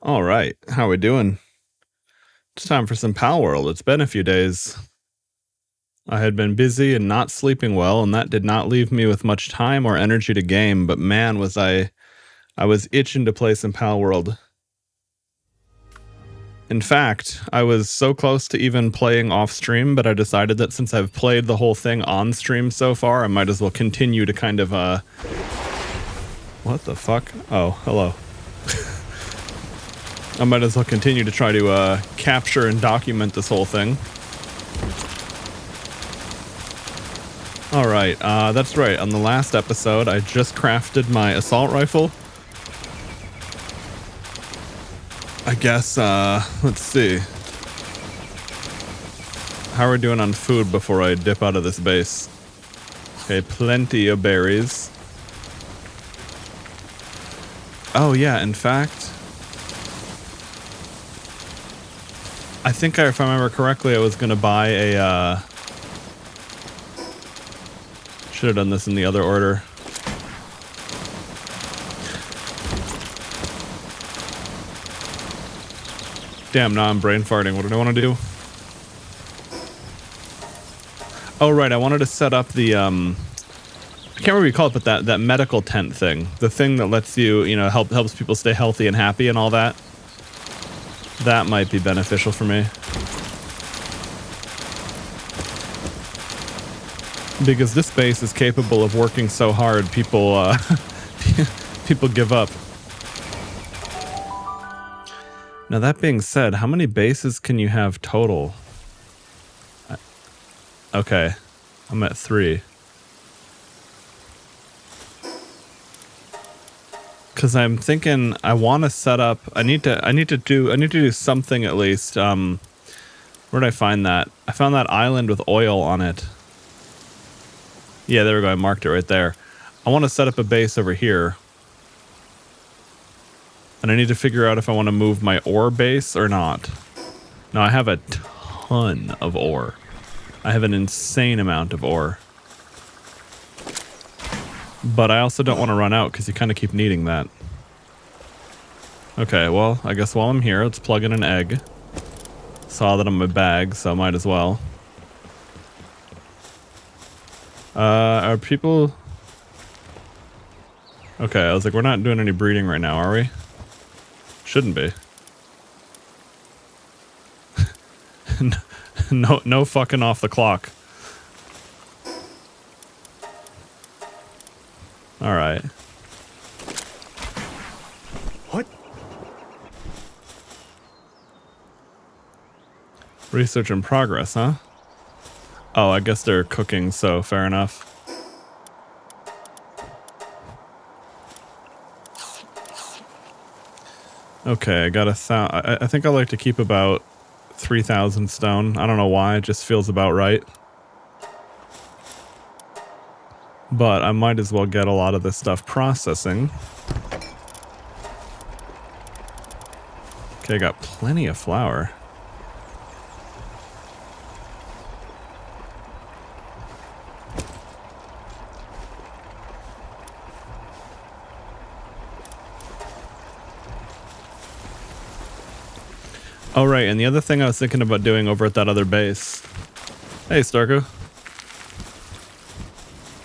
All right, how we doing? It's time for some Palworld. It's been a few days. I had been busy and not sleeping well, and that did not leave me with much time or energy to game, but man, was I was itching to play some Palworld. In fact, I was so close to even playing off stream, but I decided that since I've played the whole thing on stream so far, I might as well continue to kind of, what the fuck? Oh, hello. I might as well continue to try to capture and document this whole thing. Alright, that's right. On the last episode, I just crafted my assault rifle. I guess, let's see. How are we doing on food before I dip out of this base? Okay, plenty of berries. Oh yeah, in fact, I think if I remember correctly, I was gonna buy a, should have done this in the other order. Damn, now I'm brain farting. What did I want to do? Oh, right, I wanted to set up the, I can't remember what you call it, but that medical tent thing. The thing that lets you, you know, helps people stay healthy and happy and all that. That might be beneficial for me. Because this base is capable of working so hard, people, people give up. Now that being said, how many bases can you have total? Okay, I'm at 3. Cause I'm thinking I want to set up. I need to do something at least. Where did I find that? I found that island with oil on it. Yeah, there we go. I marked it right there. I want to set up a base over here. And I need to figure out if I want to move my ore base or not. Now, I have a ton of ore. I have an insane amount of ore. But I also don't want to run out because you kind of keep needing that. Okay, well, I guess while I'm here, let's plug in an egg. Saw that on my bag, so I might as well. Are people... Okay, I was like, we're not doing any breeding right now, are we? Shouldn't be. No fucking off the clock. Alright. What? Research in progress, huh? Oh, I guess they're cooking, so fair enough. Okay, I got I think I like to keep about 3,000 stone. I don't know why, it just feels about right. But I might as well get a lot of this stuff processing. Okay, I got plenty of flour. Oh, right, and the other thing I was thinking about doing over at that other base... Hey, Starko.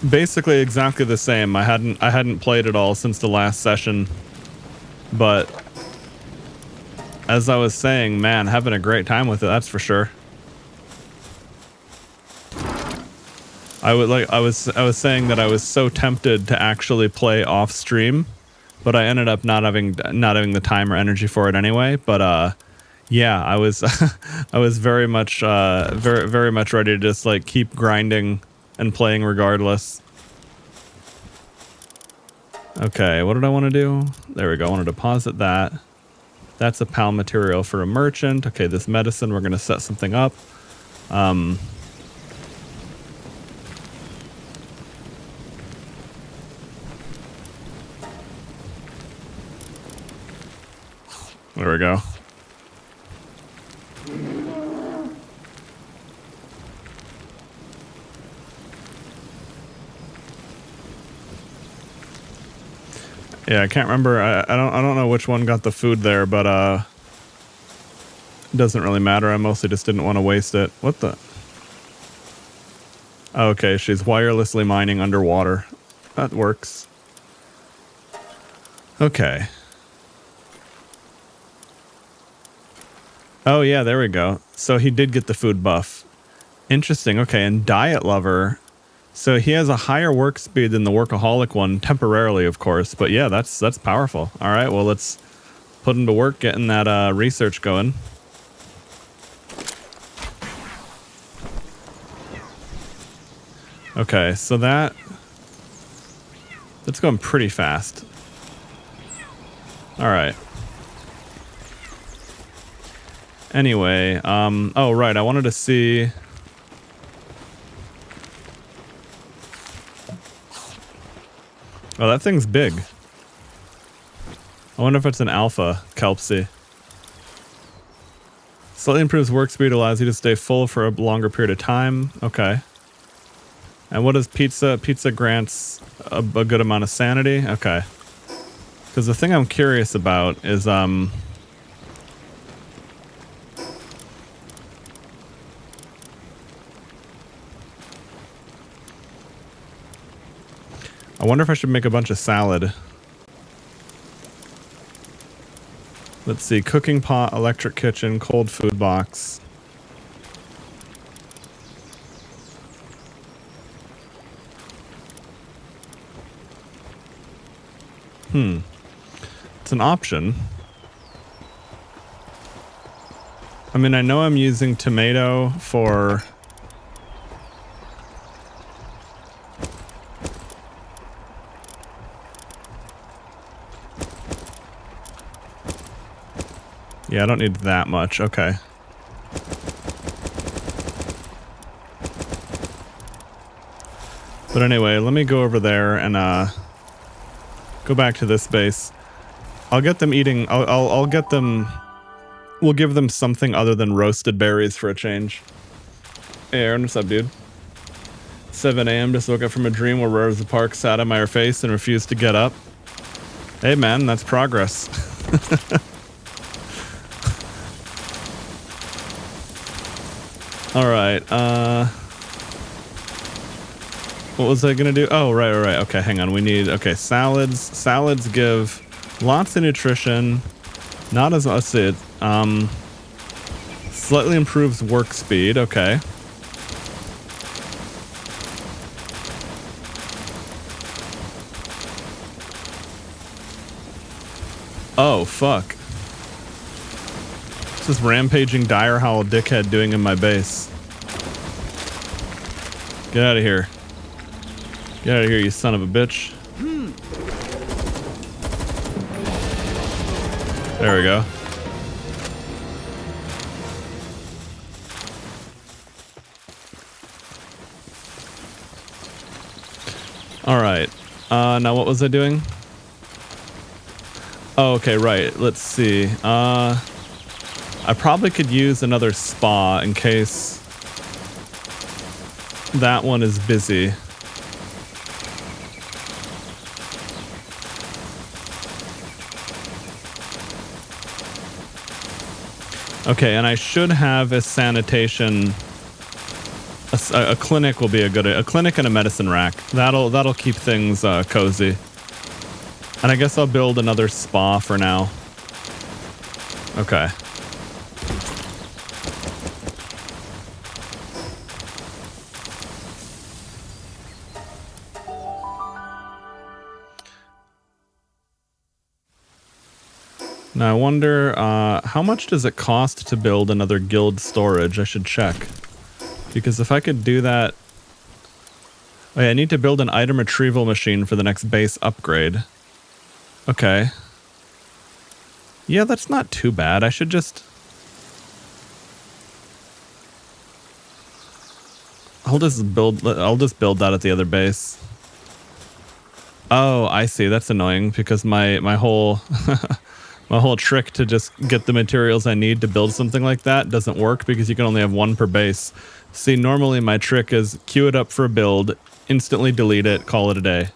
Basically exactly the same. I hadn't played it all since the last session. But... as I was saying, man, having a great time with it, that's for sure. I was saying that I was so tempted to actually play off stream, but I ended up not having the time or energy for it anyway, but yeah, I was I was very much ready to just like keep grinding and playing regardless. Okay, what did I want to do? There we go. I want to deposit that. That's a PAL material for a merchant. Okay, this medicine, we're going to set something up. There we go. Yeah, I can't remember. I don't know which one got the food there, but it doesn't really matter. I mostly just didn't want to waste it. What the? Okay, she's wirelessly mining underwater. That works. Okay. Oh yeah, there we go. So he did get the food buff. Interesting. Okay, and Diet Lover. So he has a higher work speed than the Workaholic one, temporarily, of course. But yeah, that's powerful. All right, well, let's put him to work getting that research going. Okay, so that's going pretty fast. All right. Anyway, oh, right, I wanted to see... Oh, that thing's big. I wonder if it's an alpha Kelpsy. Slightly improves work speed, allows you to stay full for a longer period of time. Okay. And what is pizza? Pizza grants a good amount of sanity? Okay. Because the thing I'm curious about is, I wonder if I should make a bunch of salad. Let's see, cooking pot, electric kitchen, cold food box. It's an option. I mean, I know I'm using tomato for... Yeah, I don't need that much. Okay. But anyway, let me go over there and go back to this base. I'll get them eating. I'll get them. We'll give them something other than roasted berries for a change. Hey, Aaron, what's up, dude? 7 a.m. Just woke up from a dream where Rosa Parks sat on my face and refused to get up. Hey, man, that's progress. All right. What was I gonna do? Oh, right. Okay, hang on. We need salads. Salads give lots of nutrition. Not as let's see. Slightly improves work speed. Okay. Oh fuck. What's this rampaging dire howl dickhead doing in my base? Get out of here. Get out of here, you son of a bitch. There we go. Alright. Now what was I doing? Oh, okay, right. Let's see. I probably could use another spa in case that one is busy. Okay, and I should have a sanitation. A clinic will be a clinic and a medicine rack. That'll keep things cozy. And I guess I'll build another spa for now. Okay. Now I wonder, how much does it cost to build another guild storage? I should check. Because if I could do that... Oh yeah, I need to build an item retrieval machine for the next base upgrade. Okay. Yeah, that's not too bad. I should just... I'll just build that at the other base. Oh, I see. That's annoying because my whole... My whole trick to just get the materials I need to build something like that doesn't work because you can only have one per base. See, normally my trick is queue it up for a build, instantly delete it, call it a day.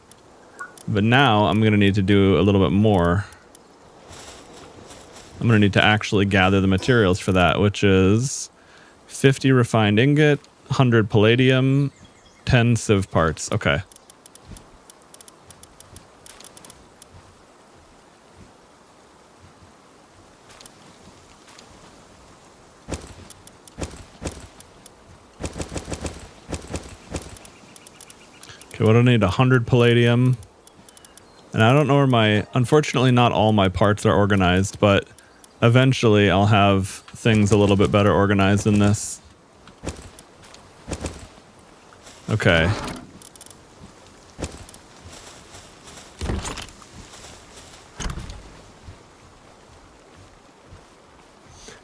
But now I'm going to need to do a little bit more. I'm going to need to actually gather the materials for that, which is 50 refined ingot, 100 palladium, 10 sieve parts. Okay. Okay, what do I need? 100 palladium. And I don't know where my... Unfortunately, not all my parts are organized, but eventually I'll have things a little bit better organized than this. Okay.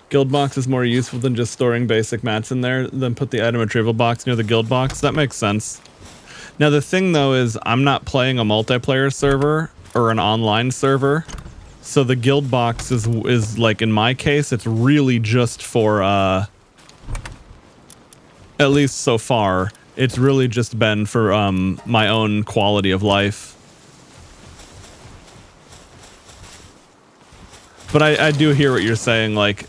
Guild box is more useful than just storing basic mats in there, then put the item retrieval box near the guild box. That makes sense. Now the thing though is I'm not playing a multiplayer server or an online server, so the guild box is like, in my case, it's really just for at least so far, it's really just been for my own quality of life. But I do hear what you're saying, like,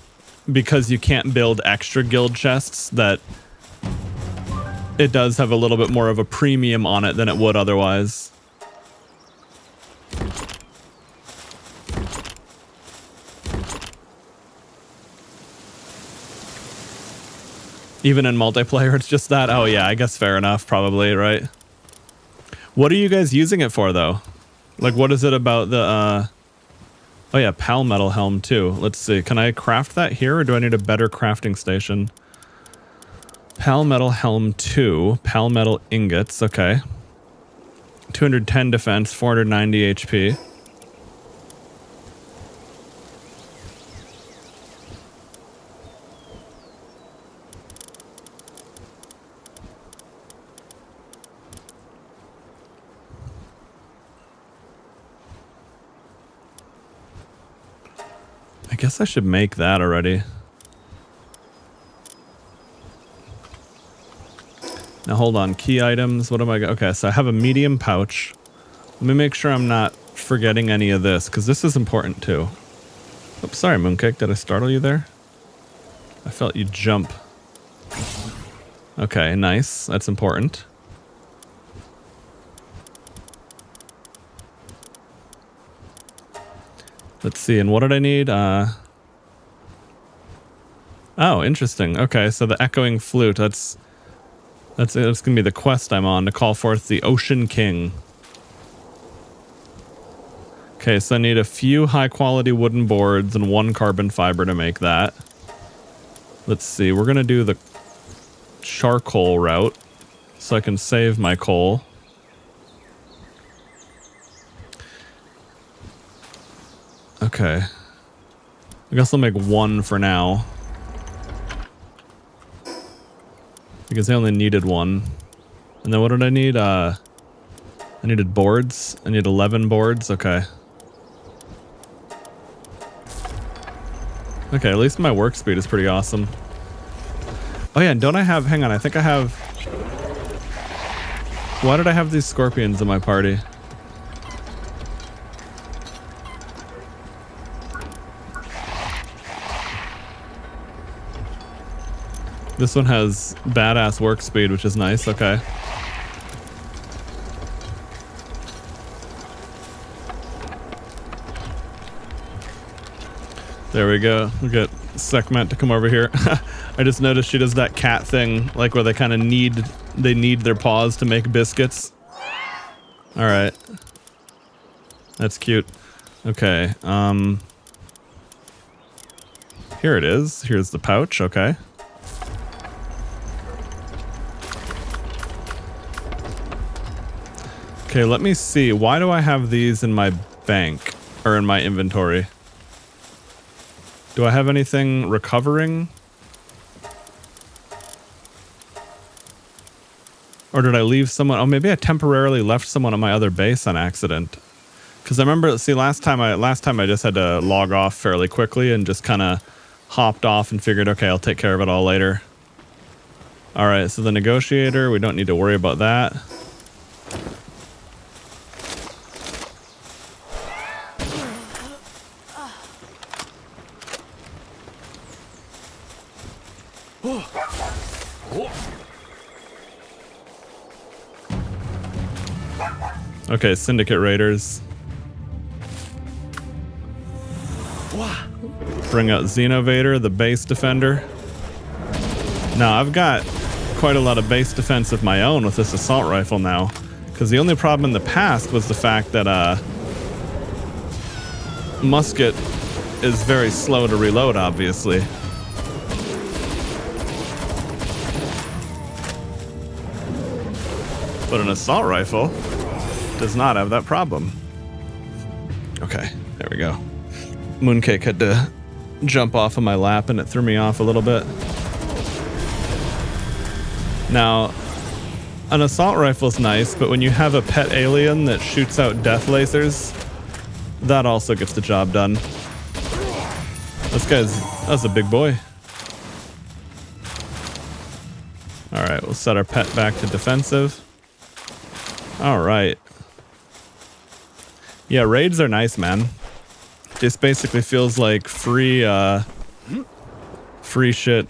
because you can't build extra guild chests, that it does have a little bit more of a premium on it than it would otherwise. Even in multiplayer, it's just that? Oh yeah, I guess fair enough, probably, right? What are you guys using it for, though? Like, what is it about the, Oh yeah, Pal Metal Helm, too. Let's see, can I craft that here, or do I need a better crafting station? Pal Metal Helm 2, Pal Metal Ingots, okay. 210 defense, 490 HP. I guess I should make that already. Now hold on, key items, what am I... Okay, so I have a medium pouch. Let me make sure I'm not forgetting any of this, because this is important too. Oops, sorry Mooncake, did I startle you there? I felt you jump. Okay, nice, that's important. Let's see, and what did I need? Oh, interesting. Okay, so the echoing flute, that's gonna be the quest I'm on, to call forth the Ocean King. Okay, so I need a few high quality wooden boards and 1 carbon fiber to make that. Let's see, we're gonna do the charcoal route so I can save my coal. Okay. I guess I'll make 1 for now, because I only needed 1. And then what did I need? I needed boards. I need 11 boards. Okay. Okay, at least my work speed is pretty awesome. Oh yeah, and don't I have... Hang on, I think I have... Why did I have these scorpions in my party? This one has badass work speed, which is nice. Okay. There we go. We get Sekhmet to come over here. I just noticed she does that cat thing, like where they kind of need their paws to make biscuits. All right. That's cute. Okay. Here it is. Here's the pouch. Okay. Okay, let me see. Why do I have these in my bank or in my inventory? Do I have anything recovering? Or did I leave someone? Oh, maybe I temporarily left someone on my other base on accident. Because I remember, see, last time I just had to log off fairly quickly and just kind of hopped off and figured, okay, I'll take care of it all later. All right, so the negotiator, we don't need to worry about that. Okay, Syndicate Raiders. Bring out Xenovator, the base defender. Now, I've got quite a lot of base defense of my own with this assault rifle now. Because the only problem in the past was the fact that musket is very slow to reload, obviously. But an assault rifle does not have that problem. Okay, there we go. Mooncake had to jump off of my lap and it threw me off a little bit. Now, an assault rifle's nice, but when you have a pet alien that shoots out death lasers, that also gets the job done. That's a big boy. Alright, we'll set our pet back to defensive. Alright. Yeah, raids are nice, man. Just basically feels like free shit.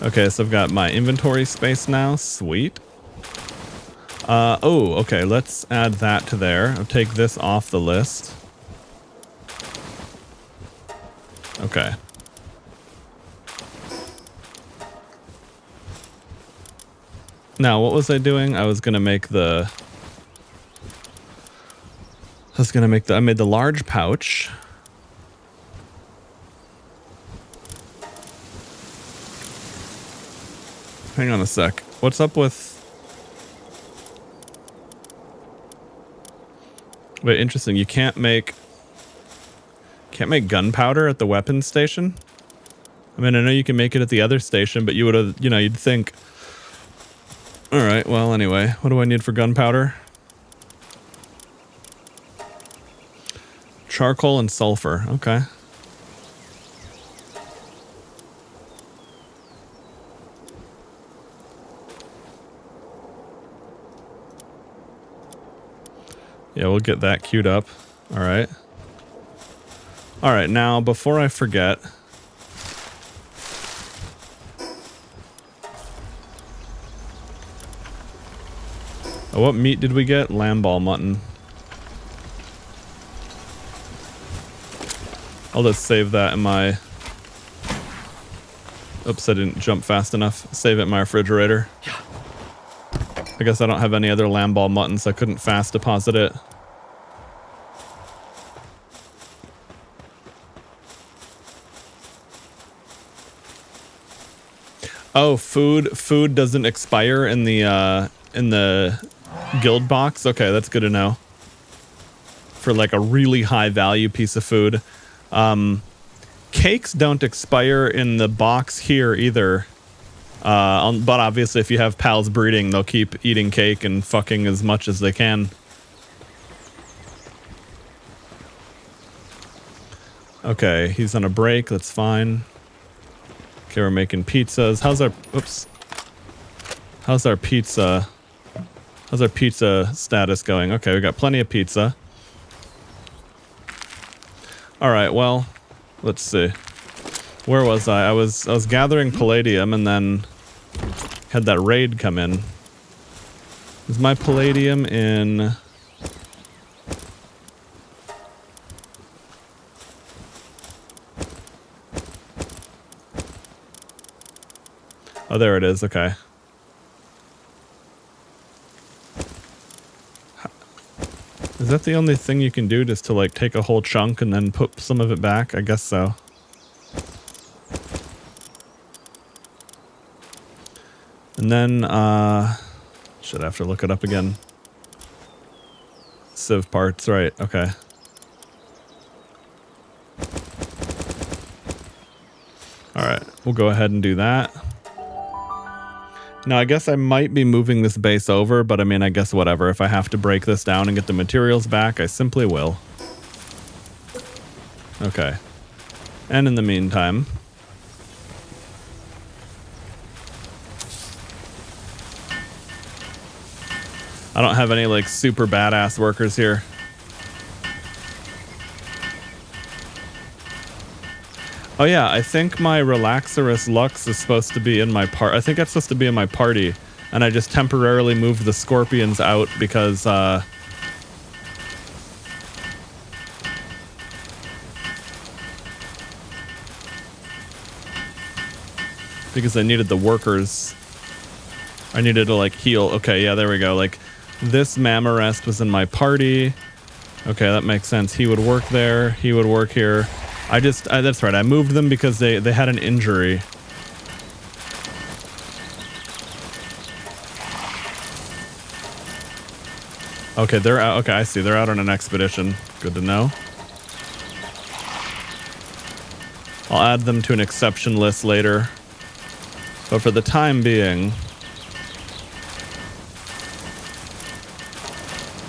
Okay, so I've got my inventory space now. Sweet. Oh, okay, let's add that to there. I'll take this off the list. Okay. Now, what was I doing? I was gonna make the... I made the large pouch. Hang on a sec. What's up with... Wait, interesting. You can't make gunpowder at the weapons station? I mean, I know you can make it at the other station, but you would have, you'd think... Alright, well, anyway. What do I need for gunpowder? Charcoal and sulfur. Okay. Yeah, we'll get that queued up. Alright. Alright, now, before I forget... Oh, what meat did we get? Lamb ball mutton. I'll just save that in my... Oops, I didn't jump fast enough. Save it in my refrigerator. I guess I don't have any other lamb ball mutton, so I couldn't fast deposit it. Oh, food doesn't expire in the guild box? Okay, that's good to know. For like a really high value piece of food. Cakes don't expire in the box here either. But obviously if you have pals breeding, they'll keep eating cake and fucking as much as they can. Okay, he's on a break, that's fine. Okay, we're making pizzas. How's our pizza status going? Okay, we got plenty of pizza. All right, well, let's see. Where was I? I was gathering palladium and then had that raid come in. Is my palladium in... Oh, there it is. Okay. Is that the only thing you can do, just to like take a whole chunk and then put some of it back? I guess so. And then, should have to look it up again. Civ parts, right, okay. Alright, we'll go ahead and do that. Now, I guess I might be moving this base over, but I mean, I guess whatever. If I have to break this down and get the materials back, I simply will. Okay. And in the meantime... I don't have any, like, super badass workers here. Oh yeah, I think my Relaxarus Lux is supposed to be in my I think that's supposed to be in my party, and I just temporarily moved the scorpions out because I needed the workers. I needed to like heal. Okay, yeah, there we go. Like this Mamarest was in my party. Okay, that makes sense. He would work there. He would work here. That's right. I moved them because they had an injury. Okay, they're out. Okay, I see. They're out on an expedition. Good to know. I'll add them to an exception list later. But for the time being,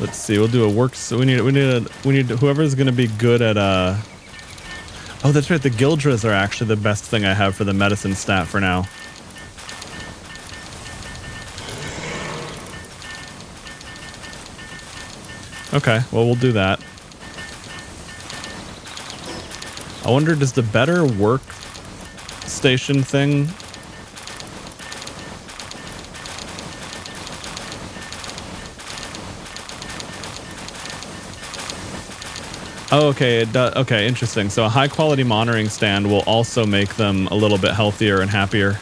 let's see. We'll do a work. So we need whoever's going to be good at Oh, that's right. The Gildras are actually the best thing I have for the medicine stat for now. Okay, well, we'll do that. I wonder, does the better work station thing... Oh, okay. It does. Okay, interesting. So a high quality monitoring stand will also make them a little bit healthier and happier.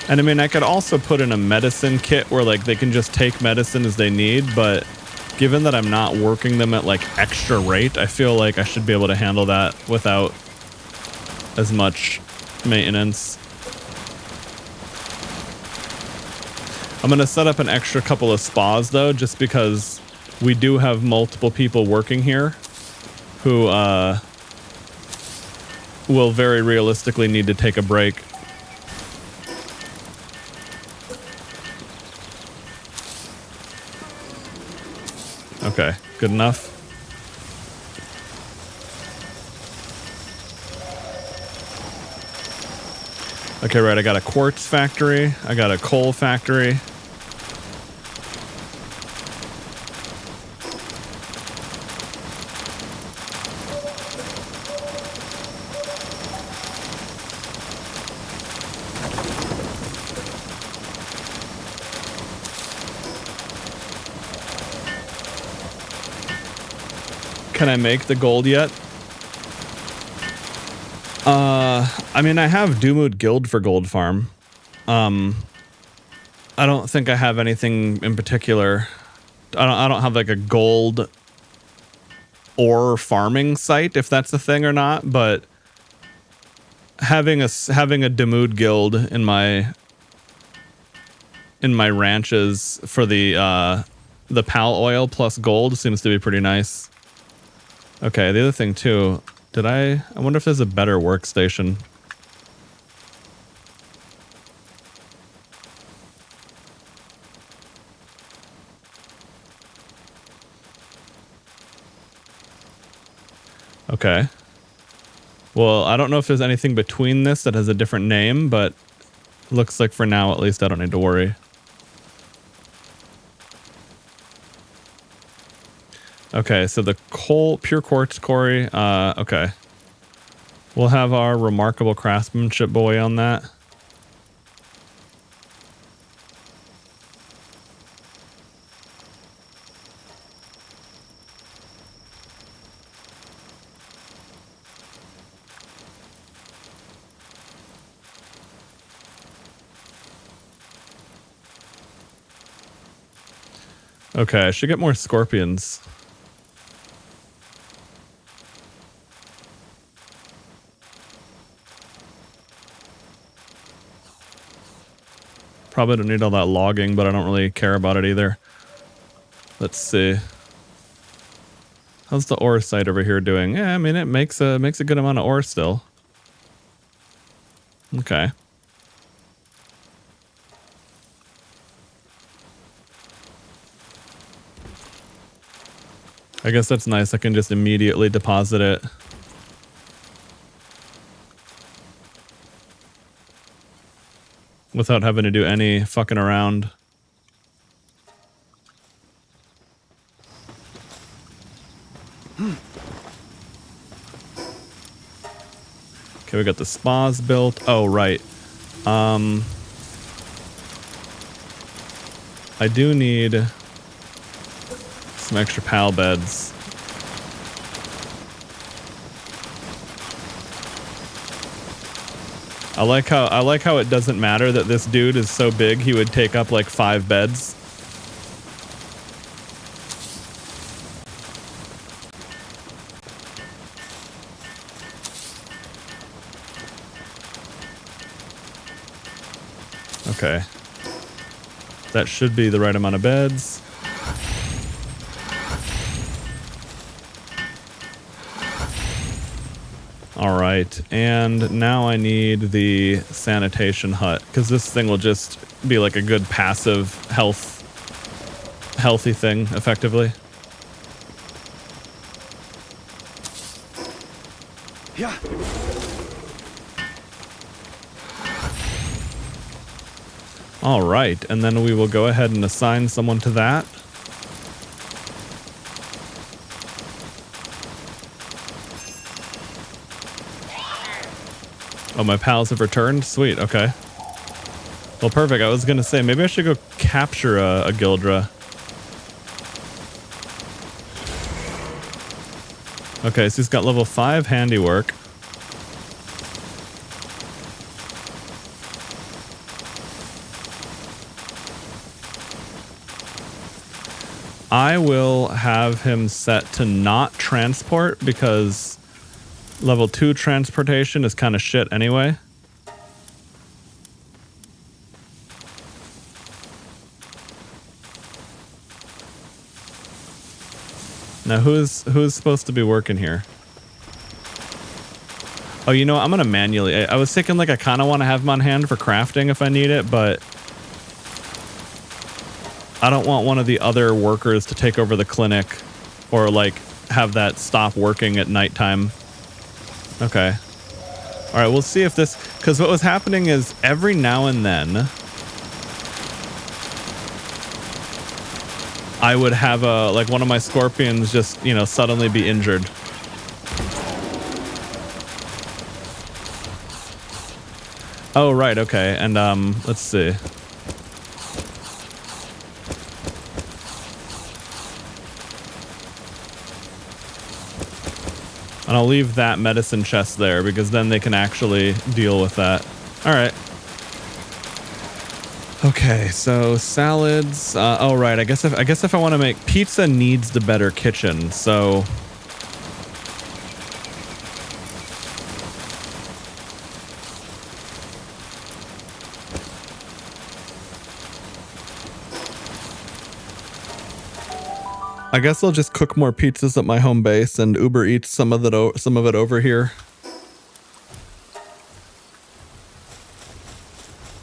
And I mean, I could also put in a medicine kit where like they can just take medicine as they need, but given that I'm not working them at like extra rate, I feel like I should be able to handle that without as much maintenance. I'm going to set up an extra couple of spas, though, just because we do have multiple people working here who will very realistically need to take a break. Okay, good enough. Okay, right, I got a quartz factory. I got a coal factory. Can I make the gold yet? I mean, I have Dumud Guild for Gold Farm. I don't think I have anything in particular. I don't have like a gold ore farming site, if that's a thing or not, but having a Dumud Guild in my ranches for the pal oil plus gold seems to be pretty nice. Okay, the other thing too, I wonder if there's a better workstation. Okay. Well, I don't know if there's anything between this that has a different name, but looks like for now, at least, I don't need to worry. Okay, so the pure quartz quarry, okay. We'll have our remarkable craftsmanship boy on that. Okay, I should get more scorpions. Probably don't need all that logging, but I don't really care about it either. Let's see. How's the ore site over here doing? Yeah, I mean, it makes a good amount of ore still. Okay. I guess that's nice. I can just immediately deposit it. Without having to do any fucking around. Okay, we got the spas built. Oh, right. I do need some extra pal beds. I like how it doesn't matter that this dude is so big he would take up like 5 beds. Okay. That should be the right amount of beds. All right, and now I need the sanitation hut because this thing will just be like a good passive healthy thing, effectively. Yeah. All right, and then we will go ahead and assign someone to that. Oh, my pals have returned? Sweet, okay. Well, perfect. I was going to say, maybe I should go capture a Gildra. Okay, so he's got level 5 handiwork. I will have him set to not transport because level 2 transportation is kind of shit anyway. Now who's supposed to be working here? Oh, you know what? I'm gonna manually. I was thinking like I kind of want to have him on hand for crafting if I need it, but I don't want one of the other workers to take over the clinic or like have that stop working at nighttime. Okay. All right, we'll see if this, because what was happening is every now and then I would have like one of my scorpions just, you know, suddenly be injured. Oh, right. Okay. And let's see. And I'll leave that medicine chest there because then they can actually deal with that. All right. Okay, so salads. Oh, right. I guess if I want to make pizza needs the better kitchen. So I guess I'll just cook more pizzas at my home base and Uber Eats some of it over here.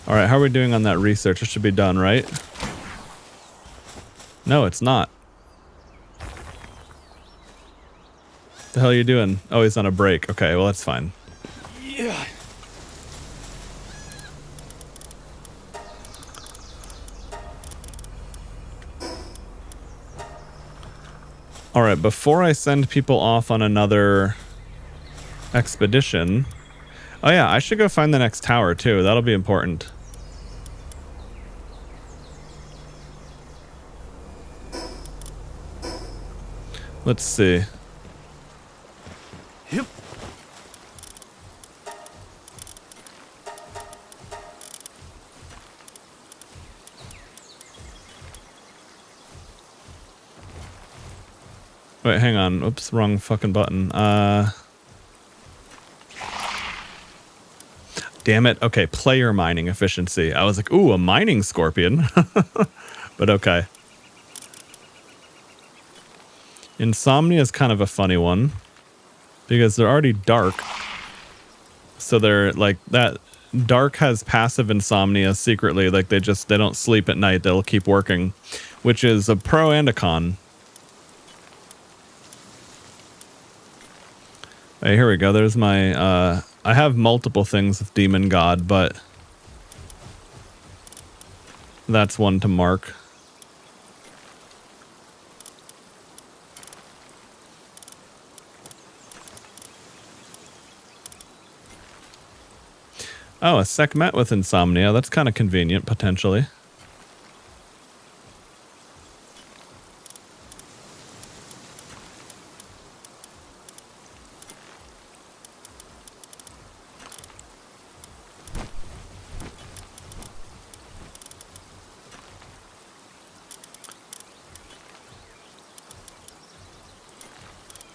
All right, how are we doing on that research? It should be done, right? No, it's not. The hell are you doing? Oh, he's on a break. Okay, well, that's fine. Yeah. All right, before I send people off on another expedition. Oh yeah, I should go find the next tower too. That'll be important. Let's see. Yep. Wait, hang on. Oops, wrong fucking button. Damn it. Okay, player mining efficiency. I was like, ooh, a mining scorpion. But okay. Insomnia is kind of a funny one because they're already dark. So they're like that. Dark has passive insomnia secretly. Like they don't sleep at night. They'll keep working, which is a pro and a con. Hey, here we go. There's my, I have multiple things with Demon God, but that's one to mark. Oh, a Sekhmet with insomnia. That's kind of convenient, potentially.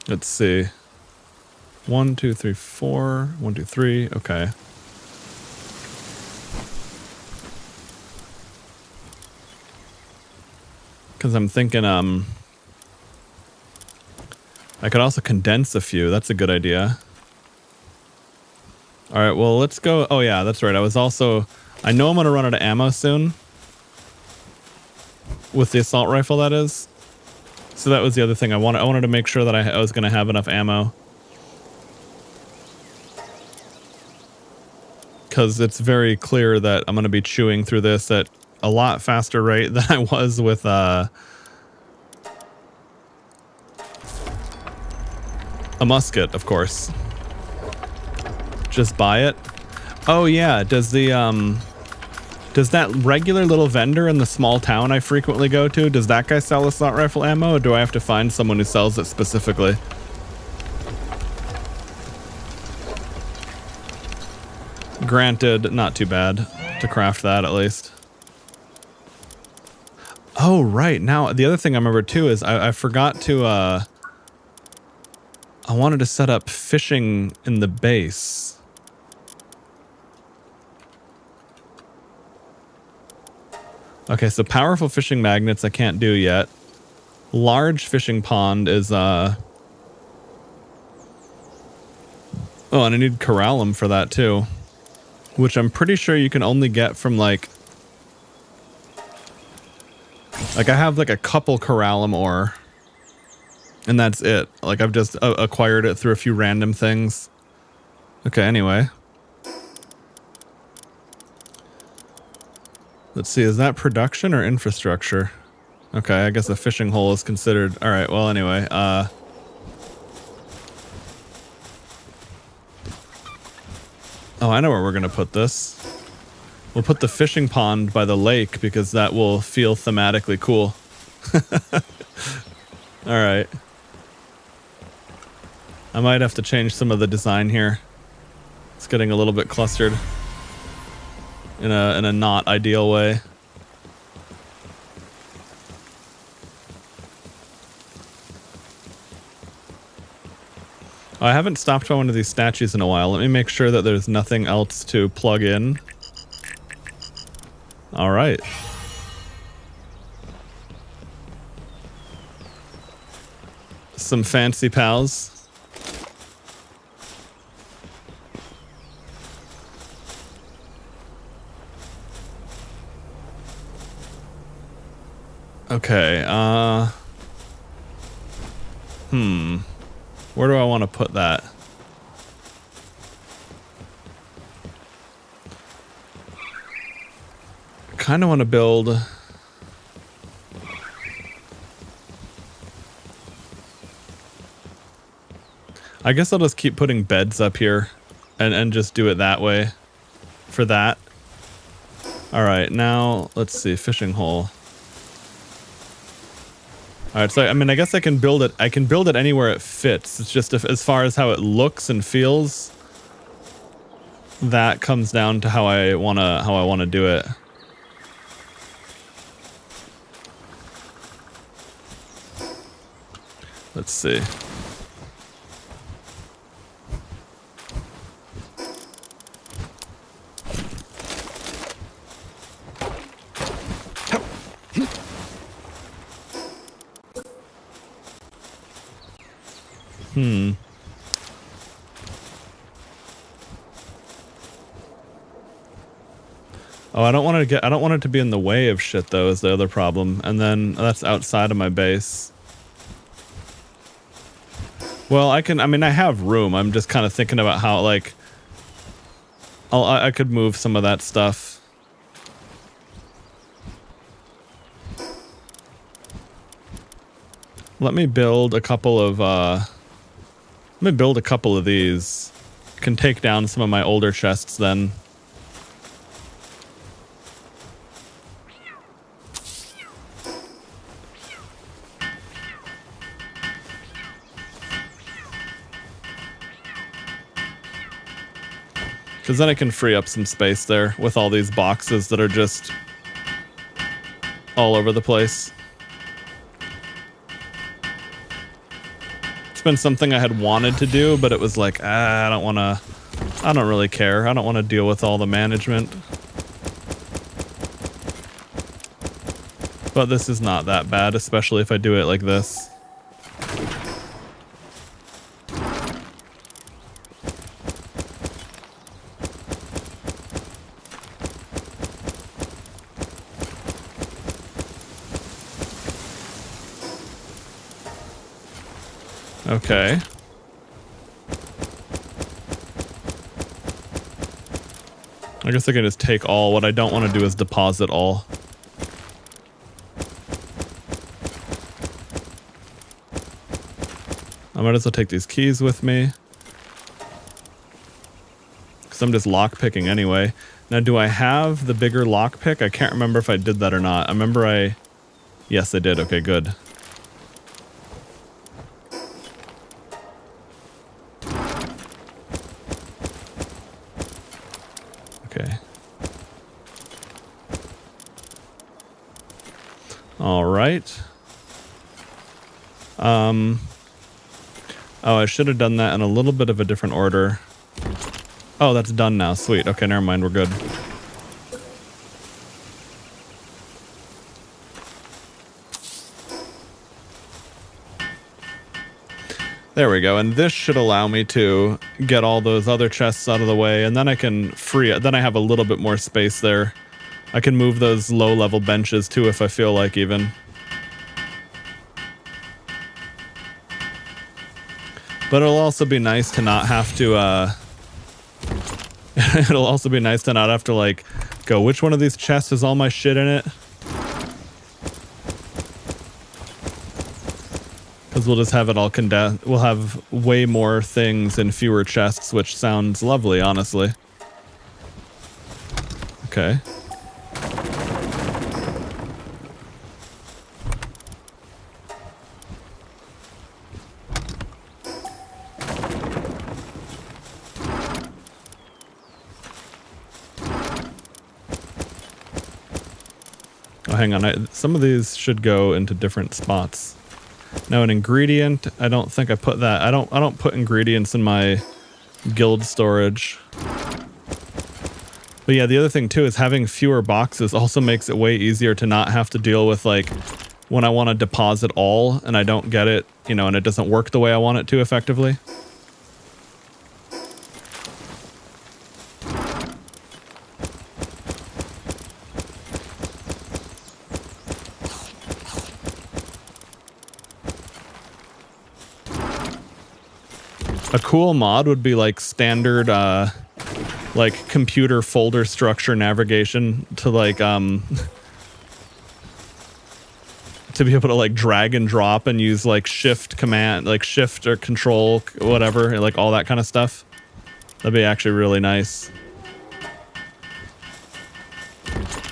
Let's see. 1, 2, 3, 4. 1, 2, 3. Okay. Because I'm thinking, I could also condense a few. That's a good idea. All right, well, let's go. Oh, yeah, that's right. I know I'm going to run out of ammo soon. With the assault rifle, that is. So that was the other thing. I wanted to make sure that I was going to have enough ammo. Because it's very clear that I'm going to be chewing through this at a lot faster rate than I was with a musket, of course. Just buy it. Oh yeah, does that regular little vendor in the small town I frequently go to, does that guy sell assault rifle ammo, or do I have to find someone who sells it specifically? Granted, not too bad to craft that at least. Oh, right. Now, the other thing I remember too is I forgot to, I wanted to set up fishing in the base. Okay, so powerful fishing magnets I can't do yet. Large fishing pond is, oh, and I need corallum for that too. Which I'm pretty sure you can only get from like I have like a couple corallum ore. And that's it. Like I've just acquired it through a few random things. Okay, anyway. Let's see, is that production or infrastructure? Okay, I guess a fishing hole is considered. All right, well, anyway, oh, I know where we're going to put this. We'll put the fishing pond by the lake because that will feel thematically cool. All right. I might have to change some of the design here. It's getting a little bit clustered in a not ideal way. I haven't stopped by one of these statues in a while. Let me make sure that there's nothing else to plug in. All right. Some fancy pals. Okay, where do I want to put that? I kind of want to build... I guess I'll just keep putting beds up here and just do it that way for that. All right, now let's see, fishing hole. All right, so I mean, I guess I can build it. I can build it anywhere it fits. It's just as far as how it looks and feels. That comes down to how I wanna do it. Let's see. Oh, I don't want it to be in the way of shit though, is the other problem. And then that's outside of my base. Well, I mean, I have room. I'm just kind of thinking about how, like, I could move some of that stuff. Let me build a couple of, these. Can take down some of my older chests then. Because then I can free up some space there with all these boxes that are just all over the place. It's been something I had wanted to do, but it was like, I don't really care. I don't want to deal with all the management. But this is not that bad, especially if I do it like this. Okay. I guess I can just take all. What I don't want to do is deposit all. I might as well take these keys with me. Because I'm just lockpicking anyway. Now, do I have the bigger lockpick? I can't remember if I did that or not. I remember I... Yes, I did. Okay, good. Okay. All right. Oh, I should have done that in a little bit of a different order. Oh, that's done now. Sweet. Okay, never mind. We're good. There we go. And this should allow me to get all those other chests out of the way, and then I can free it. Then I have a little bit more space there. I can move those low-level benches too if I feel like even. But it'll also be nice to not have to, it'll also be nice to not have to, like, go, which one of these chests has all my shit in it? Because we'll just have it all condensed. We'll have way more things in fewer chests, which sounds lovely, honestly. Okay. Oh, hang on. Some of these should go into different spots. Now, an ingredient. I don't think I put that. I don't put ingredients in my guild storage. But yeah, the other thing too is having fewer boxes also makes it way easier to not have to deal with, like, when I want to deposit all and I don't get it, you know, and it doesn't work the way I want it to effectively. A cool mod would be like standard, like computer folder structure navigation to like, to be able to like drag and drop and use like shift command, like shift or control, whatever, like all that kind of stuff. That'd be actually really nice.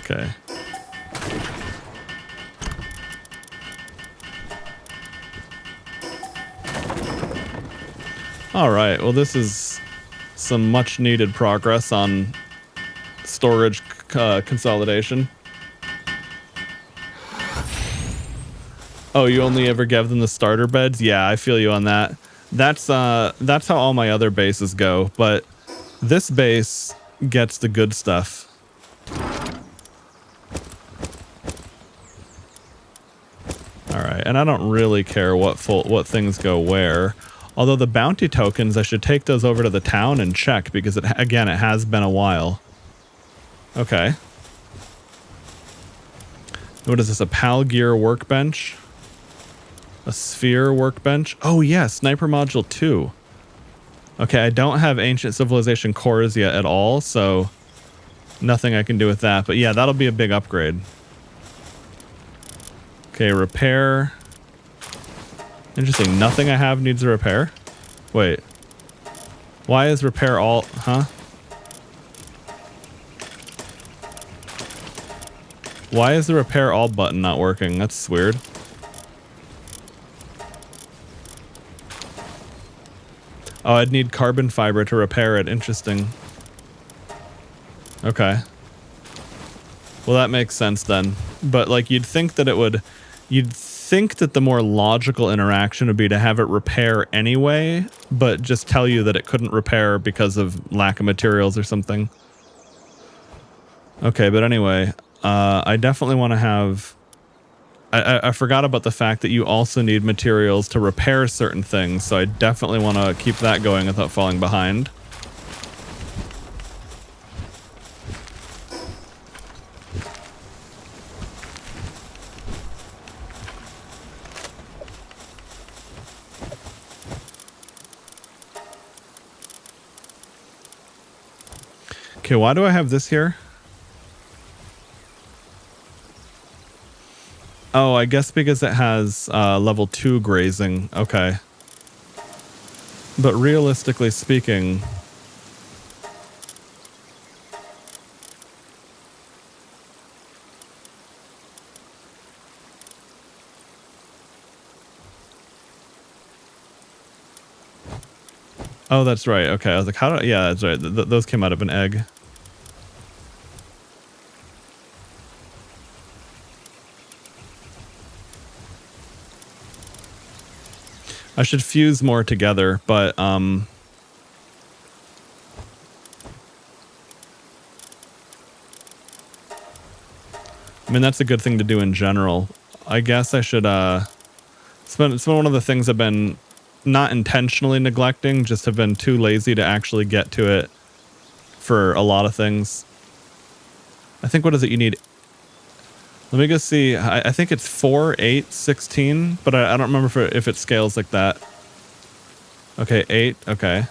Okay. All right, well, this is some much needed progress on storage consolidation. Oh, you only ever give them the starter beds? Yeah, I feel you on that. That's how all my other bases go, but this base gets the good stuff. All right, and I don't really care what things go where. Although the bounty tokens, I should take those over to the town and check because, again, it has been a while. Okay. What is this? A Pal Gear workbench? A Sphere workbench? Oh, yeah, Sniper Module 2. Okay, I don't have Ancient Civilization cores yet at all, so nothing I can do with that. But yeah, that'll be a big upgrade. Okay, repair. Interesting. Nothing I have needs a repair? Wait. Why is repair all... Huh? Why is the repair all button not working? That's weird. Oh, I'd need carbon fiber to repair it. Interesting. Okay. Well, that makes sense then. But like you'd think that the more logical interaction would be to have it repair anyway, but just tell you that it couldn't repair because of lack of materials or something. Okay, but anyway, I definitely want to have... I forgot about the fact that you also need materials to repair certain things, so I definitely want to keep that going without falling behind. Okay, why do I have this here? Oh, I guess because it has level 2 grazing. Okay. But realistically speaking... Oh, that's right. Okay, I was like, how do I... Yeah, that's right. Those came out of an egg. I should fuse more together, but I mean, that's a good thing to do in general. I guess I should it's been one of the things I've been not intentionally neglecting, just have been too lazy to actually get to it for a lot of things. I think, what is it you need? Let me go see. I think it's 4, 8, 16, but I don't remember if it scales like that. Okay, 8. Okay.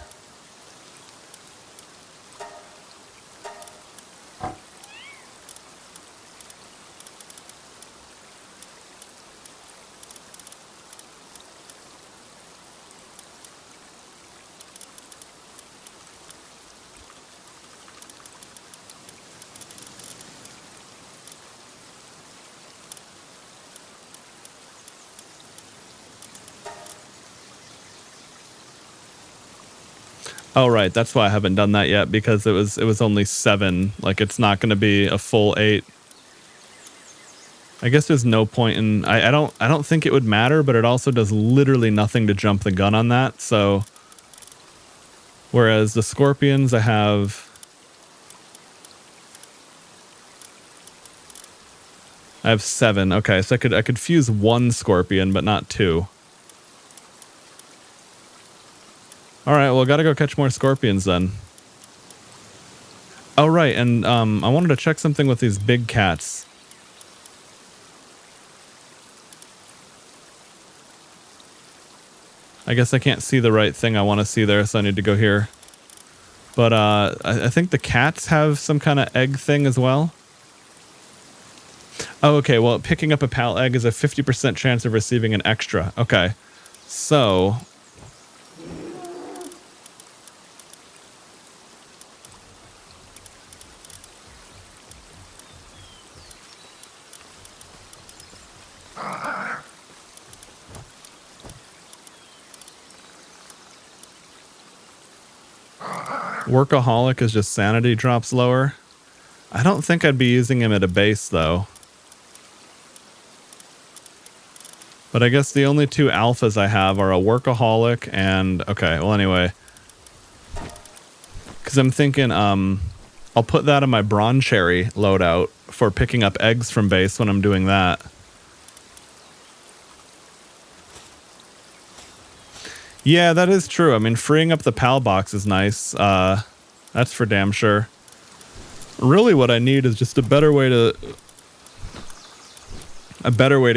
Oh, right. That's why I haven't done that yet, because it was only 7. Like, it's not going to be a full 8. I guess there's no point in... I don't think it would matter, but it also does literally nothing to jump the gun on that, so... Whereas the scorpions, I have 7. Okay, so I could fuse 1 scorpion, but not 2. All right, well, gotta go catch more scorpions then. Oh, right, and I wanted to check something with these big cats. I guess I can't see the right thing I want to see there, so I need to go here. But I think the cats have some kind of egg thing as well. Oh, okay, well, picking up a pal egg is a 50% chance of receiving an extra. Okay, so... Workaholic is just sanity drops lower. I don't think I'd be using him at a base, though. But I guess the only 2 alphas I have are a Workaholic and... Okay, well, anyway. Because I'm thinking, I'll put that in my Bronze Cherry loadout for picking up eggs from base when I'm doing that. Yeah, that is true. I mean, freeing up the PAL box is nice. That's for damn sure. Really what I need is just a better way to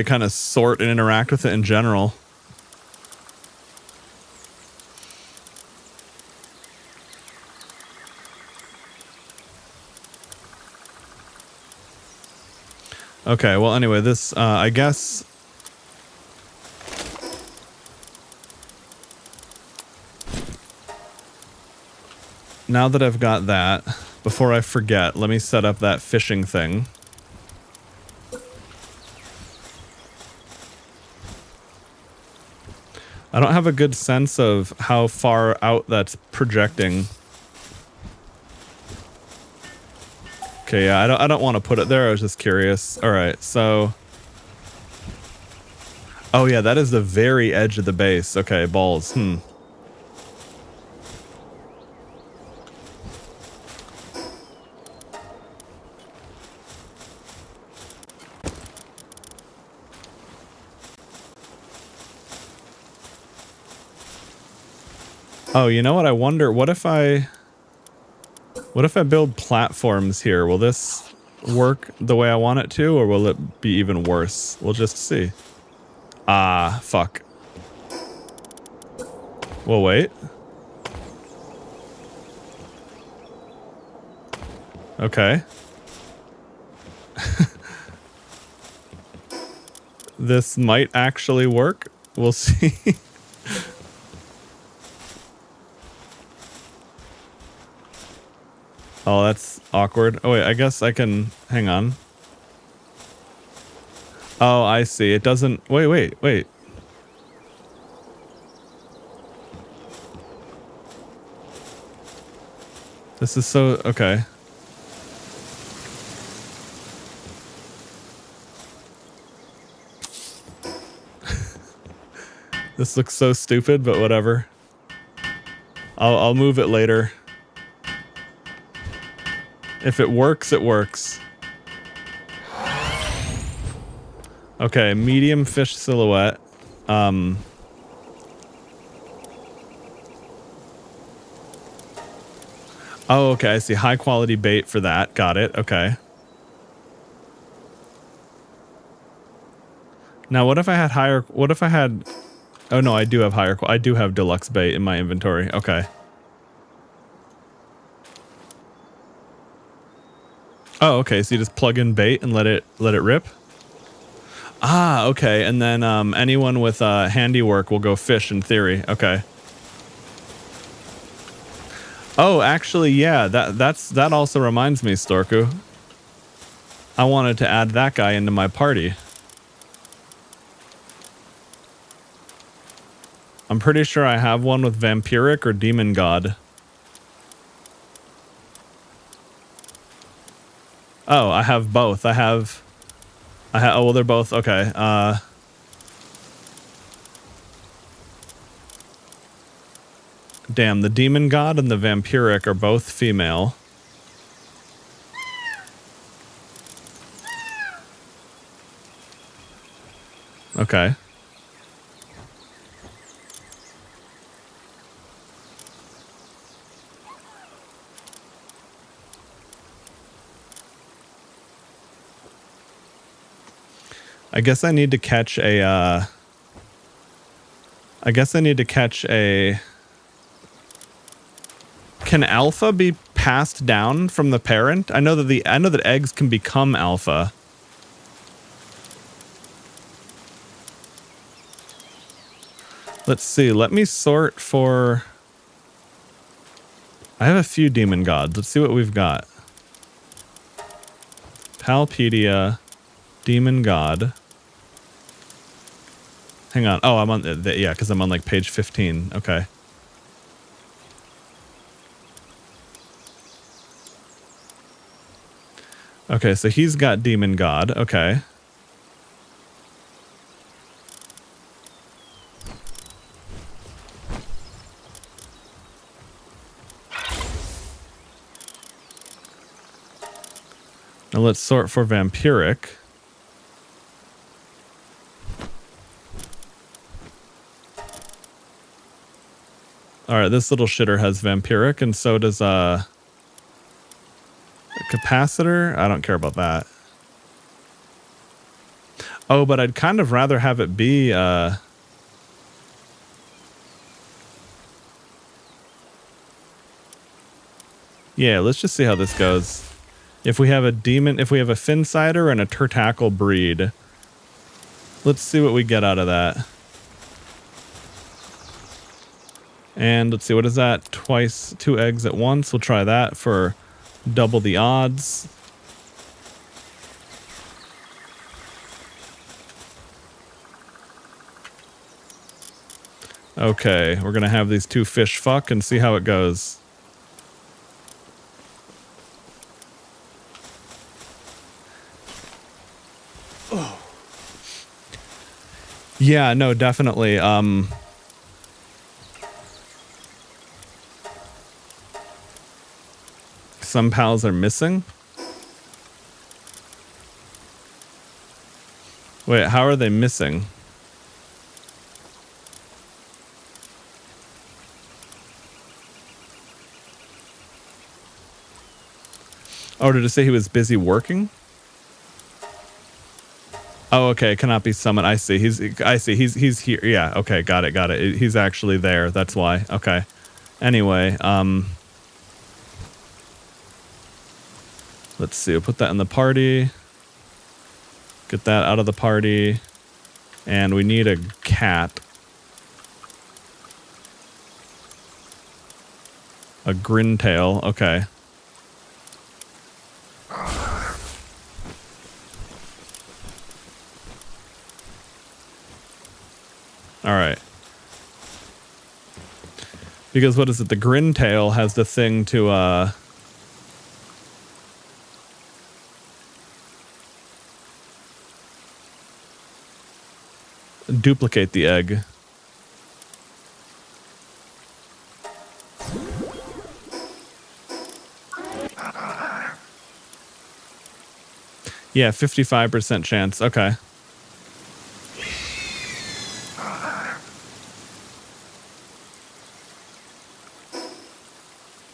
kind of sort and interact with it in general. Okay, well, anyway, this, I guess... Now that I've got that, before I forget, let me set up that fishing thing. I don't have a good sense of how far out that's projecting. Okay, yeah, I don't want to put it there. I was just curious. All right, so. Oh yeah, that is the very edge of the base. Okay, balls. Oh, you know what? I wonder, what if I build platforms here? Will this work the way I want it to, or will it be even worse? We'll just see. Ah, fuck. Well, wait. Okay. This might actually work. We'll see. Oh, that's awkward. Oh, wait, I guess I can... Hang on. Oh, I see. It doesn't... Wait. This is so... Okay. This looks so stupid, but whatever. I'll move it later. If it works, it works. Okay, medium fish silhouette. Oh, okay, I see. High quality bait for that. Got it. Okay. Now, what if I had higher... What if I had... Oh, no, I do have higher... I do have deluxe bait in my inventory. Okay. Oh, okay, so you just plug in bait and let it rip? Ah, okay, and then anyone with handiwork will go fish in theory. Okay. Oh, actually, yeah, that also reminds me, Storku. I wanted to add that guy into my party. I'm pretty sure I have one with Vampiric or Demon God. Oh, I have both. Oh, well, they're both, okay. Damn, the Demon God and the Vampiric are both female. Okay. I guess I need to catch a, Can alpha be passed down from the parent? I know that eggs can become alpha. Let's see. Let me sort for... I have a few demon gods. Let's see what we've got. Palpedia, demon god. Hang on. Oh, I'm on... yeah, because I'm on like page 15. Okay. Okay, so he's got demon god. Okay. Now let's sort for vampiric. Alright, this little shitter has vampiric, and so does a capacitor. I don't care about that. Oh, but I'd kind of rather have it be yeah, let's just see how this goes. If we have a Finsider and a Turtackle breed, let's see what we get out of that. And let's see, what is that? 2 eggs at once. We'll try that for double the odds. Okay, we're gonna have these 2 fish fuck and see how it goes. Yeah, no, definitely. Some pals are missing. Wait, how are they missing? Oh, did it say he was busy working? Oh, okay. Cannot be summoned. I see. He's here. Yeah. Okay. Got it. He's actually there. That's why. Okay. Anyway, let's see. We'll put that in the party. Get that out of the party. And we need a cat. A grintail. Okay. All right. Because what is it? The grintail has the thing to duplicate the egg. Yeah, 55% chance. Okay.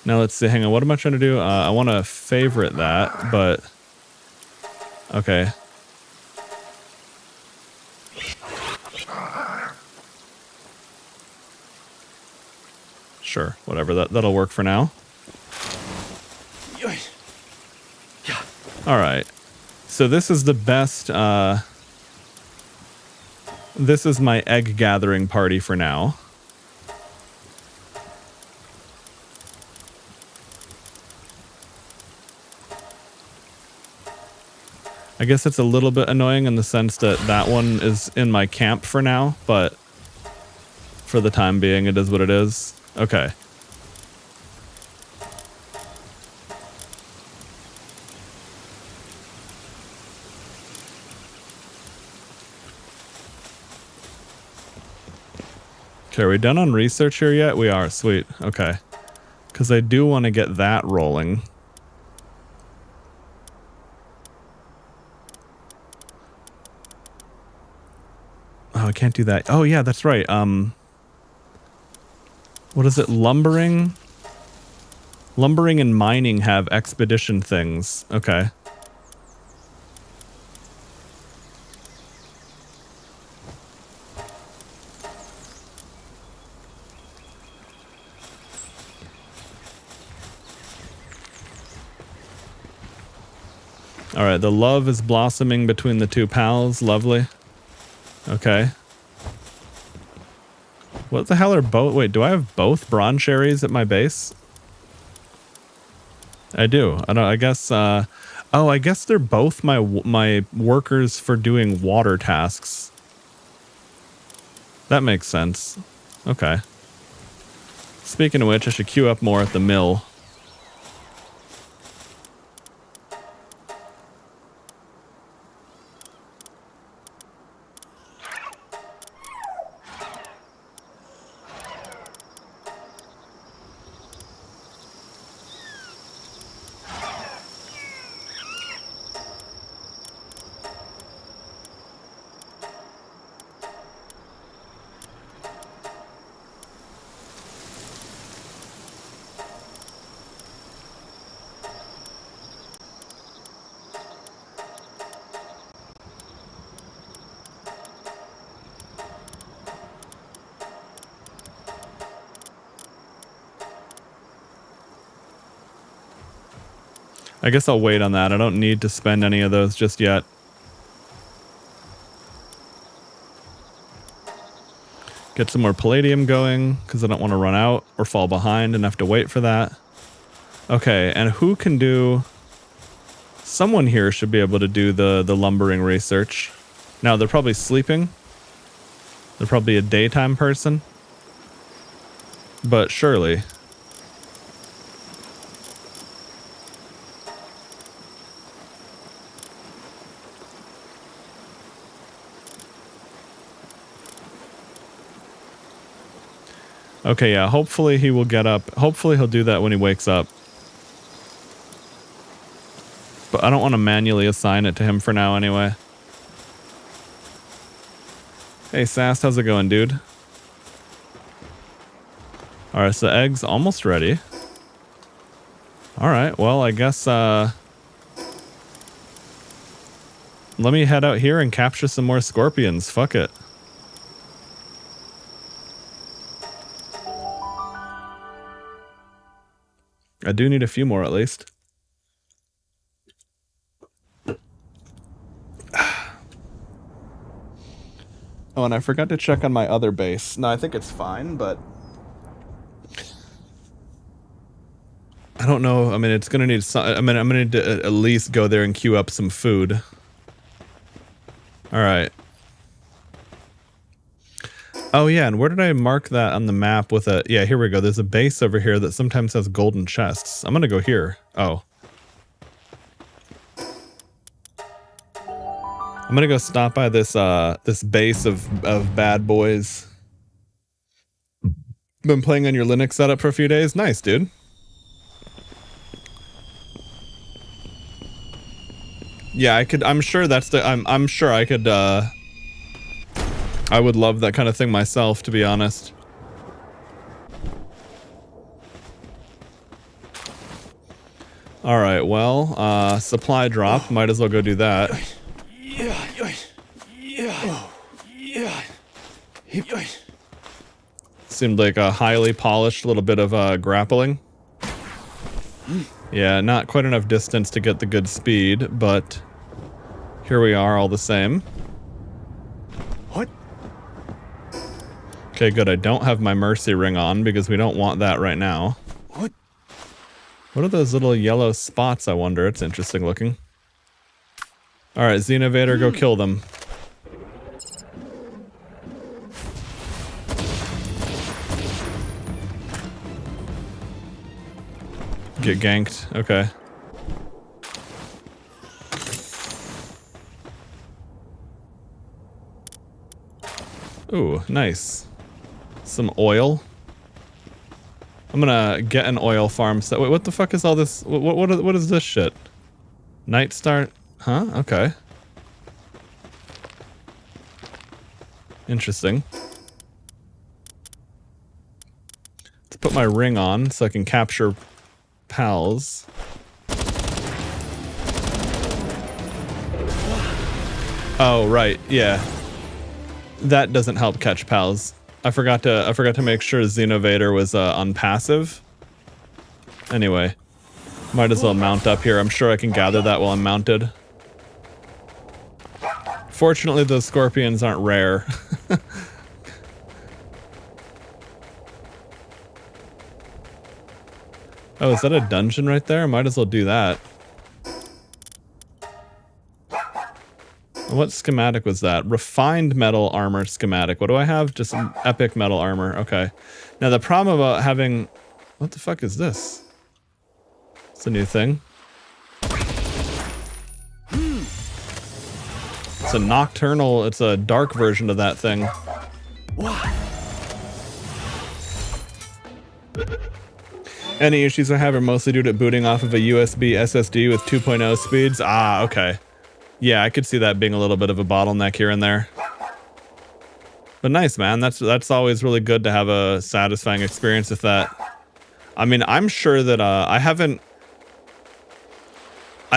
Now let's see. Hang on. What am I trying to do? I want to favorite that, but okay. Sure. Whatever. That'll work for now. All right. So this is the best. This is my egg gathering party for now. I guess it's a little bit annoying in the sense that that one is in my camp for now, but for the time being, it is what it is. Okay. Okay, are we done on research here yet? We are. Sweet. Okay. Because I do want to get that rolling. Oh, I can't do that. Oh, yeah, that's right. What is it? Lumbering? Lumbering and mining have expedition things. Okay. All right, the love is blossoming between the two pals. Lovely. Okay. What the hell are both? Wait, do I have both bronze cherries at my base? I do. I don't. I guess. Oh, I guess they're both my workers for doing water tasks. That makes sense. Okay. Speaking of which, I should queue up more at the mill. I guess I'll wait on that. I don't need to spend any of those just yet. Get some more palladium going because I don't want to run out or fall behind and have to wait for that. Okay, and who can do... Someone here should be able to do the lumbering research. Now, they're probably sleeping. They're probably a daytime person. But surely... Okay, yeah, hopefully he will get up. Hopefully he'll do that when he wakes up. But I don't want to manually assign it to him for now anyway. Hey, Sass, how's it going, dude? Alright, so the egg's almost ready. Alright, well, I guess, let me head out here and capture some more scorpions. Fuck it. I do need a few more at least. Oh, and I forgot to check on my other base. No, I think it's fine, but I don't know. I mean, it's gonna need some. I mean, I'm gonna need to at least go there and queue up some food. All right. Oh yeah, and where did I mark that on the map with a? Yeah, here we go. There's a base over here that sometimes has golden chests. I'm gonna go here. Oh. I'm gonna go stop by this this base of bad boys. Been playing on your Linux setup for a few days. Nice, dude. Yeah, I could. I'm sure that's the. I'm sure I could. I would love that kind of thing myself, to be honest. All right. Well, supply drop. Might as well go do that. Seemed like a highly polished little bit of grappling. Yeah, not quite enough distance to get the good speed, but here we are all the same. What? Okay, good. I don't have my mercy ring on because we don't want that right now. What? What are those little yellow spots, I wonder? It's interesting looking. Alright, Xenovator, go kill them. Get ganked. Okay. Ooh, nice. Some oil. I'm gonna get an oil farm set. Wait, what the fuck is all this? What is this shit? Night Star? Huh? Okay. Interesting. Let's put my ring on so I can capture pals. Oh, right. Yeah. That doesn't help catch pals. I forgot to make sure Xenovator was on passive. Anyway, might as well mount up here. I'm sure I can gather that while I'm mounted. Fortunately, those scorpions aren't rare. Oh, is that a dungeon right there? Might as well do that. What schematic was that? Refined metal armor schematic. What do I have? Just some epic metal armor. Okay. Now the problem about having... What the fuck is this? It's a new thing. It's a nocturnal... It's a dark version of that thing. Any issues I have are mostly due to booting off of a USB SSD with 2.0 speeds. Ah, okay. Yeah, I could see that being a little bit of a bottleneck here and there. But nice, man. That's always really good to have a satisfying experience with that. I mean, I'm sure that I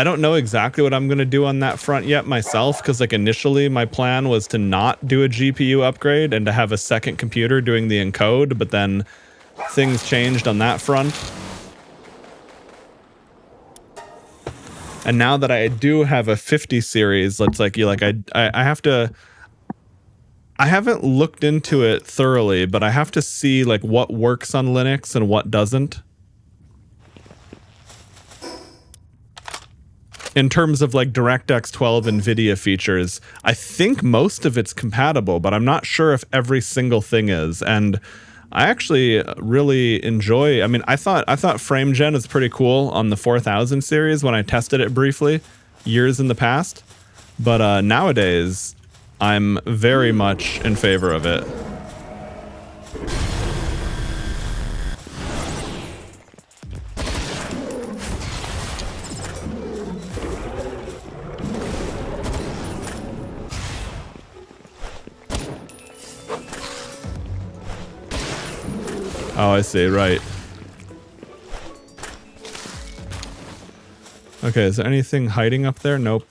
don't know exactly what I'm going to do on that front yet myself, because like initially my plan was to not do a GPU upgrade and to have a second computer doing the encode, but then things changed on that front. And now that I do have a 50 series, let's like I have to. I haven't looked into it thoroughly, but I have to see like what works on Linux and what doesn't. In terms of like DirectX 12 NVIDIA features, I think most of it's compatible, but I'm not sure if every single thing is. And I actually really enjoy. I mean, I thought FrameGen is pretty cool on the 4000 series when I tested it briefly, years in the past. But nowadays, I'm very much in favor of it. Oh, I see. Right. Okay, is there anything hiding up there? Nope.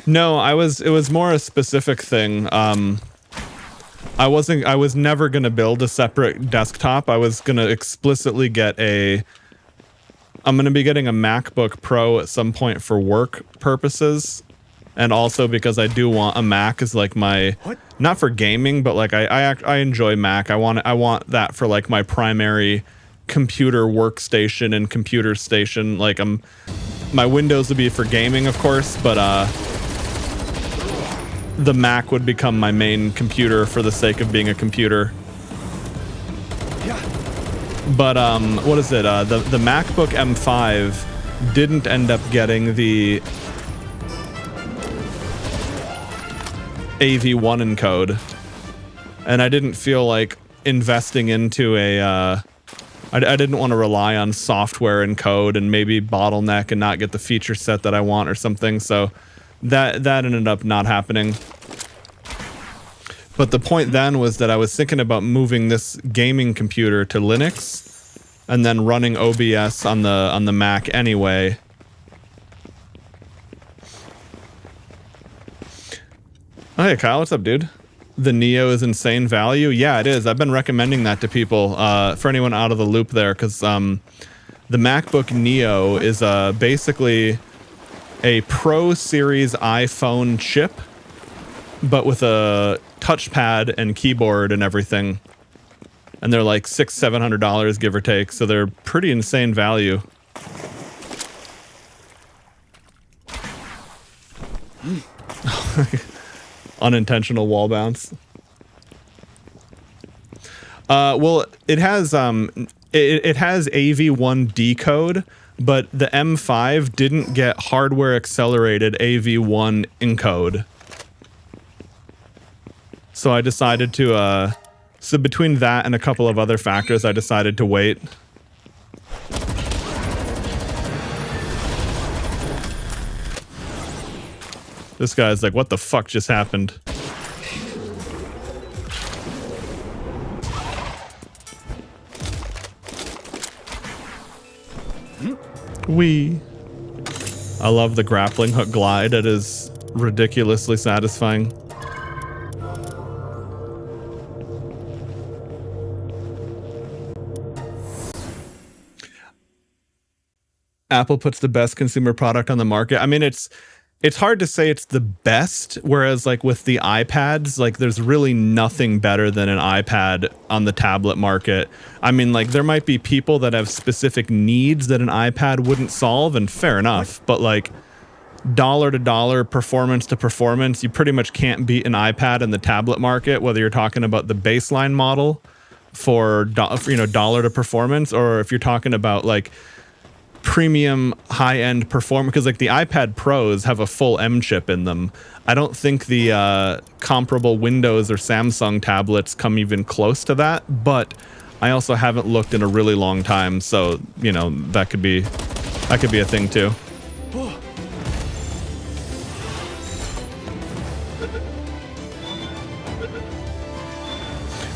No, it was more a specific thing. I was never gonna build a separate desktop. I was gonna explicitly get I'm gonna be getting a MacBook Pro at some point for work purposes. And also because I do want a Mac as like my, not for gaming, but like I enjoy Mac. I want that for like my primary computer workstation and computer station. Like my Windows would be for gaming, of course, but the Mac would become my main computer for the sake of being a computer. But what is it? The MacBook M5 didn't end up getting the AV1 encode, and I didn't feel like investing into I didn't want to rely on software and code and maybe bottleneck and not get the feature set that I want or something, so that ended up not happening. But the point then was that I was thinking about moving this gaming computer to Linux and then running OBS on the Mac anyway. Oh, hey, Kyle, what's up, dude? The Neo is insane value. Yeah, it is. I've been recommending that to people, for anyone out of the loop there, because the MacBook Neo is basically a Pro Series iPhone chip, but with a touchpad and keyboard and everything. And they're like $600-700, give or take, so they're pretty insane value. Unintentional wall bounce. Well, it has it has AV1 decode, but the M5 didn't get hardware accelerated AV1 encode. So I decided to so between that and a couple of other factors, I decided to wait. This guy's like, what the fuck just happened? Wee. I love the grappling hook glide. It is ridiculously satisfying. Apple puts the best consumer product on the market. I mean, it's hard to say it's the best, whereas like with the iPads, like there's really nothing better than an iPad on the tablet market. I mean, like there might be people that have specific needs that an iPad wouldn't solve, and fair enough, but like dollar to dollar, performance to performance, you pretty much can't beat an iPad in the tablet market, whether you're talking about the baseline model for dollar to performance, or if you're talking about like premium high-end performance, because like the iPad Pros have a full M chip in them. I don't think the comparable Windows or Samsung tablets come even close to that, but I also haven't looked in a really long time, so you know that could be a thing too.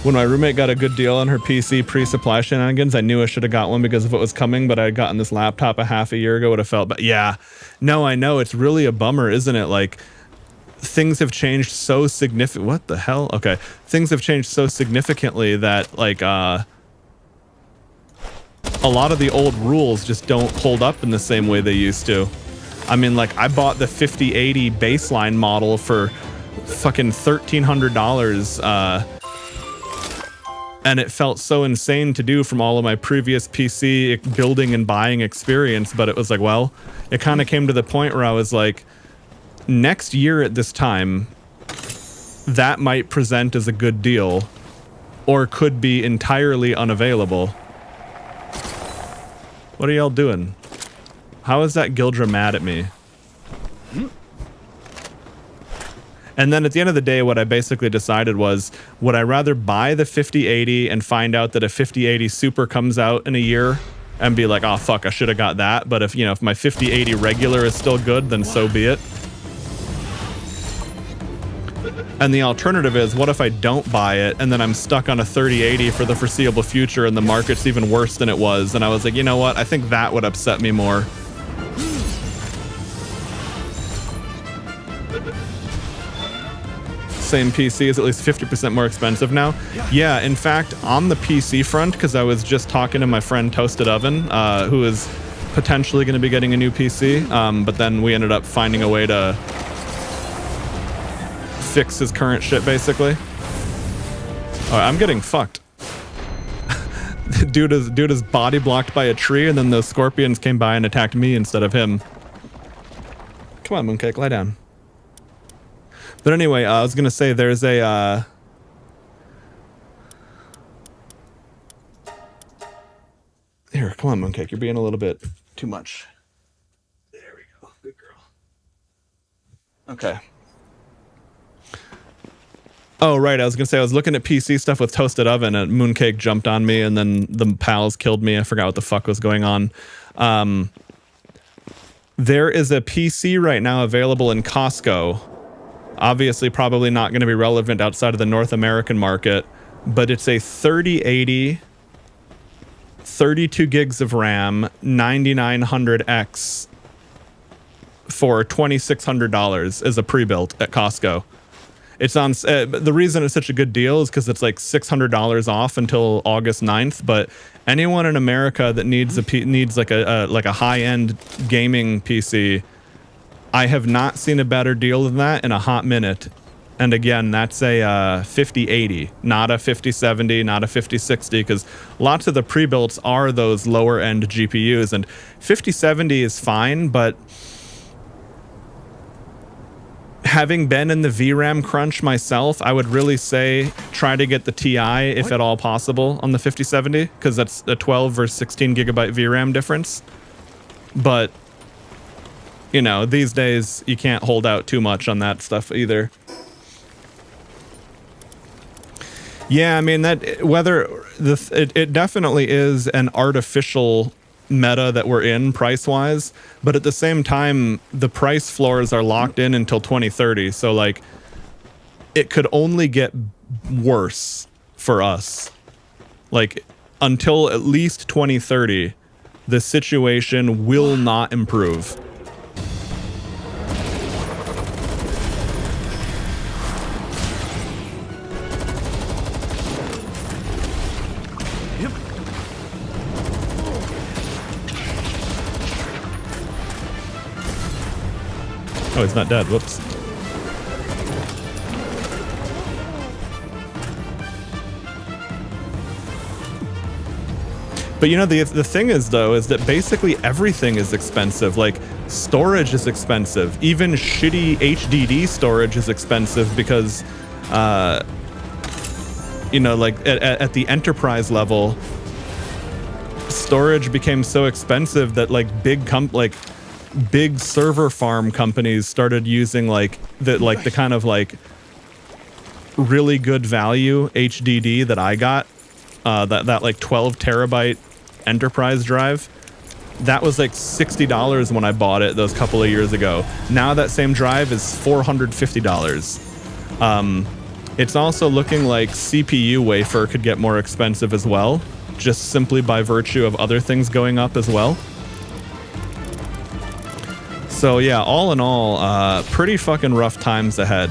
When my roommate got a good deal on her PC pre-supply shenanigans, I knew I should have got one because if it was coming, but I had gotten this laptop a half a year ago, would have felt, but yeah, no, I know, it's really a bummer, isn't it? Like, things have changed so significant. What the hell? Okay. Things have changed so significantly that, like, a lot of the old rules just don't hold up in the same way they used to. I mean, like, I bought the 5080 baseline model for fucking $1,300, and it felt so insane to do from all of my previous PC building and buying experience, but it was like, well, it kind of came to the point where I was like, next year at this time, that might present as a good deal, or could be entirely unavailable. What are y'all doing? How is that Gildra mad at me? And then at the end of the day, what I basically decided was, would I rather buy the 5080 and find out that a 5080 Super comes out in a year, and be like, oh fuck, I should have got that. But if, you know, if my 5080 regular is still good, then so be it. And the alternative is, what if I don't buy it and then I'm stuck on a 3080 for the foreseeable future and the market's even worse than it was? And I was like, you know what? I think that would upset me more. Same PC is at least 50% more expensive now. Yeah, in fact, on the PC front, because I was just talking to my friend Toasted Oven, who is potentially going to be getting a new PC, but then we ended up finding a way to fix his current shit, basically. Oh, I'm getting fucked. dude is body blocked by a tree, and then those scorpions came by and attacked me instead of him. Come on, Mooncake, lie down. But anyway, I was gonna say there's a here, come on, Mooncake, you're being a little bit too much. There we go, good girl. Okay. Oh, right. I was going to say, I was looking at PC stuff with Toasted Oven and Mooncake jumped on me and then the pals killed me. I forgot what the fuck was going on. There is a PC right now available in Costco. Obviously, probably not going to be relevant outside of the North American market, but it's a 3080, 32 gigs of RAM, 9900X for $2,600 as a pre-built at Costco. It's on. The reason it's such a good deal is because it's like $600 off until August 9th. But anyone in America that needs like a high-end gaming PC, I have not seen a better deal than that in a hot minute. And again, that's a 5080, not a 5070, not a 5060, because lots of the pre-builts are those lower-end GPUs, and 5070 is fine, but having been in the VRAM crunch myself, I would really say try to get the TI if at all possible on the 5070, because that's a 12 or 16 gigabyte VRAM difference. But, you know, these days you can't hold out too much on that stuff either. Yeah, I mean, that it definitely is an artificial meta that we're in price-wise, but at the same time, the price floors are locked in until 2030, so like it could only get worse for us. Like until at least 2030, the situation will not improve. Oh, he's not dead. Whoops. But you know, the thing is, though, is that basically everything is expensive. Like, storage is expensive. Even shitty HDD storage is expensive because, you know, like at the enterprise level, storage became so expensive that like big server farm companies started using like the kind of like really good value HDD that I got, that like 12 terabyte enterprise drive. That was like $60 when I bought it those couple of years ago. Now that same drive is $450. It's also looking like CPU wafer could get more expensive as well, just simply by virtue of other things going up as well. So yeah, all in all, pretty fucking rough times ahead.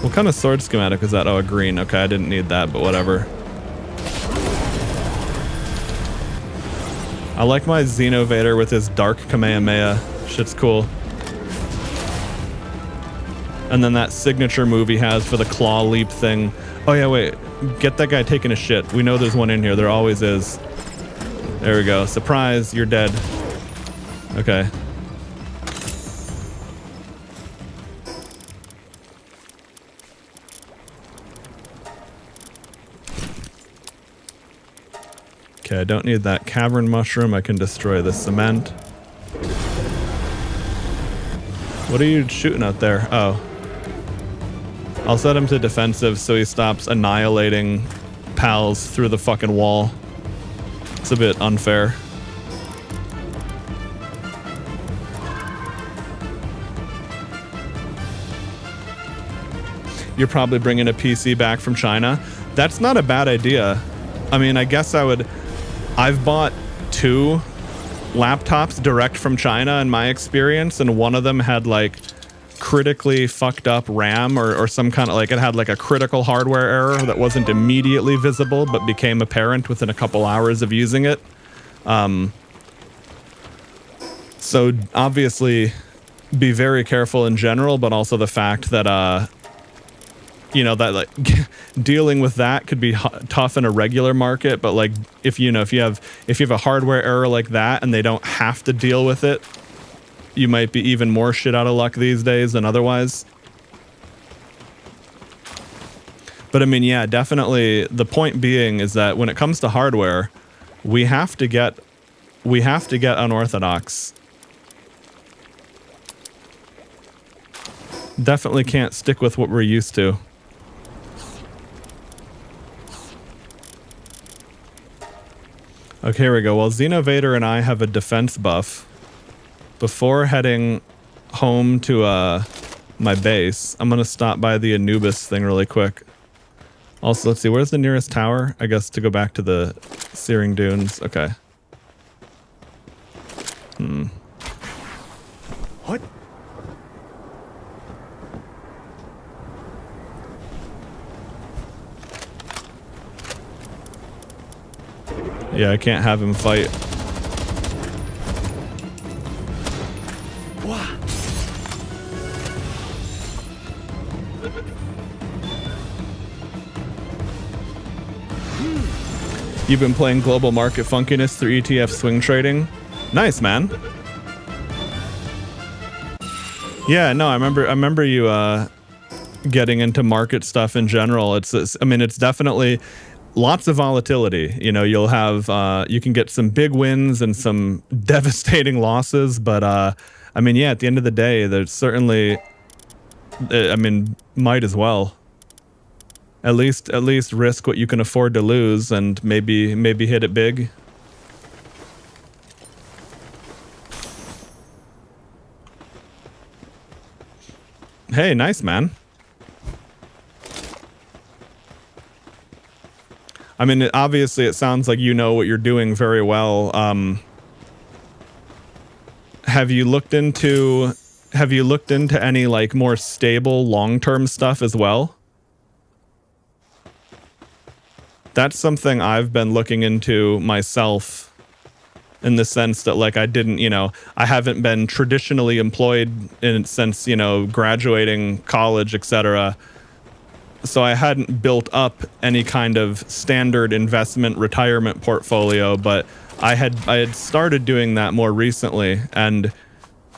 What kind of sword schematic is that? Oh, a green. Okay, I didn't need that, but whatever. I like my Xenovator with his dark Kamehameha. Shit's cool. And then that signature move he has for the claw leap thing. Oh yeah, wait. Get that guy taking a shit. We know there's one in here. There always is. There we go. Surprise, you're dead. Okay. Okay, I don't need that cavern mushroom. I can destroy the cement. What are you shooting out there? Oh. I'll set him to defensive so he stops annihilating pals through the fucking wall. It's a bit unfair. You're probably bringing a PC back from China. That's not a bad idea. I mean, I guess I've bought 2 laptops direct from China in my experience, and one of them had like critically fucked up RAM or some kind of like, it had like a critical hardware error that wasn't immediately visible but became apparent within a couple hours of using it. So obviously be very careful in general, but also the fact that you know, that like dealing with that could be tough in a regular market, but like if you have a hardware error like that and they don't have to deal with it, you might be even more shit out of luck these days than otherwise. But I mean, yeah, definitely the point being is that when it comes to hardware, we have to get unorthodox. Definitely can't stick with what we're used to. Okay, here we go. Well, Xenovator and I have a defense buff. Before heading home to my base, I'm going to stop by the Anubis thing really quick. Also, let's see, where's the nearest tower? I guess to go back to the Searing Dunes. Okay. What? Yeah, I can't have him fight. You've been playing global market funkiness through ETF swing trading. Nice, man. Yeah, no, I remember you getting into market stuff in general. I mean, it's definitely lots of volatility. You know, you'll have you can get some big wins and some devastating losses, but I mean, yeah, at the end of the day, there's certainly, I mean, might as well. At least risk what you can afford to lose and maybe hit it big. Hey, nice, man. I mean, obviously it sounds like you know what you're doing very well. Have you looked into any like more stable long-term stuff as well? That's something I've been looking into myself, in the sense that like I haven't been traditionally employed since, graduating college, etc. So I hadn't built up any kind of standard investment retirement portfolio, but I had started doing that more recently, and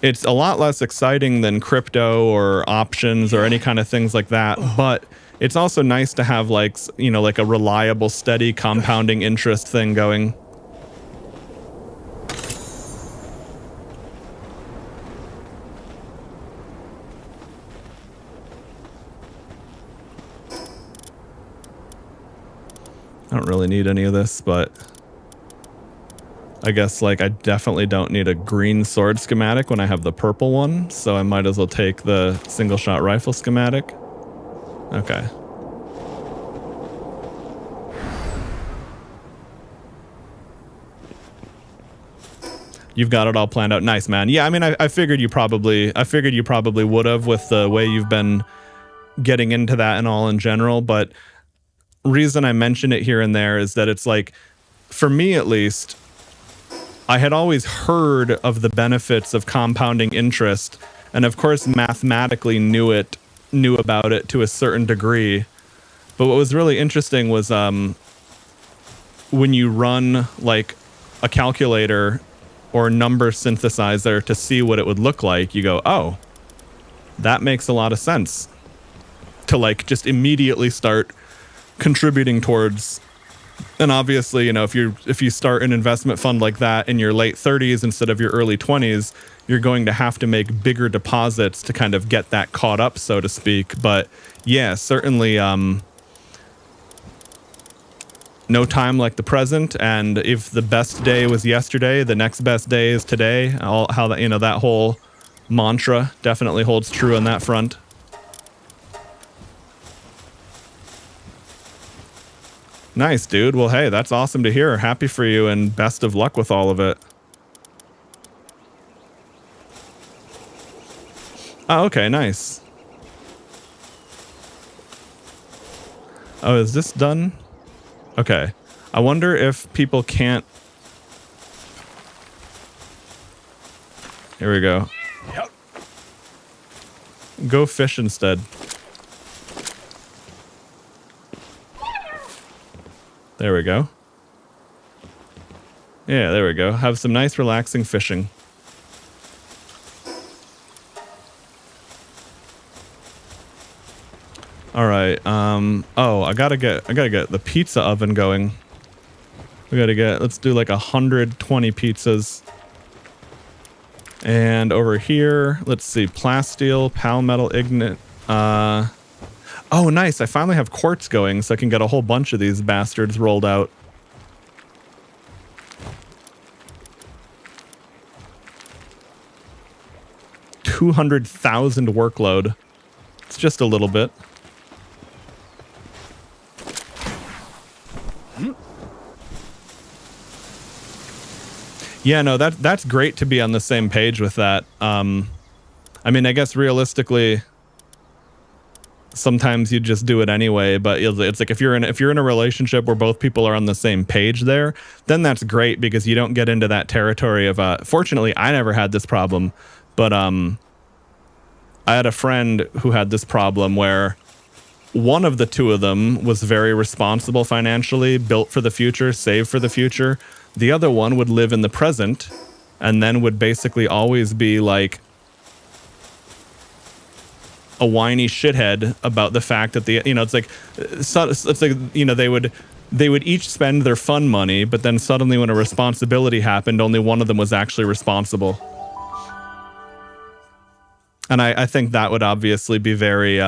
it's a lot less exciting than crypto or options or any kind of things like that, but it's also nice to have like a reliable, steady compounding interest thing going. I don't really need any of this, but I guess like I definitely don't need a green sword schematic when I have the purple one, so I might as well take the single shot rifle schematic. Okay. You've got it all planned out. Nice, man. Yeah, I mean, I figured you probably would have, with the way you've been getting into that and all in general, but reason I mention it here and there is that it's like, for me at least, I had always heard of the benefits of compounding interest, and of course mathematically knew about it to a certain degree. But what was really interesting was when you run like a calculator or number synthesizer to see what it would look like, you go, oh, that makes a lot of sense to like just immediately start contributing towards. And obviously, if you start an investment fund like that in your late 30s instead of your early 20s, you're going to have to make bigger deposits to kind of get that caught up, so to speak. But yeah, certainly no time like the present, and if the best day was yesterday, the next best day is today. How that, you know, that whole mantra definitely holds true on that front. Nice, dude. Well, hey, that's awesome to hear. Happy for you, and best of luck with all of it. Oh, okay, nice. Oh, is this done? Okay. I wonder if people can't... Here we go. Yep. Go fish instead. There we go. Yeah, there we go. Have some nice relaxing fishing. All right. Oh, I gotta get the pizza oven going. Let's do like 120 pizzas. And over here, let's see, plasteel, palmetal, ignite. Oh, nice. I finally have quartz going, so I can get a whole bunch of these bastards rolled out. $200,000 workload. It's just a little bit. Yeah, no, that's great to be on the same page with that. I mean, I guess realistically, sometimes you just do it anyway. But it's like if you're in a relationship where both people are on the same page there, then that's great because you don't get into that territory of. Fortunately, I never had this problem, but I had a friend who had this problem where one of the two of them was very responsible financially, built for the future, saved for the future. The other one would live in the present and then would basically always be like a whiny shithead about the fact that it's like they would each spend their fun money, but then suddenly when a responsibility happened, only one of them was actually responsible. And I think that would obviously be very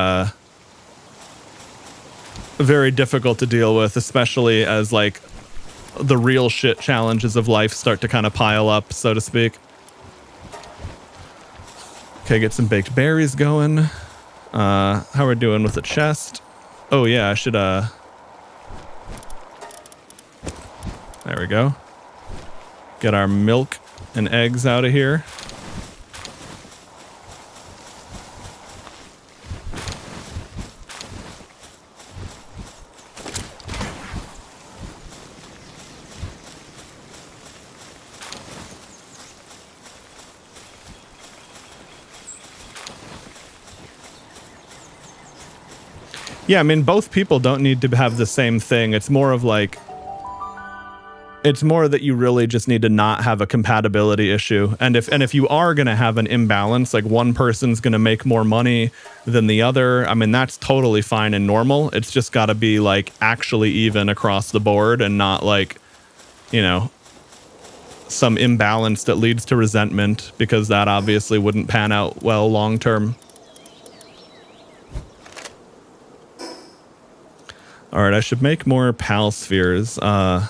very difficult to deal with, especially as like the real shit challenges of life start to kind of pile up, so to speak. Okay, get some baked berries going. How are we doing with the chest? Oh yeah, I should there we go. Get our milk and eggs out of here. Yeah, I mean, both people don't need to have the same thing. It's more of like, it's more that you really just need to not have a compatibility issue. And if you are going to have an imbalance, like one person's going to make more money than the other, I mean, that's totally fine and normal. It's just got to be like actually even across the board and not like, you know, some imbalance that leads to resentment, because that obviously wouldn't pan out well long term. All right, I should make more PAL spheres. How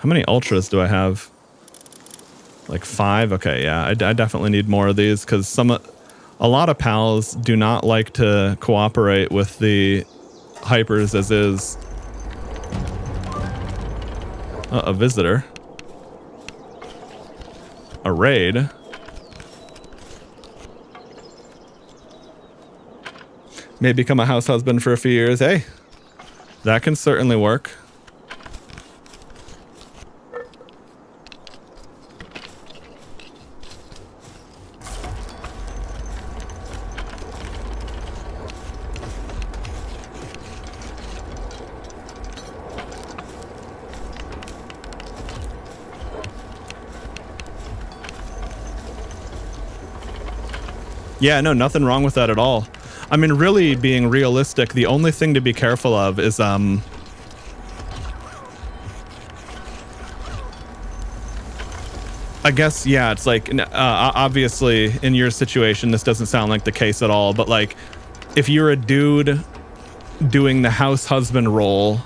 many ultras do I have? Like 5? Okay, yeah, I definitely need more of these because a lot of PALs do not like to cooperate with the hypers as is. A visitor. A raid. May become a house husband for a few years. Hey, that can certainly work. Yeah, no, nothing wrong with that at all. I mean, really being realistic, the only thing to be careful of is, I guess, yeah, it's like, obviously in your situation, this doesn't sound like the case at all, but like, if you're a dude doing the house husband role,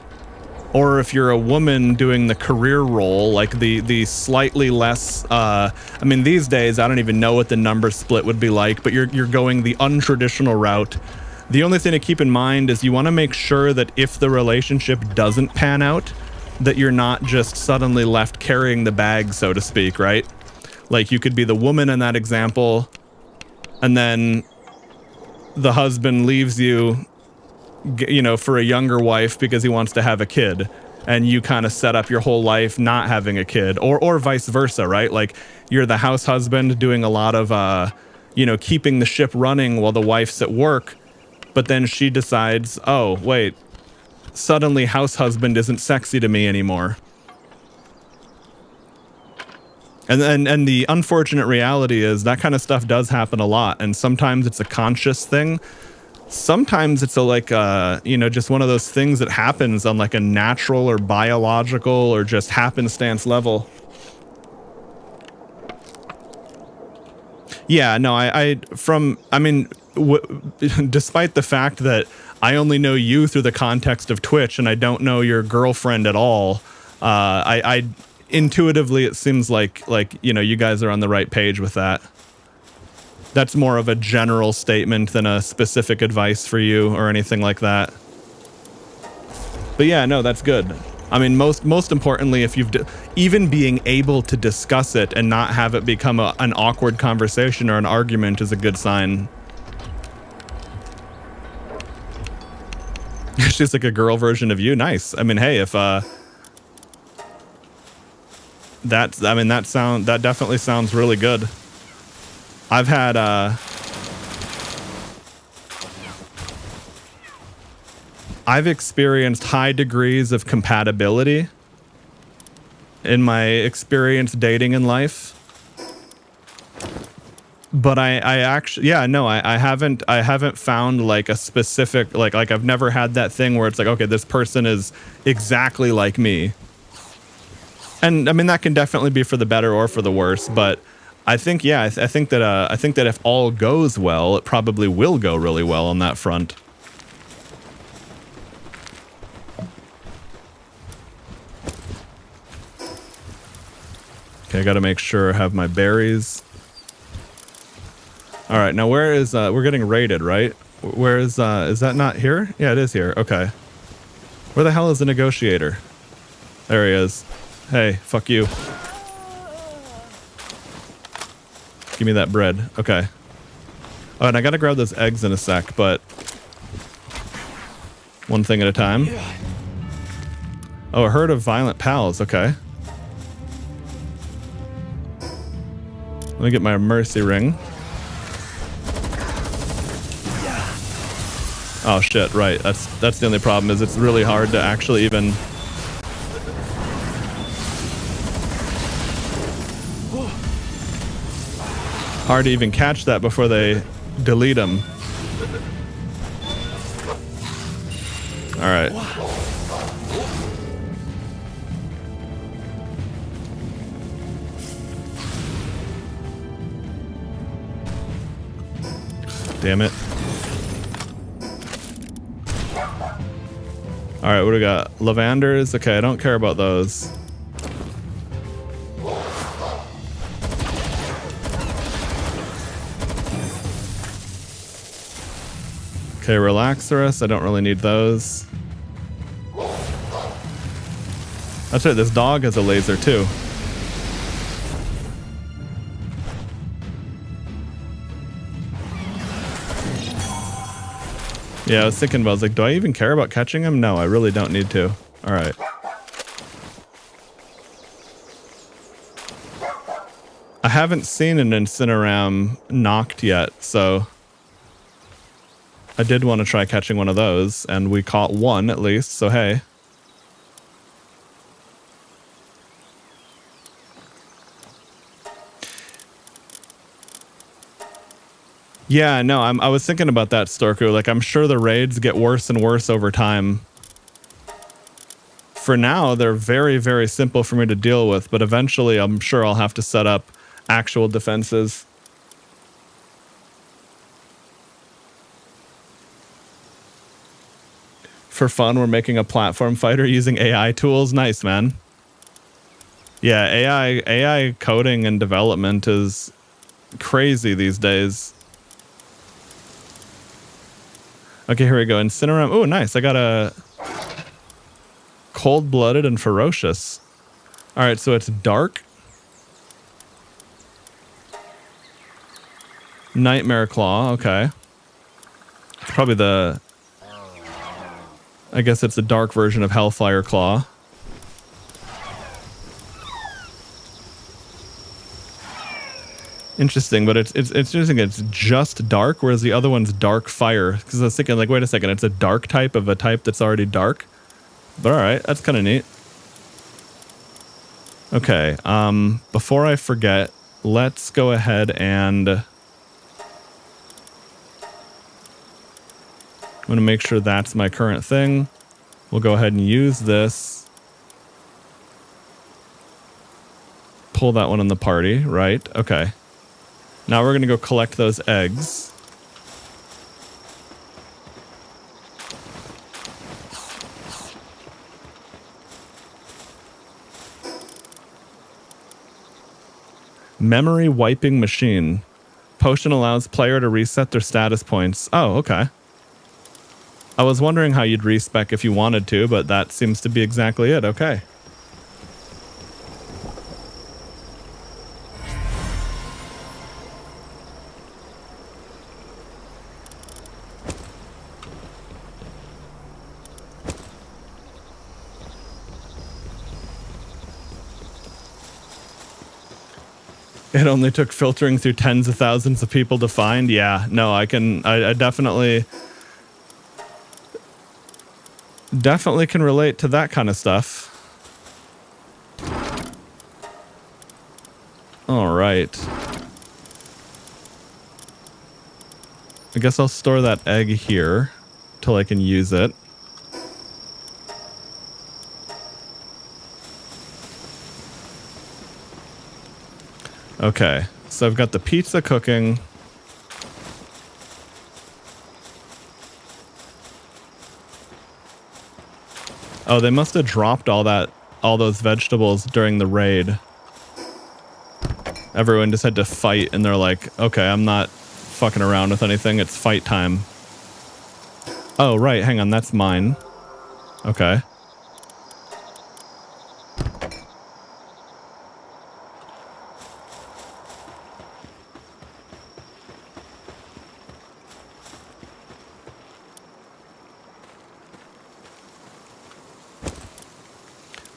or if you're a woman doing the career role, like the slightly less, I mean, these days, I don't even know what the number split would be like, but you're going the untraditional route. The only thing to keep in mind is you want to make sure that if the relationship doesn't pan out, that you're not just suddenly left carrying the bag, so to speak, right? Like, you could be the woman in that example, and then the husband leaves you, you know, for a younger wife because he wants to have a kid, and you kind of set up your whole life not having a kid, or vice versa, right? Like, you're the house husband doing a lot of, you know, keeping the ship running while the wife's at work, but then she decides, oh, wait, suddenly house husband isn't sexy to me anymore. And the unfortunate reality is that kind of stuff does happen a lot, and sometimes it's a conscious thing. Sometimes it's a like you know, just one of those things that happens on like a natural or biological or just happenstance level. Yeah, no, I mean, despite the fact that I only know you through the context of Twitch and I don't know your girlfriend at all, I intuitively it seems like you know, you guys are on the right page with that. That's more of a general statement than a specific advice for you or anything like that. But yeah, no, that's good. I mean, most importantly, if you've even being able to discuss it and not have it become an awkward conversation or an argument is a good sign. She's like a girl version of you. Nice. I mean, hey, if that's, I mean, that definitely sounds really good. I've had I've experienced high degrees of compatibility in my experience dating in life. But I actually, yeah, no, I haven't found like a specific, like I've never had that thing where it's like, okay, this person is exactly like me. And I mean, that can definitely be for the better or for the worse, but I think, yeah, I think that if all goes well, it probably will go really well on that front. Okay, I got to make sure I have my berries. All right, now where is we're getting raided, right? Where is that not here? Yeah, it is here. Okay. Where the hell is the negotiator? There he is. Hey, fuck you. Give me that bread. Okay. Oh, and I gotta grab those eggs in a sec, but one thing at a time. Oh, a herd of violent pals. Okay. Let me get my mercy ring. Oh shit, right. That's the only problem, is it's really hard to actually even catch that before they delete them. All right. Damn it. All right, what do we got? Lavenders. Okay, I don't care about those. Okay, Relaxorus. I don't really need those. That's right, this dog has a laser too. Yeah, I was thinking about, I was like, do I even care about catching him? No, I really don't need to. All right. I haven't seen an Incineram knocked yet, so I did want to try catching one of those, and we caught one at least, so hey. Yeah, no, I was thinking about that, Storku. Like, I'm sure the raids get worse and worse over time. For now, they're very, very simple for me to deal with, but eventually I'm sure I'll have to set up actual defenses. For fun, we're making a platform fighter using AI tools. Nice, man. Yeah, AI coding and development is crazy these days. Okay, here we go. Incinerum. Oh, nice. I got a cold-blooded and ferocious. All right, so it's dark. Nightmare Claw. Okay. It's probably the... I guess it's a dark version of Hellfire Claw. Interesting, but it's interesting. It's just dark, whereas the other one's dark fire. Because I was thinking, like, wait a second, it's a dark type of a type that's already dark. But all right, that's kind of neat. Okay, before I forget, let's go ahead and I'm going to make sure that's my current thing. We'll go ahead and use this. Pull that one in the party, right? Okay. Now we're going to go collect those eggs. Memory wiping machine. Potion allows player to reset their status points. Oh, okay. I was wondering how you'd respec if you wanted to, but that seems to be exactly it. Okay. It only took filtering through tens of thousands of people to find. Yeah, no, I definitely can relate to that kind of stuff. All right. I guess I'll store that egg here till I can use it. Okay, so I've got the pizza cooking. Oh, they must have dropped all those vegetables during the raid. Everyone just had to fight, and they're like, okay, I'm not fucking around with anything. It's fight time. Oh, right. Hang on. That's mine. Okay.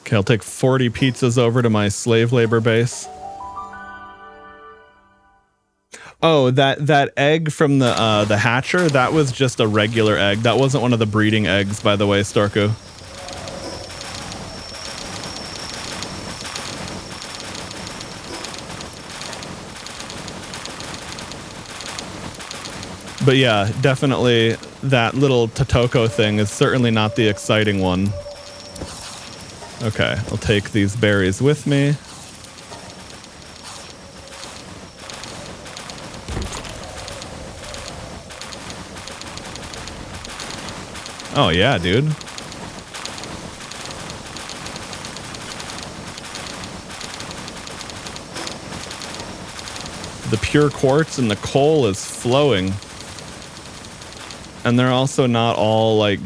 Okay, I'll take 40 pizzas over to my slave labor base. Oh, that egg from the hatcher, that was just a regular egg. That wasn't one of the breeding eggs, by the way, Storku. But yeah, definitely that little Totoko thing is certainly not the exciting one. Okay, I'll take these berries with me. Oh yeah, dude. The pure quartz and the coal is flowing. And they're also not all like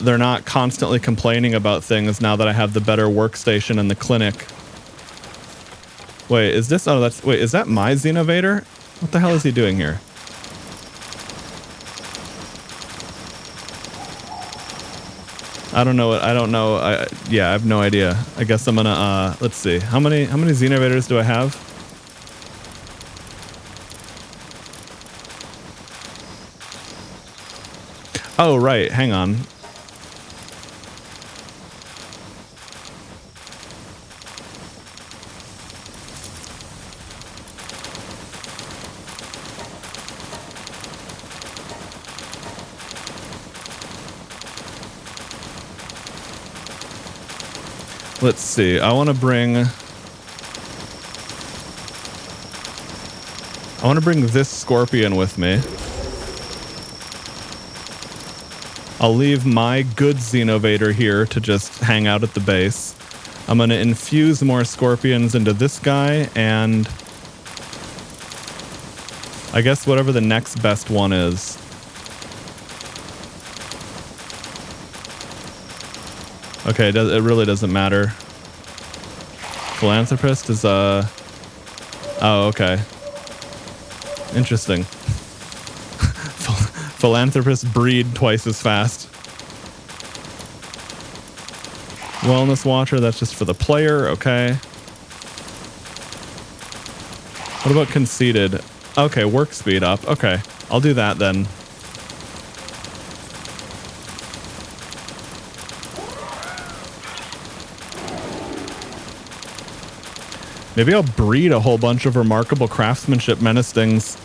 they're not constantly complaining about things now that I have the better workstation in the clinic. Wait, is this, wait, is that my Xenovator? What the hell is he doing here? I don't know. Yeah, I have no idea. I guess I'm gonna, let's see. How many Xenovators do I have? Oh, right. Hang on. Let's see. I want to bring this scorpion with me. I'll leave my good Xenovator here to just hang out at the base. I'm going to infuse more scorpions into this guy, and I guess whatever the next best one is. Okay, it really doesn't matter. Philanthropist is, oh, okay. Interesting. Philanthropists breed twice as fast. Wellness Watcher, that's just for the player, okay. What about Conceited? Okay, work speed up, okay. I'll do that then. Maybe I'll breed a whole bunch of remarkable craftsmanship menace things.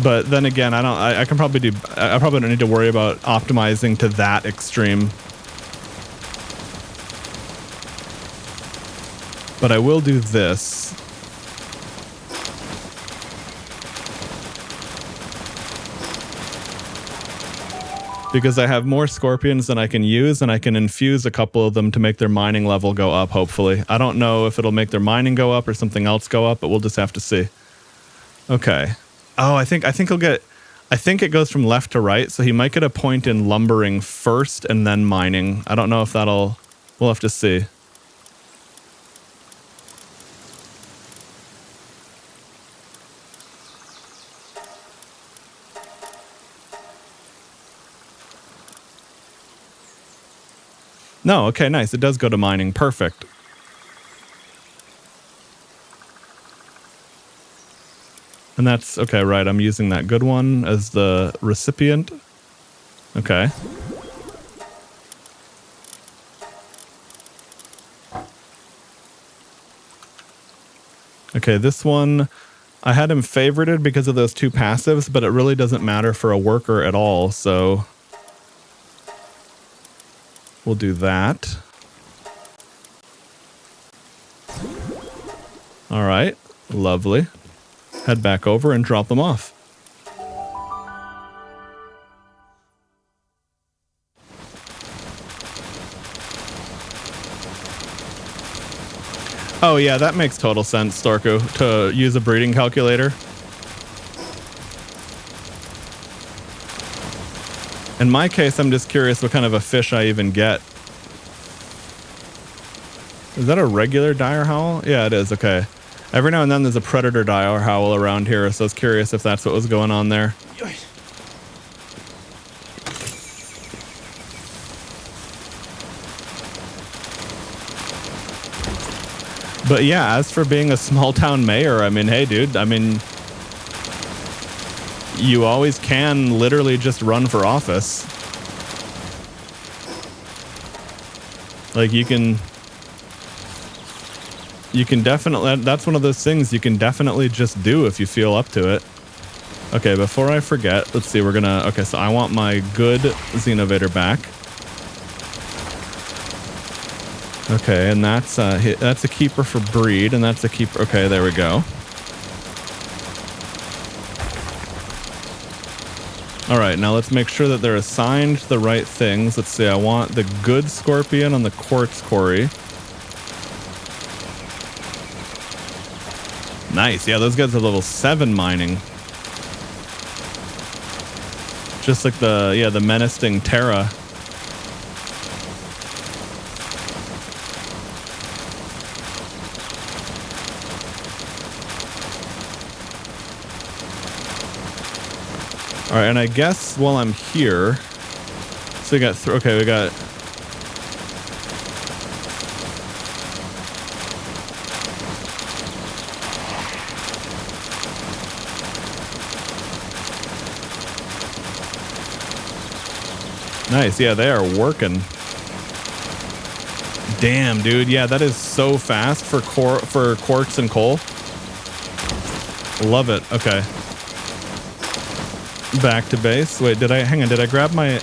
But then again, I probably don't need to worry about optimizing to that extreme. But I will do this. Because I have more scorpions than I can use, and I can infuse a couple of them to make their mining level go up, hopefully. I don't know if it'll make their mining go up or something else go up, but we'll just have to see. Okay. Oh, I think he'll get... I think it goes from left to right, so he might get a point in lumbering first and then mining. I don't know if that'll... We'll have to see. No, okay, nice. It does go to mining. Perfect. And that's, okay, right. I'm using that good one as the recipient. Okay. Okay, this one, I had him favorited because of those two passives, but it really doesn't matter for a worker at all, so we'll do that. All right, lovely. Head back over and drop them off. Oh yeah, that makes total sense, Storku, to use a breeding calculator. In my case, I'm just curious what kind of a fish I even get. Is that a regular dire howl? Yeah, it is, okay. Every now and then there's a predator dire howl around here, so I was curious if that's what was going on there. But yeah, as for being a small town mayor, I mean, hey dude, I mean, you always can literally just run for office. Like you can definitely, that's one of those things you can definitely just do if you feel up to it. Okay, before I forget, let's see, okay, so I want my good Xenovator back. Okay, and that's a keeper for breed, and that's a keeper, okay, there we go. All right, now let's make sure that they're assigned the right things. Let's see, I want the good scorpion on the quartz quarry. Nice, yeah, those guys are level 7 mining. Just like the menacing Terra. All right, and I guess while I'm here, so we got, okay, we got, nice, yeah, they are working. Damn, dude, yeah, that is so fast for quartz and coal. Love it, okay. Back to base. Wait, did I grab my...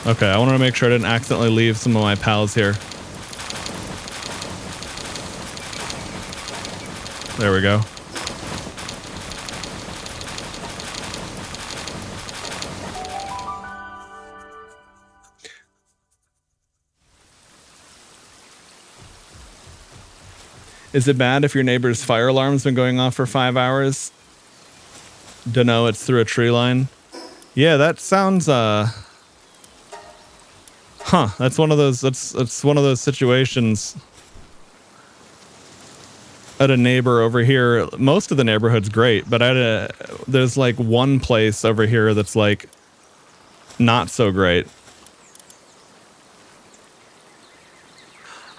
Okay, I want to make sure I didn't accidentally leave some of my pals here. There we go. Is it bad if your neighbor's fire alarm's been going off for 5 hours? Dunno, it's through a tree line. Yeah, that sounds that's one of those that's one of those situations. At a neighbor over here, most of the neighborhood's great, but there's like one place over here that's like not so great.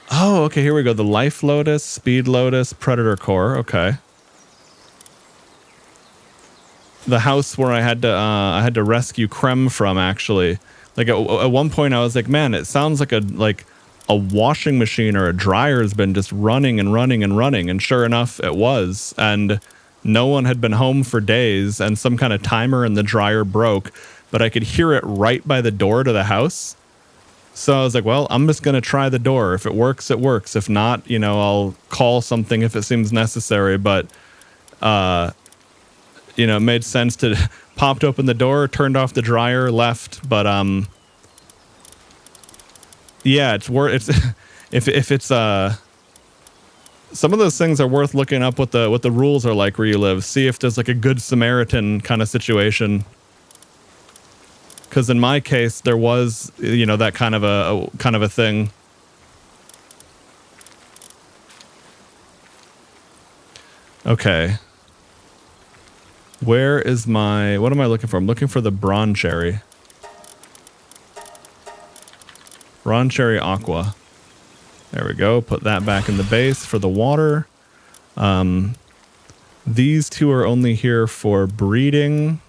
Oh, okay, here we go. The Life Lotus, Speed Lotus, Predator Core. Okay. The house where I had to rescue Creme from, actually. Like at one point I was like, man, it sounds like a washing machine or a dryer has been just running and running and running. And sure enough, it was. And no one had been home for days, and some kind of timer in the dryer broke, but I could hear it right by the door to the house. So I was like, well, I'm just going to try the door. If it works, it works. If not, you know, I'll call something if it seems necessary. But, you know, it made sense to popped open the door, turned off the dryer, left. But, yeah, it's if it's some of those things are worth looking up what the rules are like where you live. See if there's like a good Samaritan kind of situation. Because in my case, there was, you know, that kind of a thing. Okay. Where is what am I looking for? I'm looking for the Bronze Cherry. Bronze Cherry Aqua. There we go. Put that back in the base for the water. These two are only here for breeding.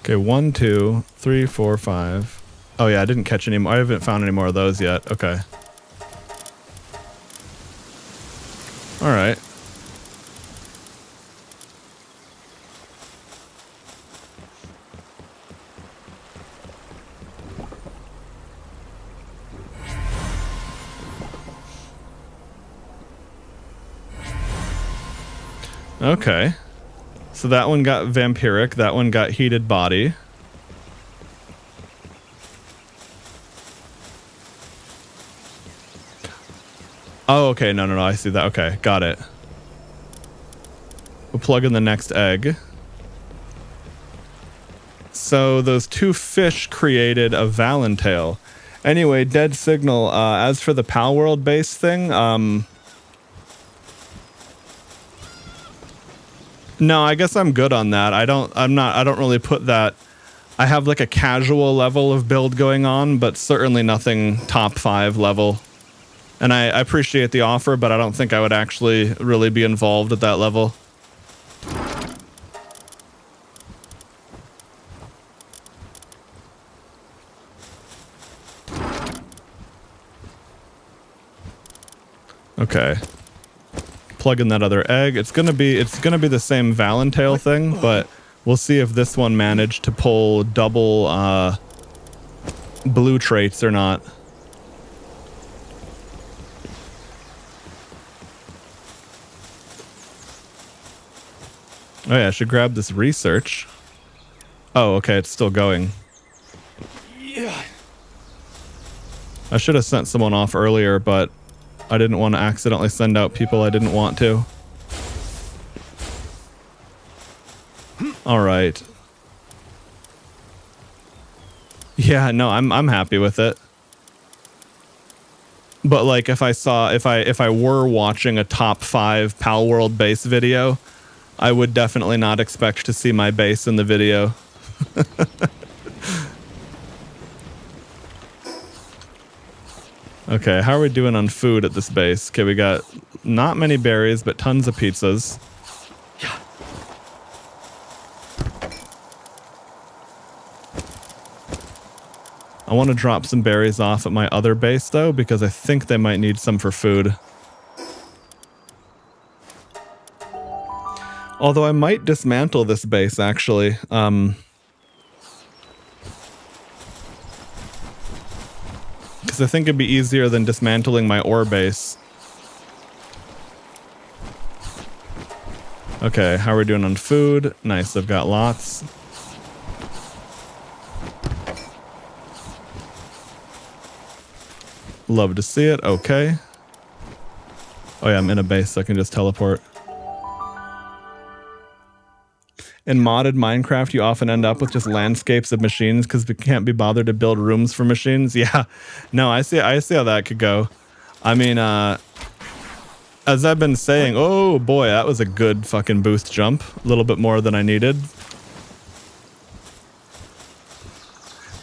Okay, 1, 2, 3, 4, 5. Oh yeah, I didn't catch any more. I haven't found any more of those yet. Okay. All right. Okay. So that one got vampiric. That one got heated body. Oh, okay. No. I see that. Okay. Got it. We'll plug in the next egg. So those two fish created a Valentail. Anyway, Dead Signal, as for the Palworld base thing, no, I guess I'm good on that. I don't really put that. I have like a casual level of build going on, but certainly nothing top 5 level. And I appreciate the offer, but I don't think I would actually really be involved at that level. Okay. Plug in that other egg. It's gonna be the same Valentail thing, but we'll see if this one managed to pull double blue traits or not. Oh yeah, I should grab this research. Oh, okay, it's still going. Yeah. I should have sent someone off earlier, but I didn't want to accidentally send out people I didn't want to. All right. Yeah, no, I'm happy with it. But like if I were watching a top 5 Palworld base video, I would definitely not expect to see my base in the video. Okay, how are we doing on food at this base? Okay, we got not many berries, but tons of pizzas. Yeah. I want to drop some berries off at my other base, though, because I think they might need some for food. Although I might dismantle this base, actually. Because I think it'd be easier than dismantling my ore base. Okay, how are we doing on food? Nice, I've got lots. Love to see it. Okay. Oh yeah, I'm in a base, so I can just teleport. In modded Minecraft, you often end up with just landscapes of machines because we can't be bothered to build rooms for machines. Yeah, no, I see how that could go. I mean, as I've been saying, oh boy, that was a good fucking boost jump. A little bit more than I needed.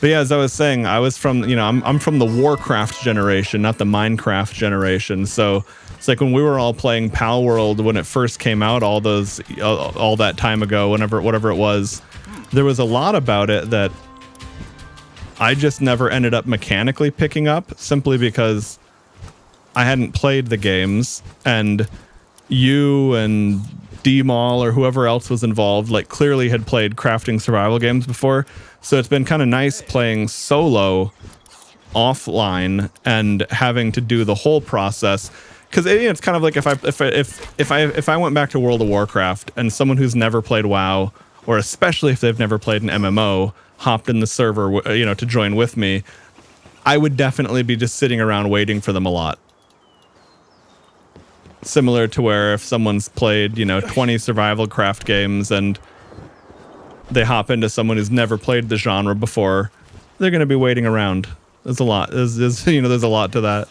But yeah, as I was saying, I was from, you know, I'm from the Warcraft generation, not the Minecraft generation. So it's like when we were all playing Palworld when it first came out, all that time ago, whatever it was, there was a lot about it that I just never ended up mechanically picking up simply because I hadn't played the games, and you and D-Mall or whoever else was involved like clearly had played crafting survival games before. So it's been kind of nice playing solo offline and having to do the whole process, because it's kind of like if I went back to World of Warcraft and someone who's never played WoW, or especially if they've never played an MMO, hopped in the server, you know, to join with me, I would definitely be just sitting around waiting for them a lot. Similar to where if someone's played, you know, 20 survival craft games and they hop into someone who's never played the genre before, they're going to be waiting around. There's a lot. There's you know, there's a lot to that.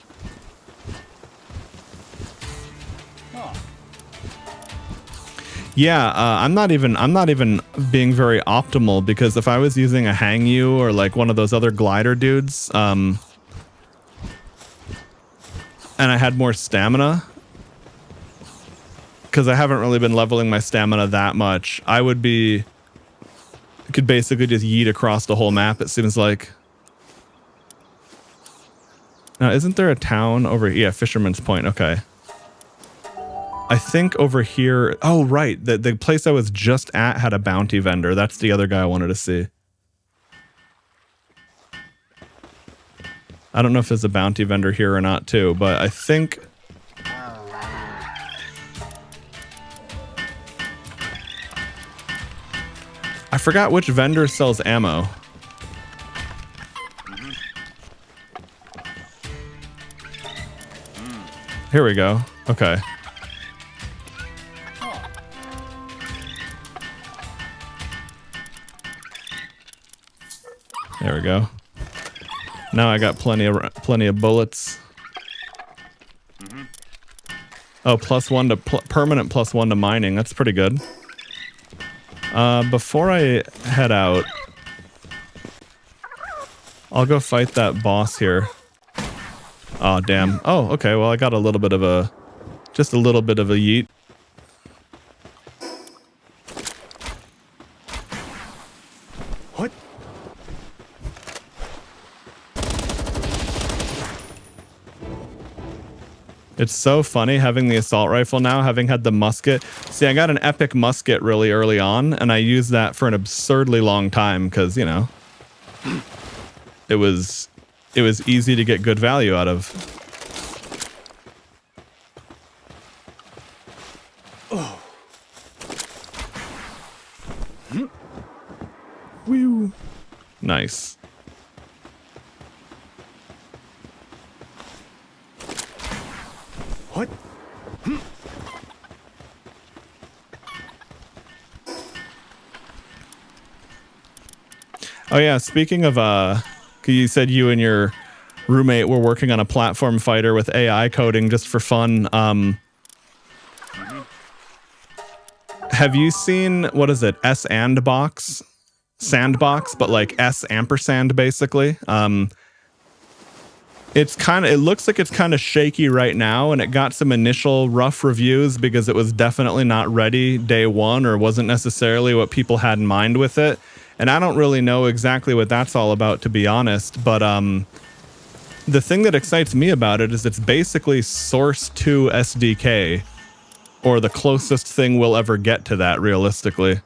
Yeah, I'm not even being very optimal, because if I was using a Hang You or like one of those other glider dudes, and I had more stamina, because I haven't really been leveling my stamina that much, I could basically just yeet across the whole map, it seems like. Now, isn't there a town over here? Yeah, Fisherman's Point, okay. I think over here, oh right, the place I was just at had a bounty vendor. That's the other guy I wanted to see. I don't know if there's a bounty vendor here or not too, but I think... I forgot which vendor sells ammo. Here we go. Okay. There we go. Now I got plenty of bullets. Oh, +1 to permanent +1 to mining. That's pretty good. Before I head out, I'll go fight that boss here. Oh, damn. Oh, okay. Well, I got just a little bit of a yeet. What? It's so funny having the assault rifle now, having had the musket. See, I got an epic musket really early on, and I used that for an absurdly long time because, you know, it was easy to get good value out of. Oh. Whew. Nice. What? Oh yeah, speaking of you said you and your roommate were working on a platform fighter with AI coding just for fun. Have you seen, what is it? Sandbox, but like S ampersand basically. It looks like it's kind of shaky right now, and it got some initial rough reviews because it was definitely not ready day one, or wasn't necessarily what people had in mind with it. And I don't really know exactly what that's all about, to be honest, but the thing that excites me about it is it's basically Source 2 SDK, or the closest thing we'll ever get to that, realistically.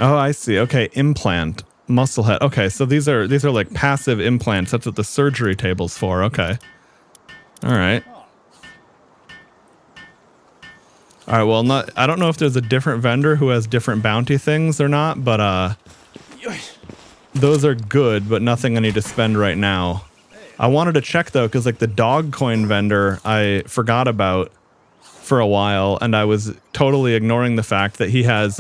Oh, I see. Okay, implant, muscle head. Okay, so these are like passive implants. That's what the surgery table's for. Okay. All right. All right. Well, not. I don't know if there's a different vendor who has different bounty things or not, but those are good, but nothing I need to spend right now. I wanted to check though, because like the dog coin vendor, I forgot about for a while, and I was totally ignoring the fact that he has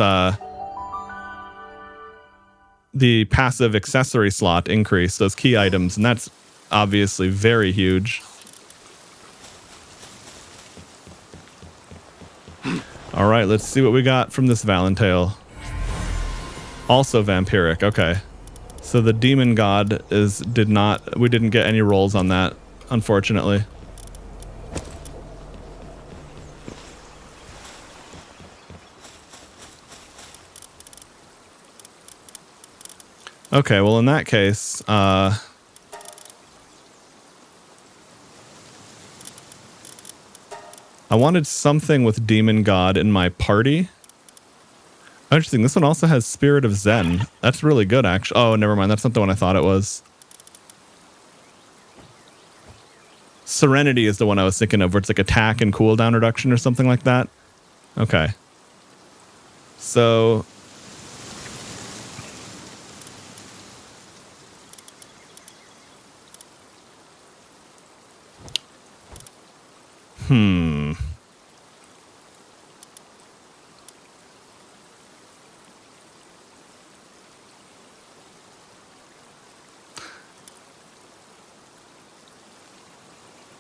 the passive accessory slot increase, those key items, and that's obviously very huge. All right, let's see what we got from this Valentale. Also vampiric. Okay, so the demon god we didn't get any rolls on that, unfortunately. Okay, well in that case, I wanted something with Demon God in my party. Interesting, this one also has Spirit of Zen. That's really good, actually. Oh, never mind, that's not the one I thought it was. Serenity is the one I was thinking of, where it's like attack and cooldown reduction or something like that. Okay. So...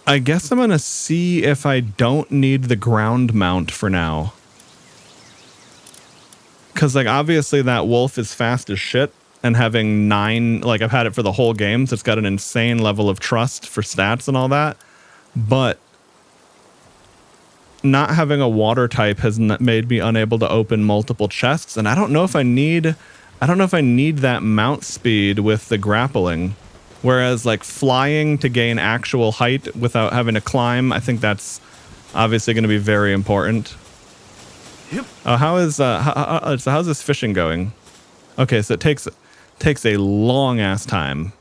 I guess I'm going to see if I don't need the ground mount for now. Because, like, obviously that wolf is fast as shit, and having 9, like, I've had it for the whole game, so it's got an insane level of trust for stats and all that. But not having a water type has made me unable to open multiple chests, and I don't know if I need that mount speed with the grappling. Whereas like flying to gain actual height without having to climb, I think that's obviously going to be very important. Yep. How's this fishing going? Okay, so it takes a long ass time.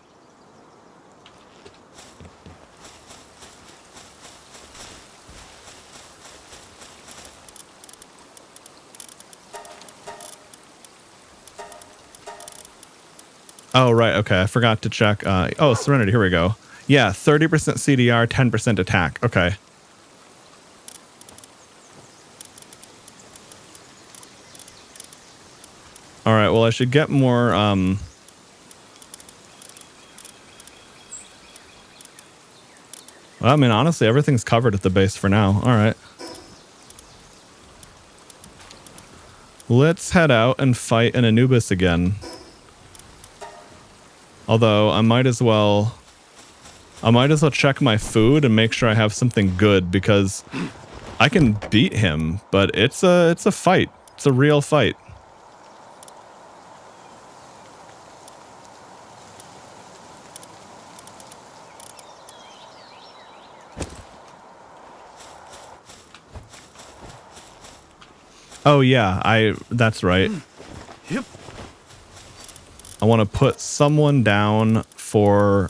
Oh, right. Okay. I forgot to check. Oh, Serenity. Here we go. Yeah. 30% CDR, 10% attack. Okay. All right. Well, I should get more. Well, I mean, honestly, everything's covered at the base for now. All right. Let's head out and fight an Anubis again. Although I might as well check my food and make sure I have something good, because I can beat him, but it's a fight. It's a real fight. Oh yeah, that's right. Yep. I want to put someone down for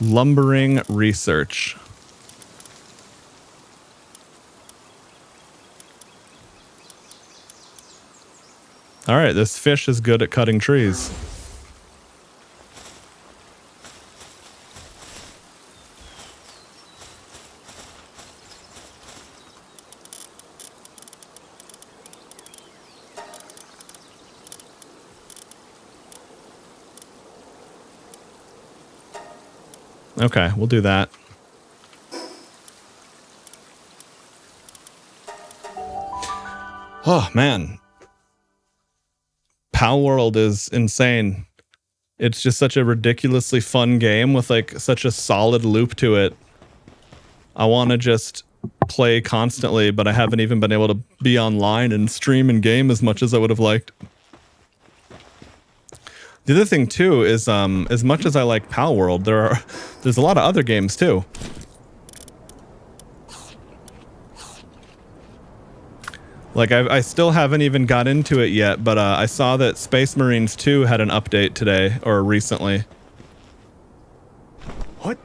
lumbering research. All right, this fish is good at cutting trees. Okay, we'll do that. Oh, man. Palworld is insane. It's just such a ridiculously fun game with like such a solid loop to it. I want to just play constantly, but I haven't even been able to be online and stream and game as much as I would have liked. The other thing too is, as much as I like Palworld, there's a lot of other games too. Like, I still haven't even got into it yet, but I saw that Space Marines 2 had an update today, or recently. What?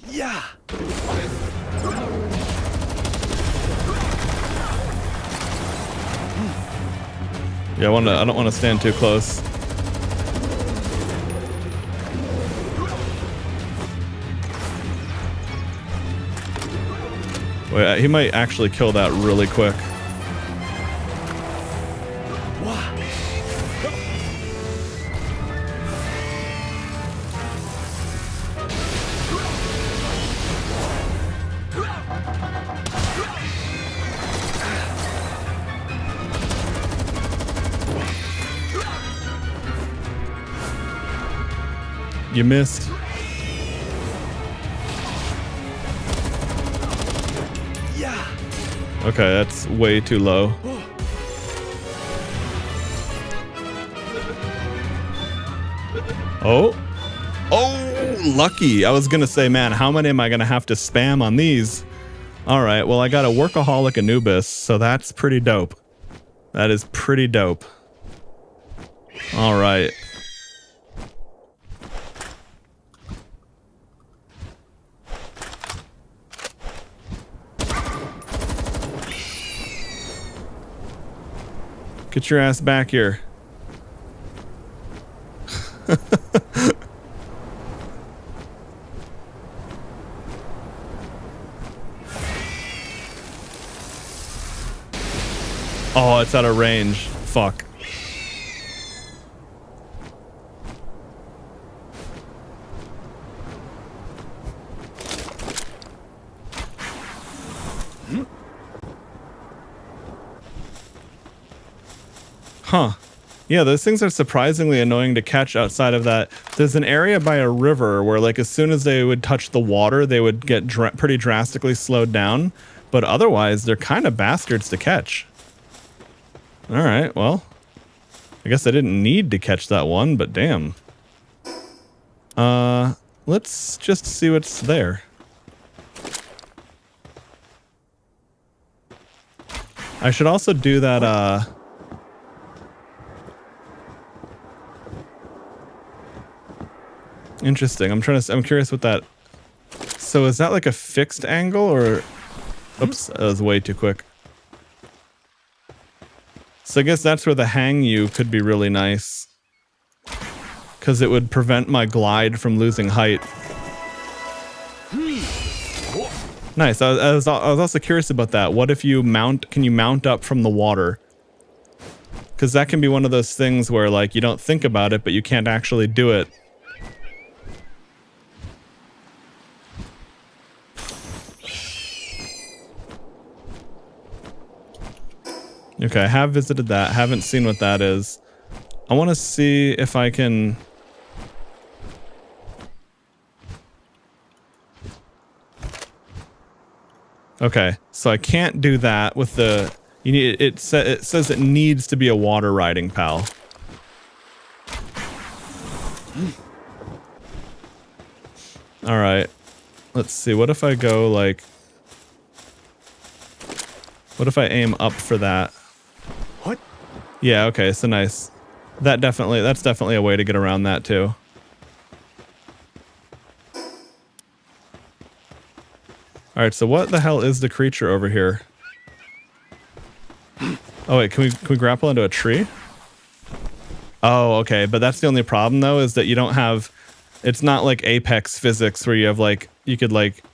Yeah. Yeah, I don't want to stand too close. Wait, he might actually kill that really quick. You missed. Yeah. Okay, that's way too low. Oh. Oh, lucky. I was going to say, man, how many am I going to have to spam on these? All right, well, I got a workaholic Anubis, so that's pretty dope. That is pretty dope. All right. Get your ass back here. Oh, it's out of range. Fuck. Huh. Yeah, those things are surprisingly annoying to catch outside of that. There's an area by a river where, like, as soon as they would touch the water, they would get pretty drastically slowed down. But otherwise, they're kind of bastards to catch. All right, well, I guess I didn't need to catch that one, but damn. Let's just see what's there. I should also do that, Interesting. I'm curious what that... So is that like a fixed angle or... Oops, that was way too quick. So I guess that's where the hang you could be really nice. Because it would prevent my glide from losing height. Nice. I was also curious about that. What if you can you mount up from the water? Because that can be one of those things where, like, you don't think about it, but you can't actually do it. Okay, I have visited that. Haven't seen what that is. I want to see if I can... Okay, so I can't do that with the... You need it says it needs to be a water riding pal. All right. Let's see. What if I go like... What if I aim up for that? What? Yeah, okay, so nice. That's definitely a way to get around that too. All right, so what the hell is the creature over here? Oh wait, can we grapple into a tree? Oh, okay, but that's the only problem though, is that you don't have... It's not like Apex physics where you have like... You could like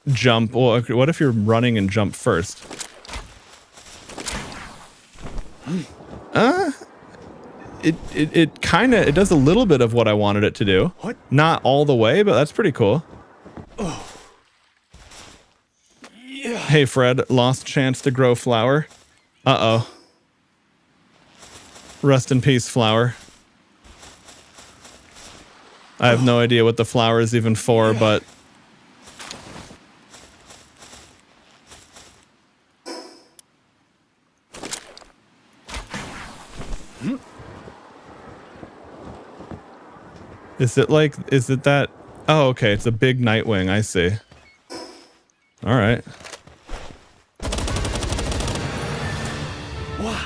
jump... Well, what if you're running and jump first? It kind of... It does a little bit of what I wanted it to do. What? Not all the way, but that's pretty cool. Oh. Yeah. Hey Fred, lost chance to grow flower. Uh-oh. Rest in peace, flower. I have no idea what the flower is even for, but... Is it that... Oh, okay, it's a big Nightwing, I see. All right. Wah.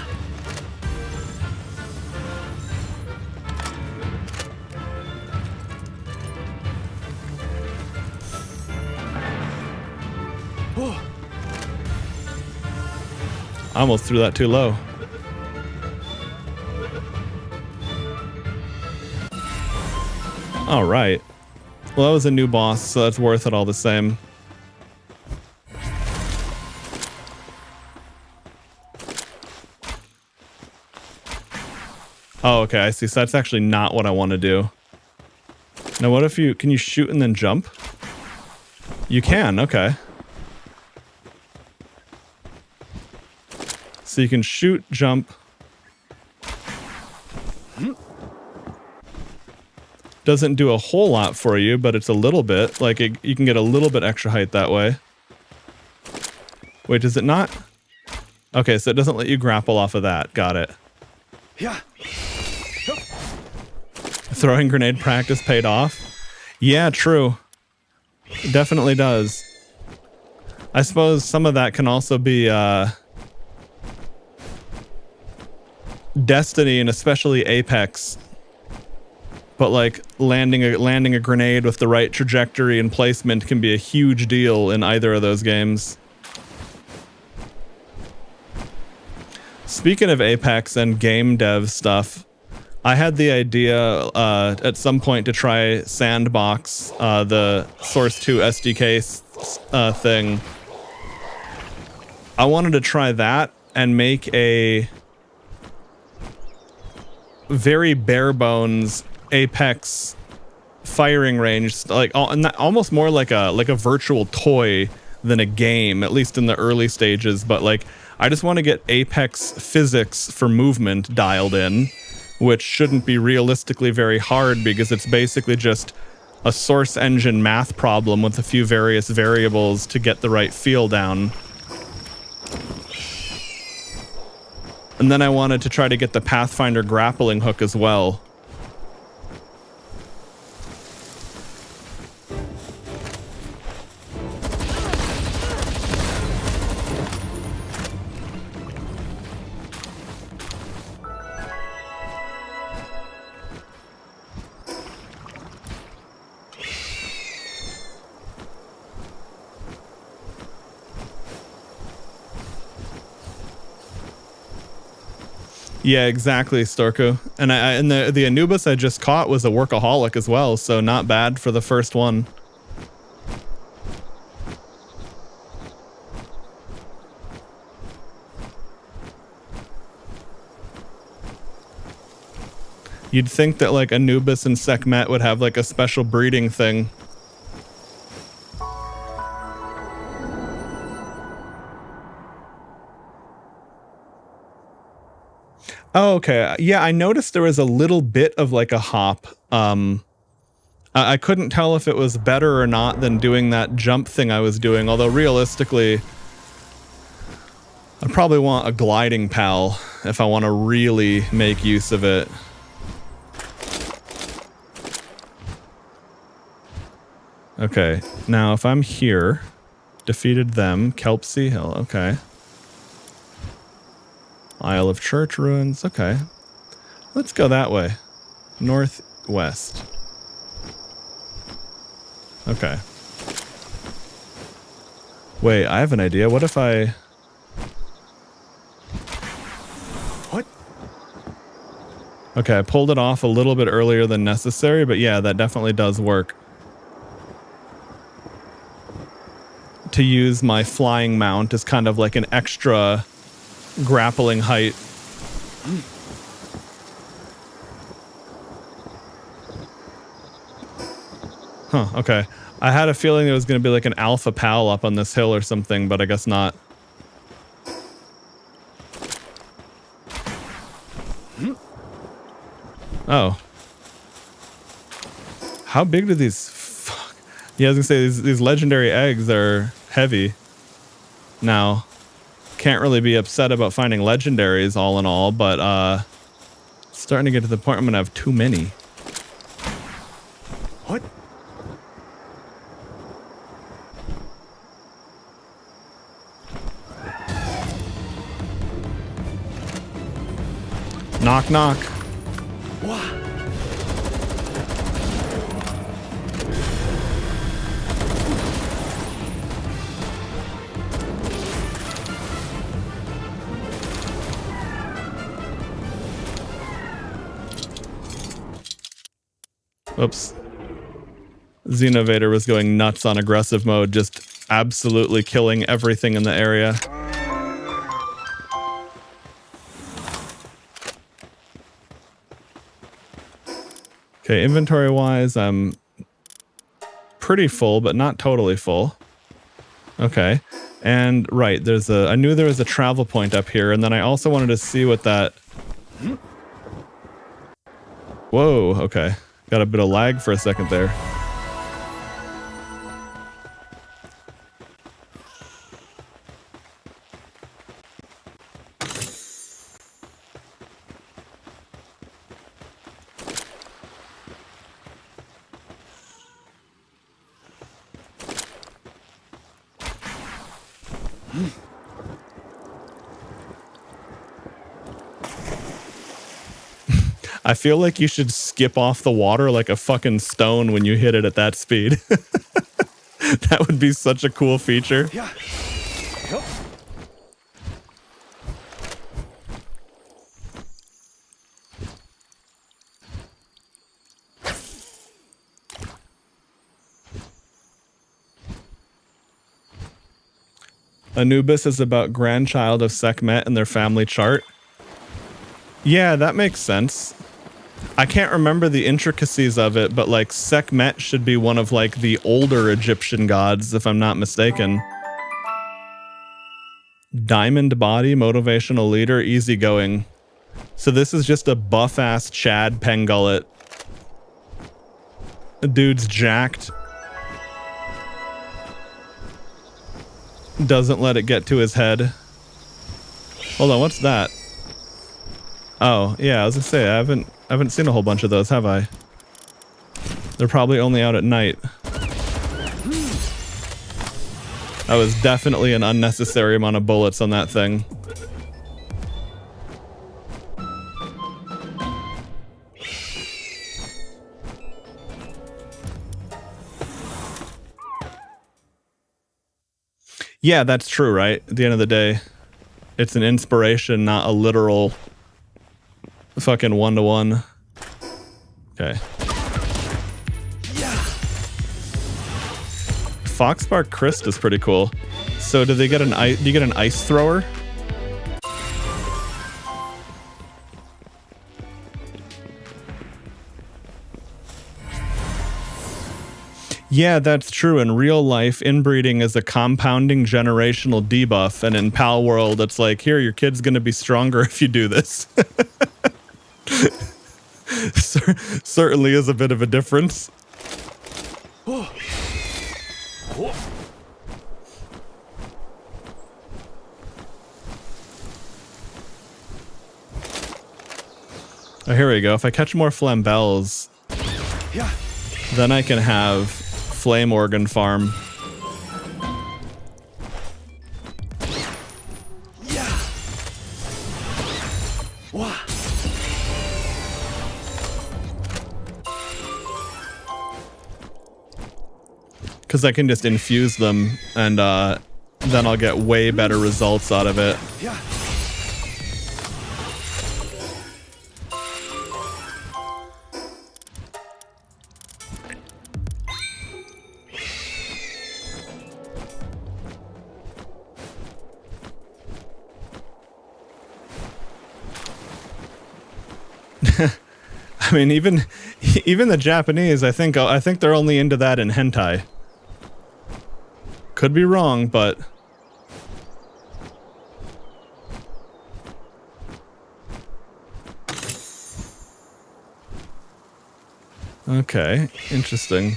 Oh. I almost threw that too low. All right. Well, that was a new boss, so that's worth it all the same. Oh, okay, I see. So that's actually not what I want to do. Now, what if you... Can you shoot and then jump? You can, okay. So you can shoot, jump. Doesn't do a whole lot for you, but it's a little bit. Like, you can get a little bit extra height that way. Wait, does it not? Okay, so it doesn't let you grapple off of that. Got it. Yeah. Throwing grenade practice paid off? Yeah, true. It definitely does. I suppose some of that can also be Destiny and especially Apex. But like landing a grenade with the right trajectory and placement can be a huge deal in either of those games. Speaking of Apex and game dev stuff, I had the idea at some point to try Sandbox, the Source 2 SDK thing. I wanted to try that and make a very bare bones Apex firing range, like almost more like a virtual toy than a game, at least in the early stages. But like, I just want to get Apex physics for movement dialed in, which shouldn't be realistically very hard because it's basically just a source engine math problem with a few various variables to get the right feel down. And then I wanted to try to get the Pathfinder grappling hook as well. Yeah, exactly, Storko. And the Anubis I just caught was a workaholic as well, so not bad for the first one. You'd think that like Anubis and Sekhmet would have like a special breeding thing. Oh, okay. Yeah, I noticed there was a little bit of like a hop. I couldn't tell if it was better or not than doing that jump thing I was doing, although realistically, I'd probably want a gliding pal if I want to really make use of it. Okay, now if I'm here, defeated them, Kelp Sea Hill, okay. Isle of Church Ruins, okay. Let's go that way. Northwest. Okay. Wait, I have an idea. What if I... What? Okay, I pulled it off a little bit earlier than necessary, but yeah, that definitely does work. To use my flying mount as kind of like an extra grappling height. Huh, okay. I had a feeling there was going to be like an alpha pal up on this hill or something, but I guess not. Oh. How big do these... Fuck. Yeah, I was going to say, these legendary eggs are heavy. Now, can't really be upset about finding legendaries all in all, but starting to get to the point I'm going to have too many. What? Knock, knock. Wah. Oops. Xenovator was going nuts on aggressive mode, just absolutely killing everything in the area. Okay, inventory-wise, I'm pretty full, but not totally full. Okay. And, right, I knew there was a travel point up here, and then I also wanted to see what that... Whoa, okay. Got a bit of lag for a second there. I feel like you should skip off the water like a fucking stone when you hit it at that speed. That would be such a cool feature. Yeah. Yup. Anubis is about grandchild of Sekhmet and their family chart. Yeah, that makes sense. I can't remember the intricacies of it, but like Sekhmet should be one of like the older Egyptian gods, if I'm not mistaken. Diamond body, motivational leader, easygoing. So this is just a buff-ass Chad Pengullet. The dude's jacked. Doesn't let it get to his head. Hold on, what's that? Oh, yeah, I was gonna say, I haven't seen a whole bunch of those, have I? They're probably only out at night. That was definitely an unnecessary amount of bullets on that thing. Yeah, that's true, right? At the end of the day, it's an inspiration, not a literal fucking one-to-one. Okay. Foxbark Christ is pretty cool. So do they get do you get an ice thrower? Yeah, that's true. In real life, inbreeding is a compounding generational debuff, and in Palworld, it's like, here, your kid's gonna be stronger if you do this. Certainly is a bit of a difference. Oh, here we go. If I catch more flambels, then I can have flame organ farm. Because I can just infuse them, and then I'll get way better results out of it. I mean, even the Japanese, I think they're only into that in hentai. Could be wrong, but okay, interesting.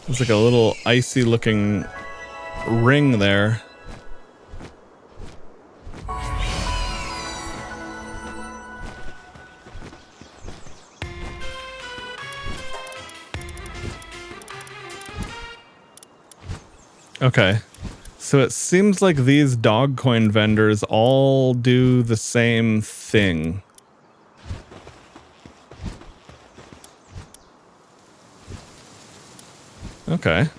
There's like a little icy looking ring there. Okay, so it seems like these dog coin vendors all do the same thing. Okay.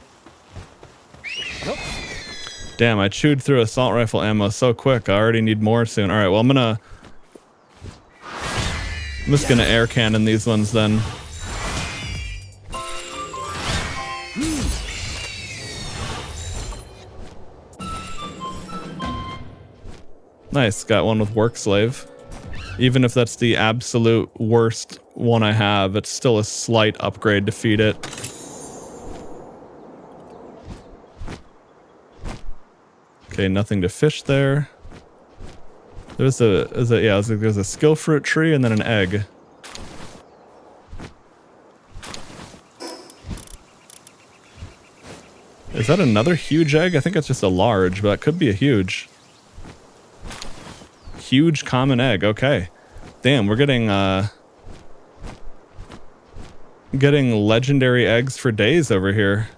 Damn, I chewed through assault rifle ammo so quick. I already need more soon. All right, well, I'm just gonna air cannon these ones then. Nice, got one with work slave. Even if that's the absolute worst one I have, it's still a slight upgrade to feed it. Okay, nothing to fish there. There's a skill fruit tree and then an egg. Is that another huge egg? I think it's just a large, but it could be a huge. Huge common egg, okay. Damn, we're getting legendary eggs for days over here.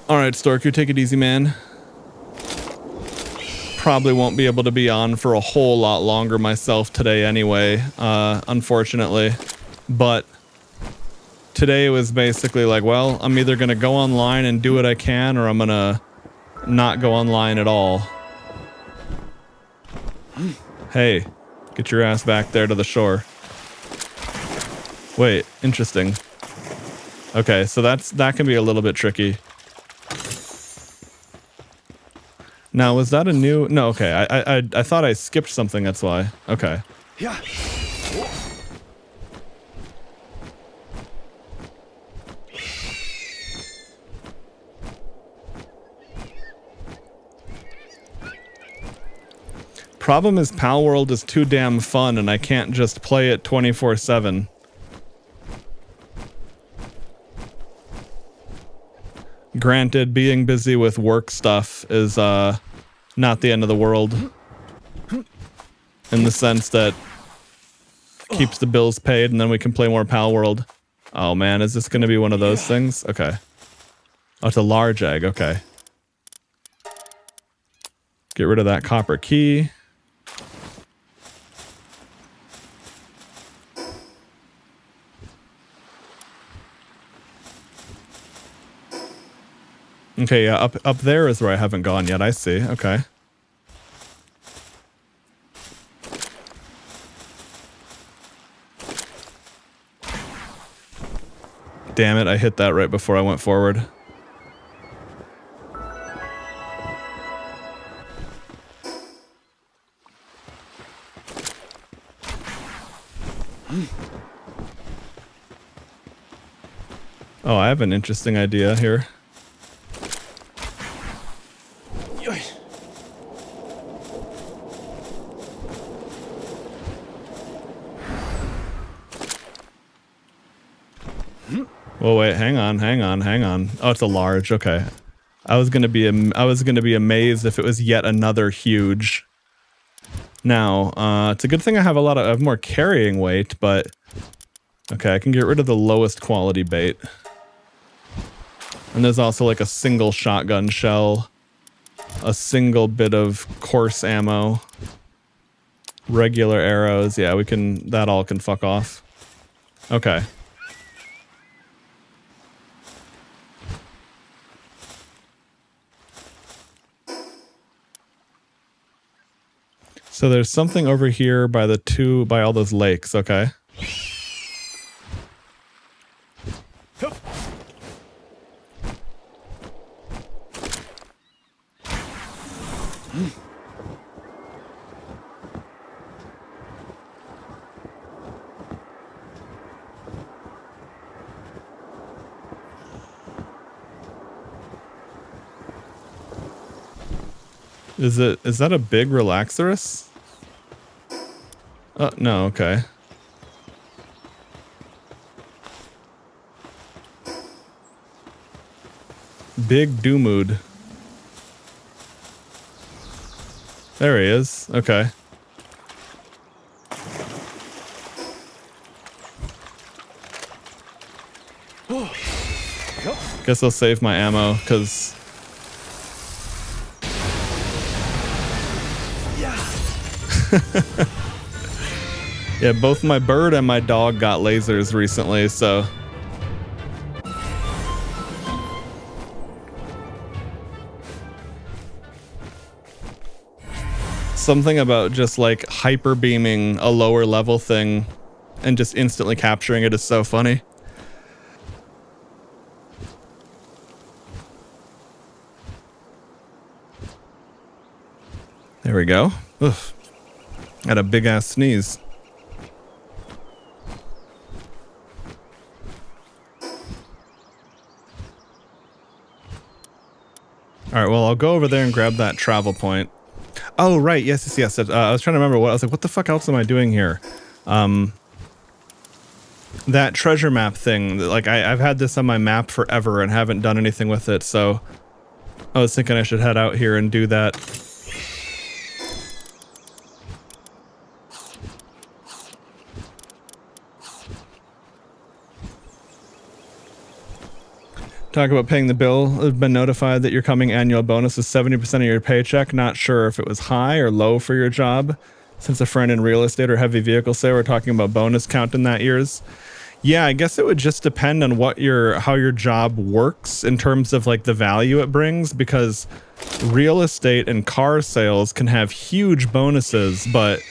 Alright, Stork, you take it easy, man. Probably won't be able to be on for a whole lot longer myself today anyway, unfortunately. But today was basically like, well, I'm either going to go online and do what I can, or I'm going to not go online at all. Hey, get your ass back there to the shore. Wait, interesting. Okay, so that can be a little bit tricky. Now, was that a new... No, okay, I thought I skipped something, that's why. Okay. Yeah. Problem is Palworld is too damn fun and I can't just play it 24/7. Granted, being busy with work stuff is not the end of the world. In the sense that keeps the bills paid and then we can play more Palworld. Oh man, is this going to be one of those things? Okay. Oh, it's a large egg, okay. Get rid of that copper key. Okay, yeah, up there is where I haven't gone yet. I see. Okay. Damn it, I hit that right before I went forward. Oh, I have an interesting idea here. Well, wait, hang on. Oh, it's a large. Okay, I was gonna be amazed if it was yet another huge. Now, it's a good thing I have more carrying weight, but okay, I can get rid of the lowest quality bait. And there's also like a single shotgun shell, a single bit of coarse ammo, regular arrows. Yeah, that all can fuck off. Okay. So there's something over here by all those lakes, okay? Is that a big Relaxarus? No, okay. Big Doomood. There he is. Okay. Guess I'll save my ammo, because... Yeah. Yeah, both my bird and my dog got lasers recently, so... Something about just like hyper beaming a lower level thing and just instantly capturing it is so funny. There we go. Oof. Had a big ass sneeze. All right, well, I'll go over there and grab that travel point. Oh, right. Yes. I was trying to remember what I was like. What the fuck else am I doing here? That treasure map thing. Like I've had this on my map forever and haven't done anything with it. So I was thinking I should head out here and do that. Talk about paying the bill. I've been notified that your coming annual bonus is 70% of your paycheck. Not sure if it was high or low for your job. Since a friend in real estate or heavy vehicle sale, we're talking about bonus count in that year's. Yeah, I guess it would just depend on what how your job works in terms of like the value it brings, because real estate and car sales can have huge bonuses, but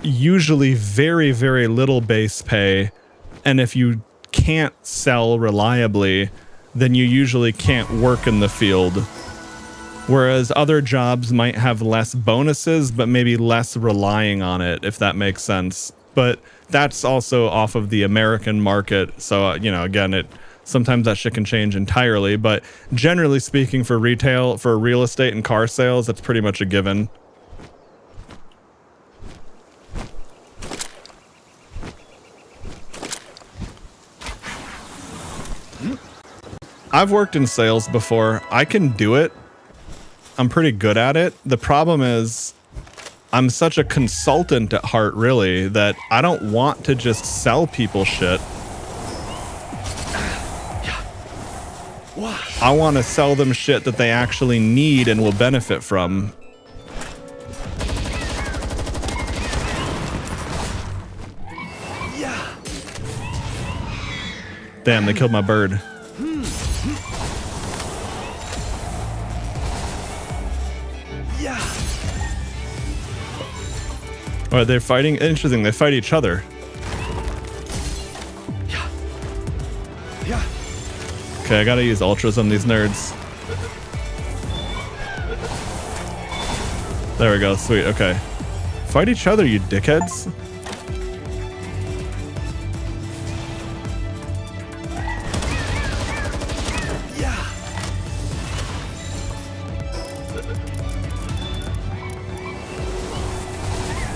usually very, very little base pay. And if you can't sell reliably, then you usually can't work in the field. Whereas other jobs might have less bonuses, but maybe less relying on it, if that makes sense. But that's also off of the American market. So, you know, again, sometimes that shit can change entirely. But generally speaking, for retail, for real estate and car sales, that's pretty much a given. I've worked in sales before. I can do it. I'm pretty good at it. The problem is I'm such a consultant at heart, really, that I don't want to just sell people shit. I want to sell them shit that they actually need and will benefit from. Damn, they killed my bird. Oh, they're fighting? Interesting, they fight each other. Okay, I gotta use ultras on these nerds. There we go, sweet, okay. Fight each other, you dickheads.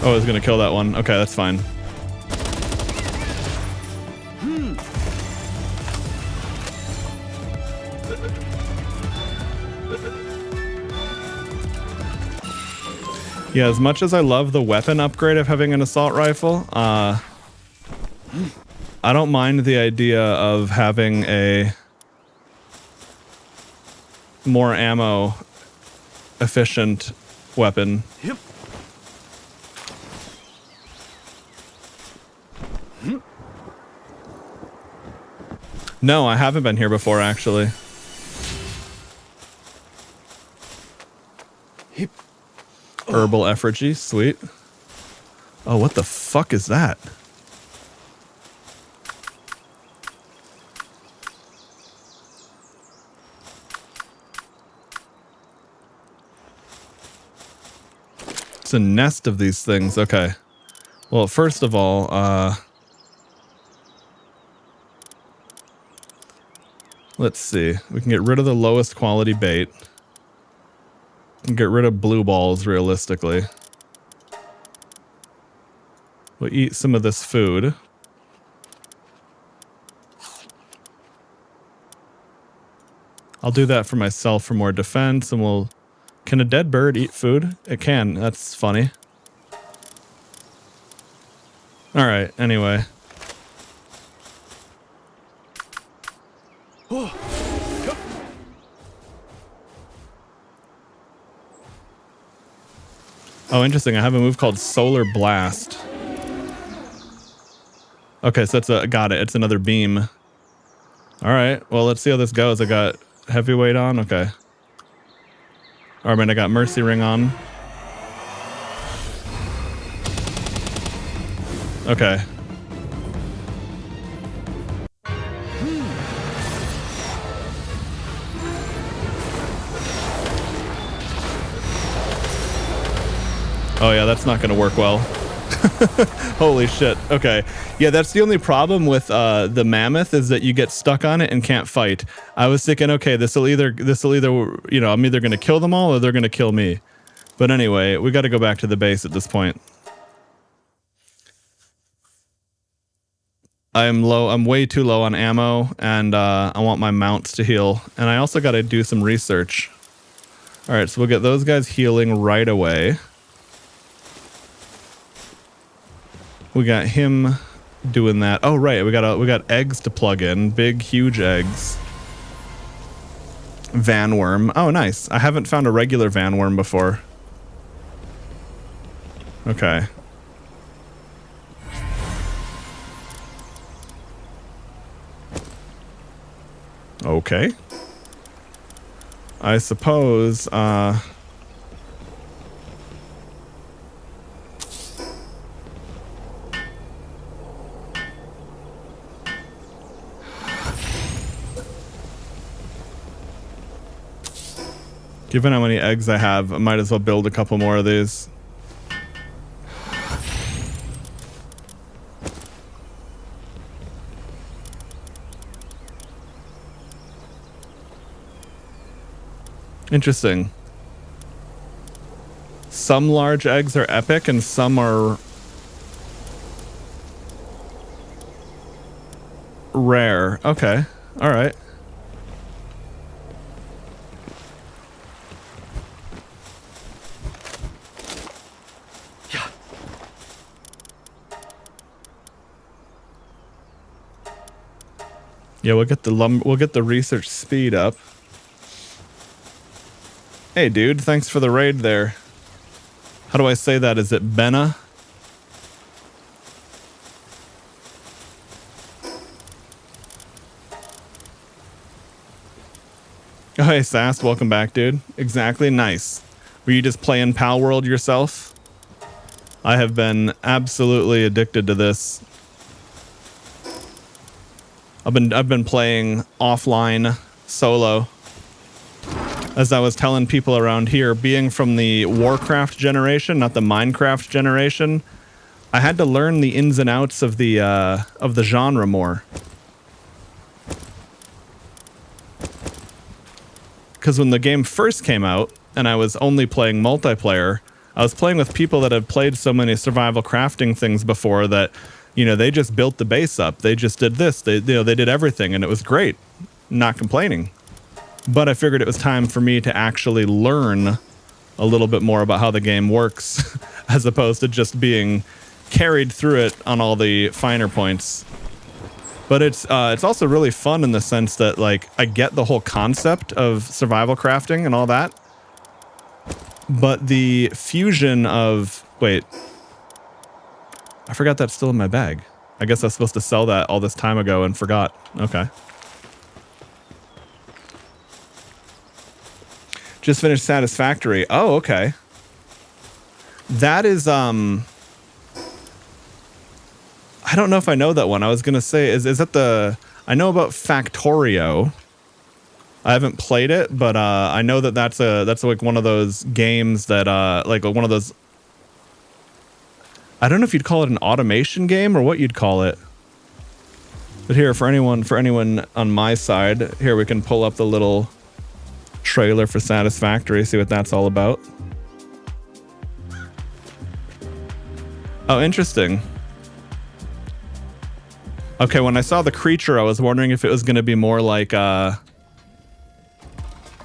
Oh, I was gonna kill that one. Okay, that's fine. Yeah, as much as I love the weapon upgrade of having an assault rifle, I don't mind the idea of having a more ammo efficient weapon. Yep. No, I haven't been here before, actually. Hip. Herbal effigy, sweet. Oh, what the fuck is that? It's a nest of these things. Okay. Well, first of all, let's see. We can get rid of the lowest quality bait. And get rid of blue balls, realistically. We'll eat some of this food. I'll do that for myself for more defense, and we'll... Can a dead bird eat food? It can. That's funny. Alright, anyway. Oh. Oh, interesting. I have a move called Solar Blast. Okay, so it's got it. It's another beam. All right. Well, let's see how this goes. I got heavyweight on. Okay. Or I mean, I got Mercy Ring on. Okay. Oh yeah, that's not going to work well. Holy shit. Okay. Yeah, that's the only problem with the mammoth is that you get stuck on it and can't fight. I was thinking, okay, this will either, you know, I'm either going to kill them all or they're going to kill me. But anyway, we got to go back to the base at this point. I'm way too low on ammo, and I want my mounts to heal. And I also got to do some research. All right, so we'll get those guys healing right away. We got him doing that. Oh, right, we got eggs to plug in. Big, huge eggs. Van worm. Oh, nice. I haven't found a regular van worm before. Okay. Okay. I suppose, given how many eggs I have, I might as well build a couple more of these. Interesting. Some large eggs are epic and some are rare. Okay. All right. Yeah. Yeah, we'll get the research speed up. Hey, dude, thanks for the raid there. How do I say that? Is it Benna? Oh, hey, Sass, welcome back, dude. Exactly, nice. Were you just playing Palworld yourself? I have been absolutely addicted to this. I've been playing offline solo. As I was telling people around here, being from the Warcraft generation, not the Minecraft generation, I had to learn the ins and outs of the genre more. Because when the game first came out, and I was only playing multiplayer, I was playing with people that had played so many survival crafting things before that, you know, they just built the base up. They just did this. They did everything, and it was great. Not complaining. But I figured it was time for me to actually learn a little bit more about how the game works, as opposed to just being carried through it on all the finer points. But it's also really fun in the sense that, like, I get the whole concept of survival crafting and all that. But the fusion of... Wait. I forgot that's still in my bag. I guess I was supposed to sell that all this time ago and forgot. Okay. Just finished Satisfactory. Oh, okay. That is, I don't know if I know that one. I was going to say, is that the... I know about Factorio. I haven't played it, but I know that that's like one of those games that, like one of those... I don't know if you'd call it an automation game or what you'd call it. But here, for anyone on my side, here we can pull up the little trailer for Satisfactory, see what that's all about. Oh, interesting. Okay, when I saw the creature, I was wondering if it was going to be more like if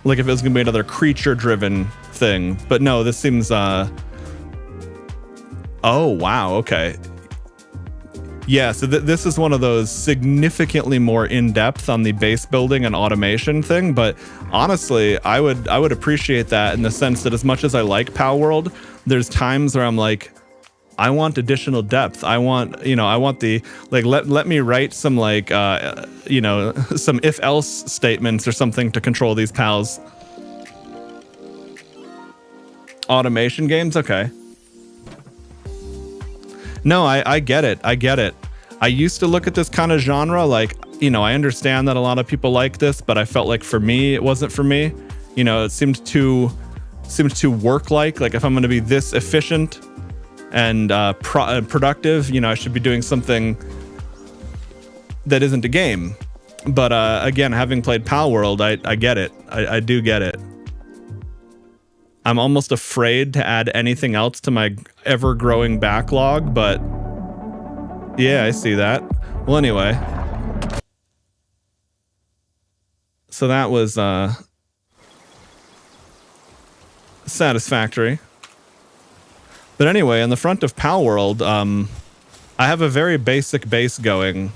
it was going to be another creature-driven thing. But no, this seems, oh, wow, okay. Yeah, so this is one of those significantly more in-depth on the base building and automation thing, but honestly, I would appreciate that in the sense that as much as I like Palworld, there's times where I'm like, I want additional depth. I want the, like, let me write some, like, some if-else statements or something to control these pals. Automation games? Okay. No, I get it. I get it. I used to look at this kind of genre like, I understand that a lot of people like this, but I felt like for me, it wasn't for me. It seemed too work like if I'm going to be this efficient and productive, I should be doing something that isn't a game. But again, having played Palworld, I get it. I do get it. I'm almost afraid to add anything else to my ever-growing backlog, but yeah, I see that. Well, anyway. So that was satisfactory. But anyway, in the front of Palworld, I have a very basic base going.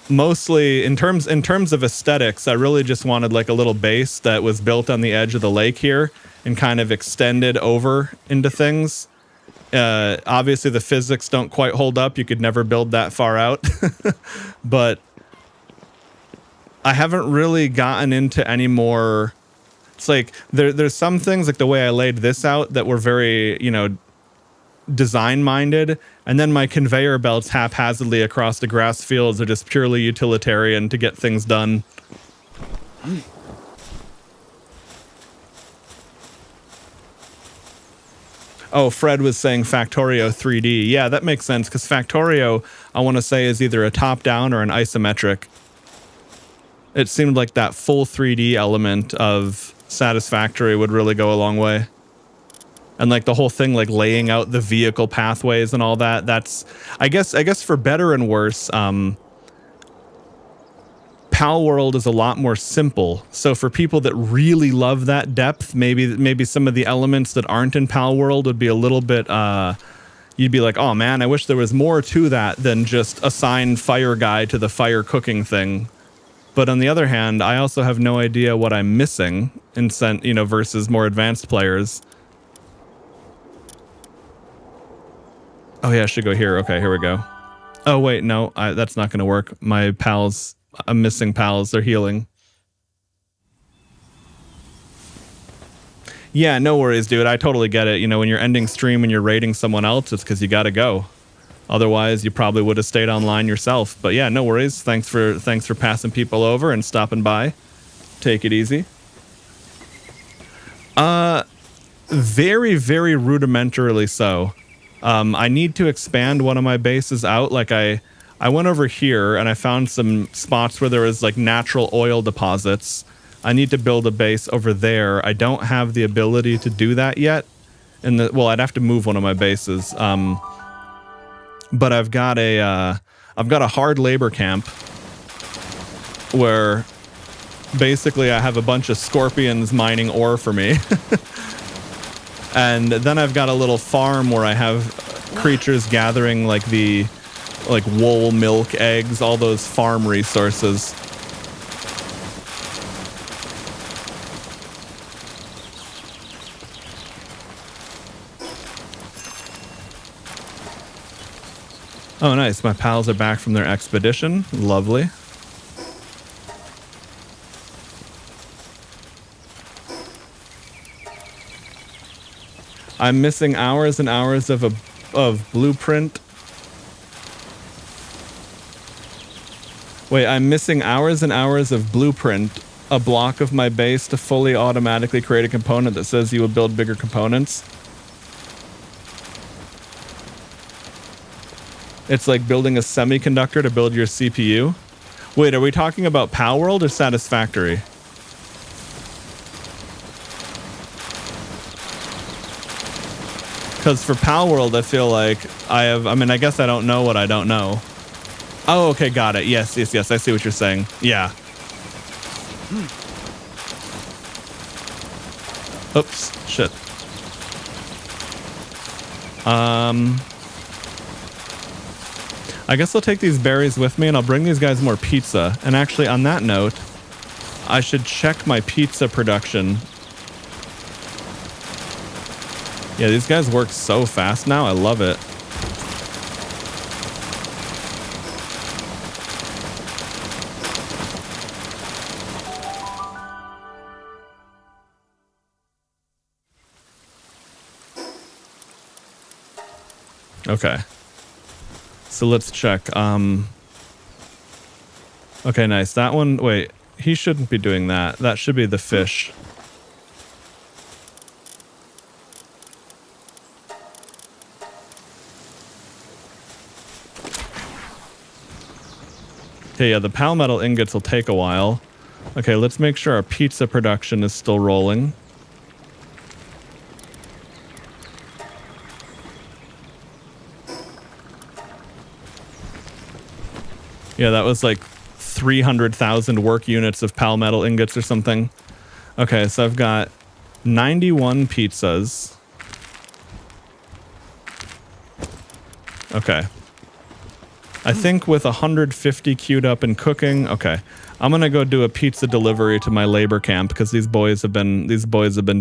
Mostly in terms of aesthetics, I really just wanted like a little base that was built on the edge of the lake here and kind of extended over into things. Obviously the physics don't quite hold up. You could never build that far out. But I haven't really gotten into any more. It's like there's some things like the way I laid this out that were very, design minded, and then my conveyor belts haphazardly across the grass fields are just purely utilitarian to get things done. Oh, Fred was saying Factorio 3D. Yeah, that makes sense, because Factorio, I want to say, is either a top-down or an isometric. It seemed like that full 3D element of Satisfactory would really go a long way. And like the whole thing, like laying out the vehicle pathways and all that, that's, I guess for better and worse, Palworld is a lot more simple. So for people that really love that depth, maybe some of the elements that aren't in Palworld would be a little bit, you'd be like, oh man, I wish there was more to that than just assign fire guy to the fire cooking thing. But on the other hand, I also have no idea what I'm missing in versus more advanced players. Oh yeah, I should go here. Okay, here we go. Oh wait, no, that's not going to work. My pals, I'm missing pals. They're healing. Yeah, no worries, dude. I totally get it. When you're ending stream and you're raiding someone else, it's because you got to go. Otherwise, you probably would have stayed online yourself. But yeah, no worries. Thanks for passing people over and stopping by. Take it easy. Very, very rudimentarily so. I need to expand one of my bases out. Like I went over here and I found some spots where there was like natural oil deposits. I need to build a base over there. I don't have the ability to do that yet. Well, I'd have to move one of my bases. But I've got a hard labor camp where basically I have a bunch of scorpions mining ore for me. And then I've got a little farm where I have creatures gathering like wool, milk, eggs, all those farm resources. Oh, nice. My pals are back from their expedition. Lovely. I'm missing hours and hours of blueprint. Wait, I'm missing hours and hours of blueprint, a block of my base to fully automatically create a component that says you will build bigger components. It's like building a semiconductor to build your CPU. Wait, are we talking about Palworld or Satisfactory? Because for Palworld, I feel like I guess I don't know what I don't know. Oh, okay, got it. Yes, I see what you're saying. Yeah. Oops, shit. I guess I'll take these berries with me and I'll bring these guys more pizza. And actually, on that note, I should check my pizza production. Yeah, these guys work so fast now. I love it. Okay. So let's check. Okay, nice. That one, wait, he shouldn't be doing that. That should be the fish. Okay, yeah, the palmetal ingots will take a while. Okay, let's make sure our pizza production is still rolling. Yeah, that was like 300,000 work units of palmetal ingots or something. Okay, so I've got 91 pizzas. Okay. I think with 150 queued up and cooking, okay. I'm gonna go do a pizza delivery to my labor camp because these boys have been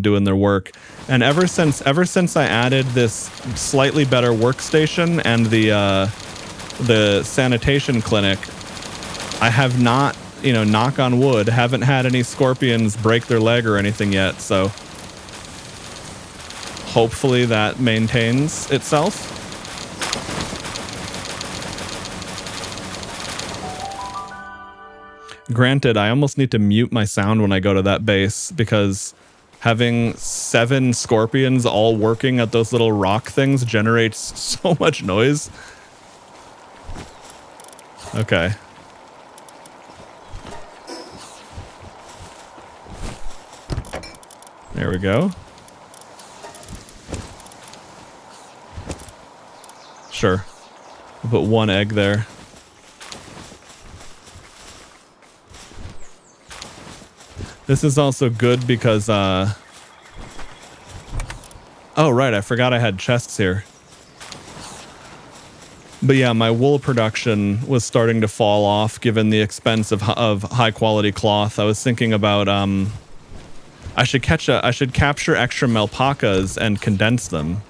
doing their work. And ever since I added this slightly better workstation and the sanitation clinic, I have not, you know, knock on wood, haven't had any scorpions break their leg or anything yet, so hopefully that maintains itself. Granted, I almost need to mute my sound when I go to that base because having 7 scorpions all working at those little rock things generates so much noise. Okay. There we go. Sure. I'll put 1 egg there. This is also good because, oh, right, I forgot I had chests here. But yeah, my wool production was starting to fall off given the expense of high-quality cloth. I was thinking about, I should capture extra alpacas and condense them.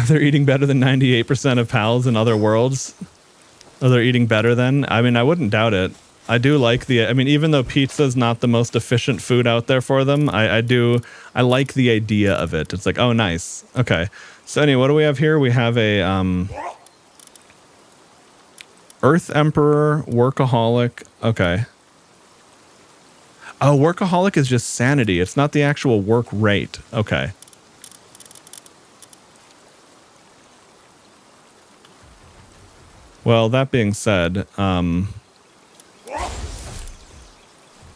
They're eating better than 98% of pals in other worlds. Oh, they're eating better than? I mean, I wouldn't doubt it. I do like I mean, even though pizza's not the most efficient food out there for them, I like the idea of it. It's like, oh, nice. Okay. So anyway, what do we have here? We have a, Earth Emperor, Workaholic. Okay. Oh, Workaholic is just sanity. It's not the actual work rate. Okay. Well, that being said,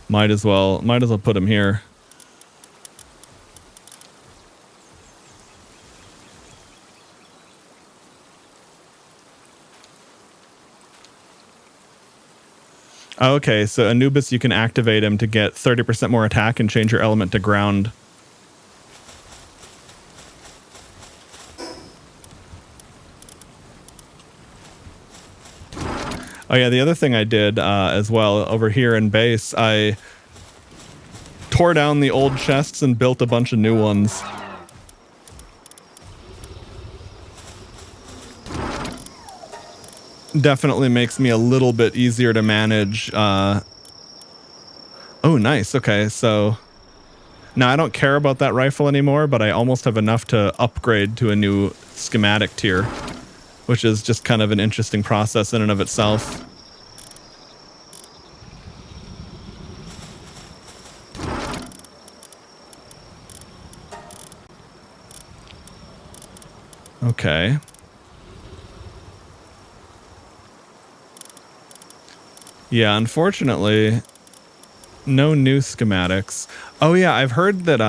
might as well put him here. Okay, so Anubis, you can activate him to get 30% more attack and change your element to ground. Oh yeah, the other thing I did as well over here in base, I tore down the old chests and built a bunch of new ones. Definitely makes me a little bit easier to manage. Oh, nice. Okay, so now I don't care about that rifle anymore, but I almost have enough to upgrade to a new schematic tier, which is just kind of an interesting process in and of itself. Okay. Yeah, unfortunately, no new schematics. Oh yeah, I've heard that,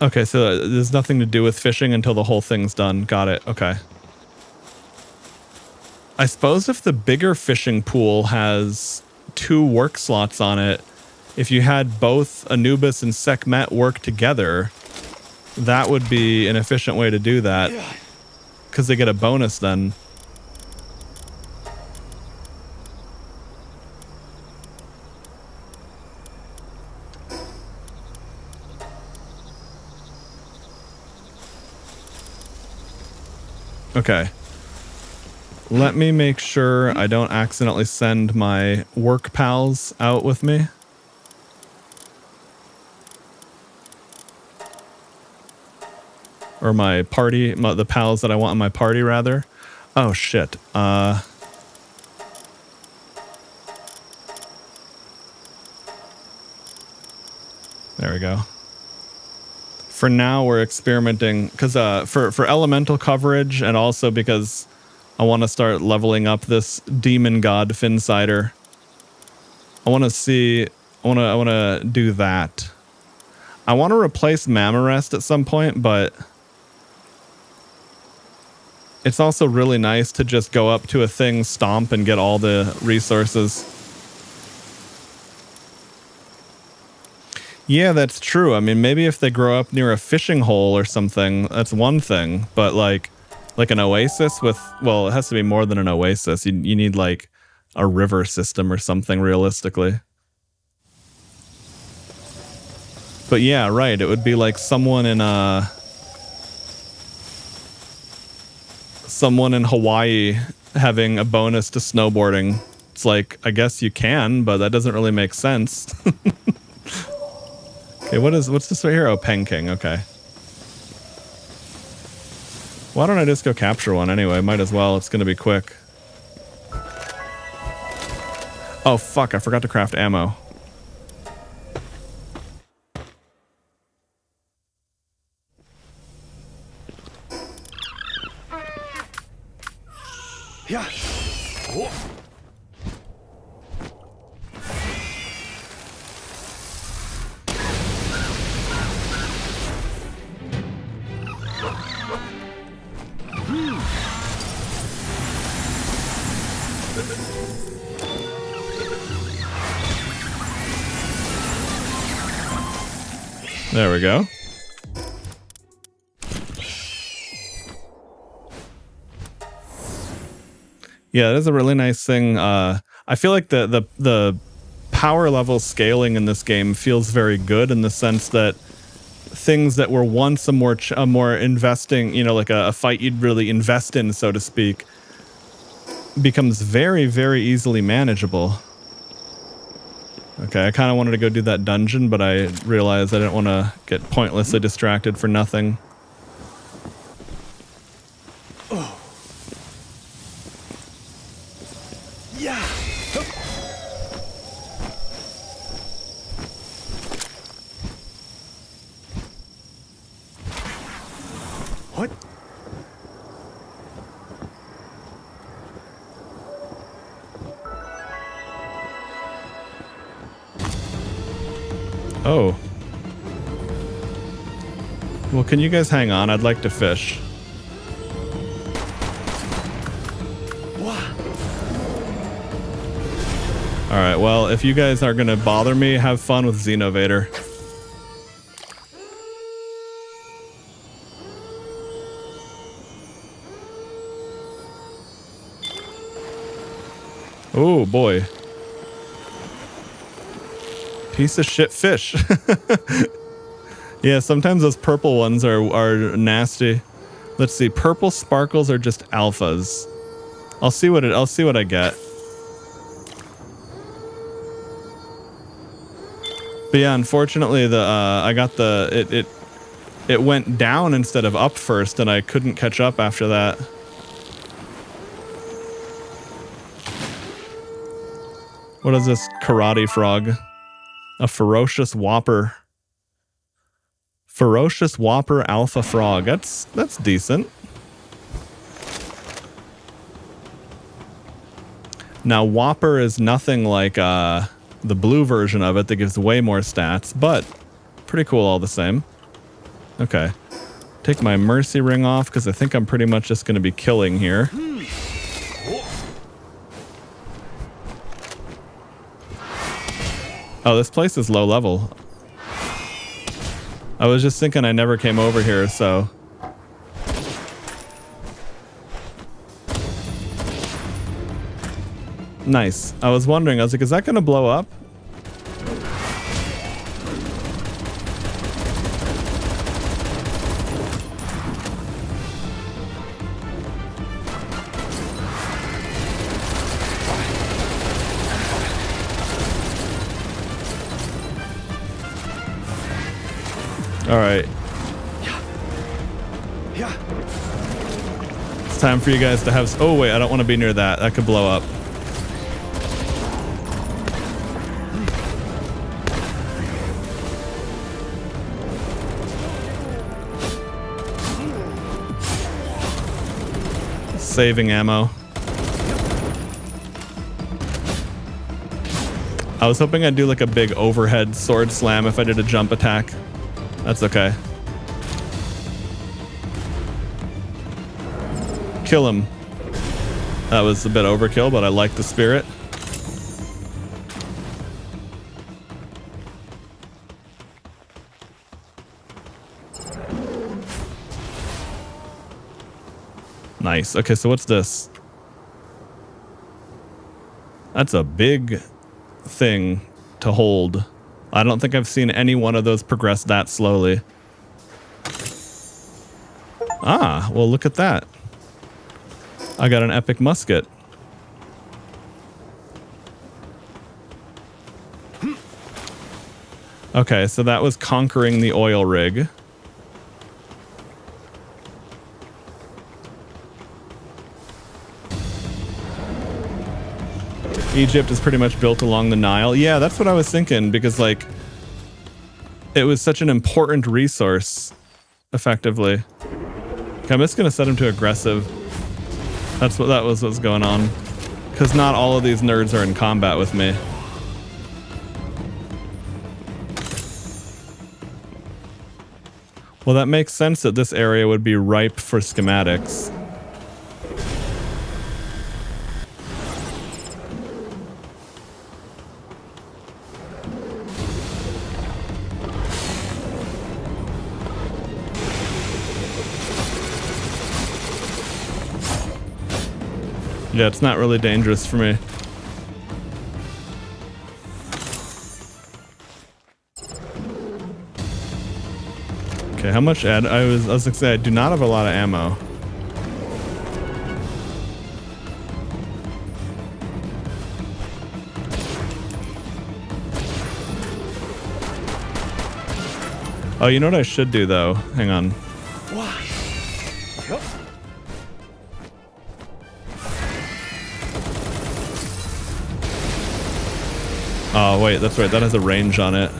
okay, so there's nothing to do with fishing until the whole thing's done. Got it. Okay. I suppose if the bigger fishing pool has 2 work slots on it, if you had both Anubis and Sekhmet work together, that would be an efficient way to do that. Because they get a bonus then. Okay. Let me make sure I don't accidentally send my work pals out with me. Or my party, the pals that I want in my party, rather. Oh, shit. There we go. For now, we're experimenting, because for elemental coverage, and also because I want to start leveling up this demon god Finsider. I want to see, I want to do that. I want to replace Mamarest at some point, but it's also really nice to just go up to a thing, stomp, and get all the resources. Yeah, that's true. I mean, maybe if they grow up near a fishing hole or something, that's one thing. But like an oasis with, well, it has to be more than an oasis. You need like a river system or something realistically. But yeah, right. It would be like someone in Hawaii having a bonus to snowboarding. It's like, I guess you can, but that doesn't really make sense. Okay, what's this right here? Oh, Penking. Okay. Why don't I just go capture one anyway? Might as well. It's going to be quick. Oh, fuck. I forgot to craft ammo. Yeah. Oh. There we go. Yeah, that is a really nice thing. I feel like the power level scaling in this game feels very good in the sense that things that were once a more investing, you know, like a fight you'd really invest in, so to speak, becomes very, very easily manageable. Okay, I kind of wanted to go do that dungeon, but I realized I didn't want to get pointlessly distracted for nothing. Oh. Yeah. What? Oh. Well, can you guys hang on? I'd like to fish. Alright, well, if you guys are gonna bother me, have fun with Xenovator. Oh, boy. Piece of shit fish. Yeah, sometimes those purple ones are nasty. Let's see, purple sparkles are just alphas. I'll see what I get. But yeah, unfortunately I got it went down instead of up first, and I couldn't catch up after that. What is this karate frog? A ferocious whopper. Ferocious whopper alpha frog. That's decent. Now whopper is nothing like the blue version of it that gives way more stats, but pretty cool all the same. Okay. Take my mercy ring off because I think I'm pretty much just going to be killing here. Oh, this place is low level. I was just thinking I never came over here, so... Nice. I was wondering, I was like, is that gonna blow up? All right. Yeah. It's time for you guys to have... Oh, wait, I don't want to be near that. That could blow up. Saving ammo. I was hoping I'd do like a big overhead sword slam if I did a jump attack. That's okay. Kill him. That was a bit overkill, but I like the spirit. Nice. Okay, so what's this? That's a big thing to hold. I don't think I've seen any one of those progress that slowly. Ah, well, look at that. I got an epic musket. Okay, so that was conquering the oil rig. Egypt is pretty much built along the Nile. Yeah, that's what I was thinking, because like it was such an important resource, effectively. Okay, I'm just gonna set him to aggressive. That was what's going on. Because not all of these nerds are in combat with me. Well, that makes sense that this area would be ripe for schematics. Yeah, it's not really dangerous for me. Okay, how much I was gonna say I do not have a lot of ammo. Oh, you know what I should do though? Hang on. Oh, wait, that's right. That has a range on it.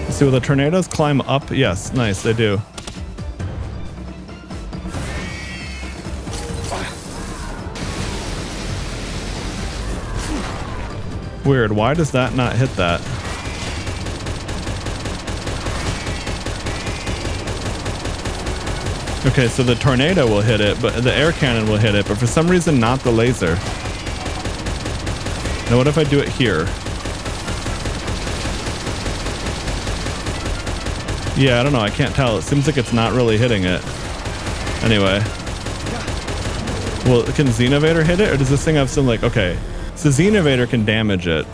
Let's see, will the tornadoes climb up? Yes, nice, they do. Weird, why does that not hit that? Okay, so the tornado will hit it, but the air cannon will hit it, but for some reason not the laser. Now what if I do it here? Yeah, I don't know, I can't tell. It seems like it's not really hitting it. Anyway. Well, can Xenovator hit it, or does this thing have some like, okay. So Xenovator can damage it.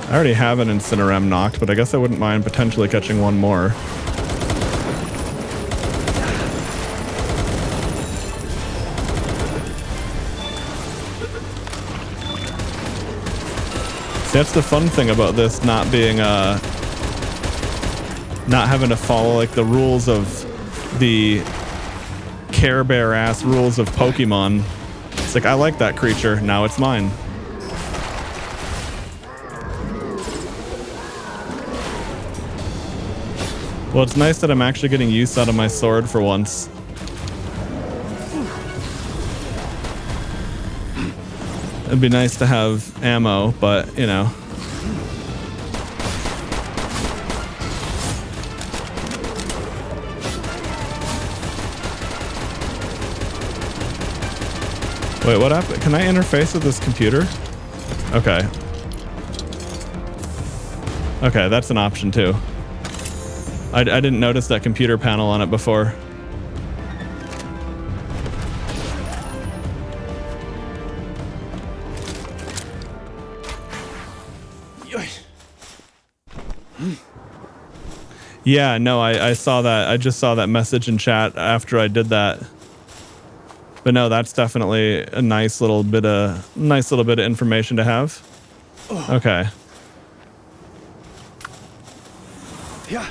I already have an Incinerem knocked, but I guess I wouldn't mind potentially catching one more. See, that's the fun thing about this not being, not having to follow like the rules of the Care Bear ass rules of Pokemon. It's like, I like that creature, now it's mine. Well, it's nice that I'm actually getting use out of my sword for once. It'd be nice to have ammo, but, you know. Wait, what happened? Can I interface with this computer? Okay. Okay, that's an option too. I didn't notice that computer panel on it before. Yeah, no, I saw that. I just saw that message in chat after I did that. But no, that's definitely a nice little bit of information to have. Okay. Yeah.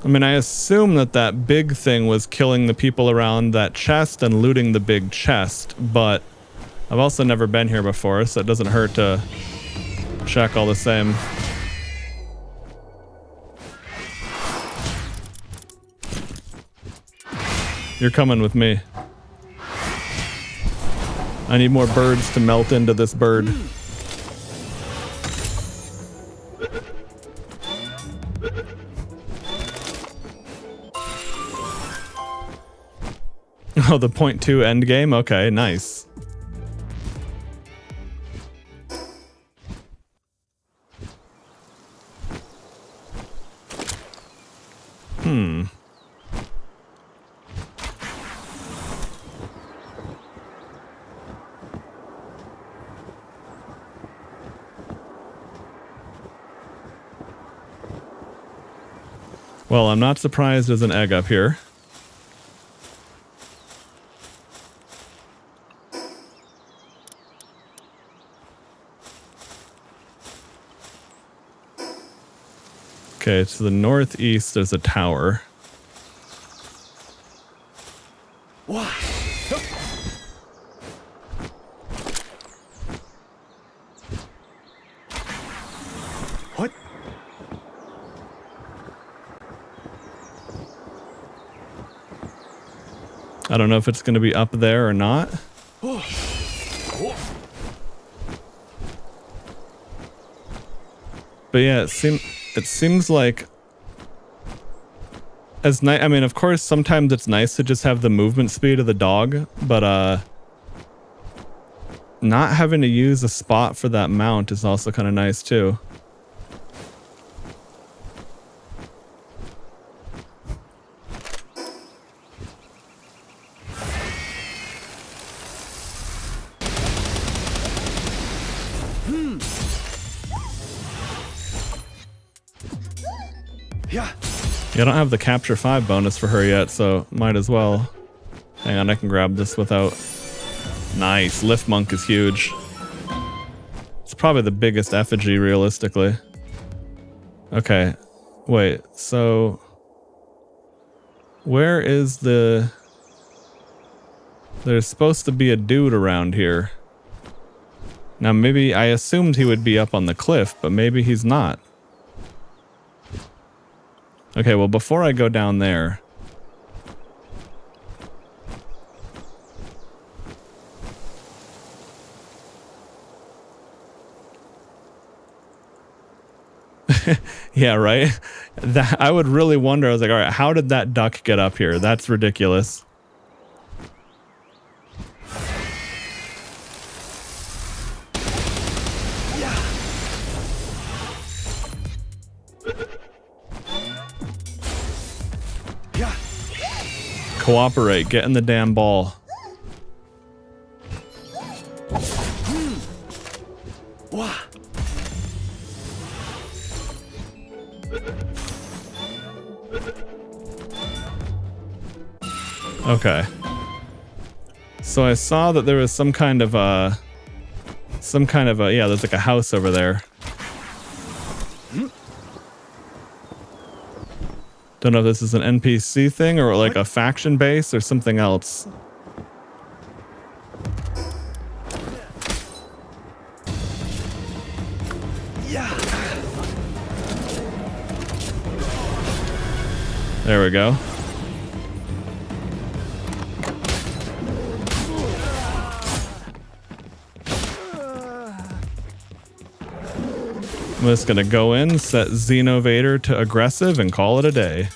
I mean, I assume that big thing was killing the people around that chest and looting the big chest, but I've also never been here before, so it doesn't hurt to check all the same. You're coming with me. I need more birds to melt into this bird. Oh, the .2 end game? Okay, nice. Well, I'm not surprised there's an egg up here. Okay, to the northeast there's a tower. Wow. What? I don't know if it's going to be up there or not. But yeah, it seems like as nice. I mean, of course, sometimes it's nice to just have the movement speed of the dog, but not having to use a spot for that mount is also kind of nice too. Yeah. Yeah, I don't have the capture 5 bonus for her yet, so might as well. Hang on, I can grab this without... Nice, Lift Monk is huge. It's probably the biggest effigy, realistically. Okay, wait, so... Where is the... There's supposed to be a dude around here. Now maybe, I assumed he would be up on the cliff, but maybe he's not. Okay, well before I go down there... Yeah, right? That I would really wonder, I was like, alright, how did that duck get up here? That's ridiculous. Yeah. Cooperate, get in the damn ball. Wow. Okay. So I saw that there was some kind of a, yeah, there's like a house over there. Don't know if this is an NPC thing or like a faction base or something else. Yeah. There we go. I'm just gonna go in, set Xenovator to aggressive, and call it a day.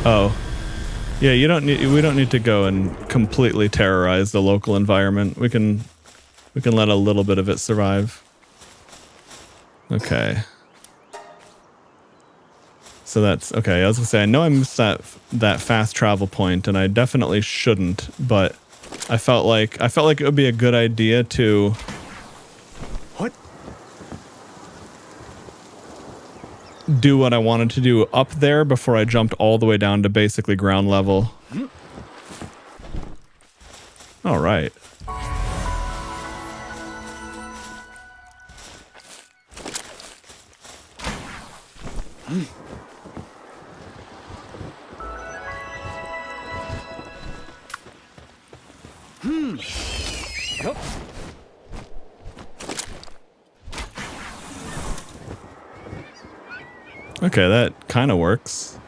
Oh, yeah. We don't need to go and completely terrorize the local environment. We can let a little bit of it survive. Okay. So that's okay. I was gonna say, I know I missed that fast travel point, and I definitely shouldn't. But I felt like it would be a good idea to. What? Do what I wanted to do up there before I jumped all the way down to basically ground level. All right. Yup. Okay, that kind of works.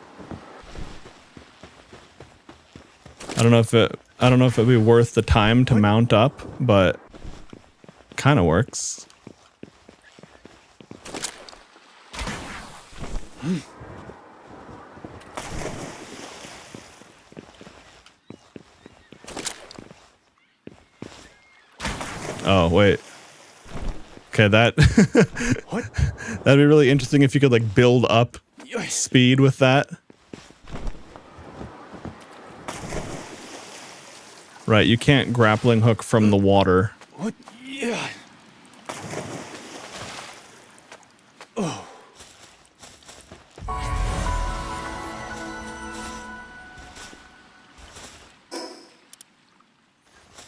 I don't know if it'd be worth the time to mount up, but kind of works. Oh, wait. Okay, What? that'd be really interesting if you could like build up speed with that. Right, you can't grappling hook from the water. What? Yeah. Oh.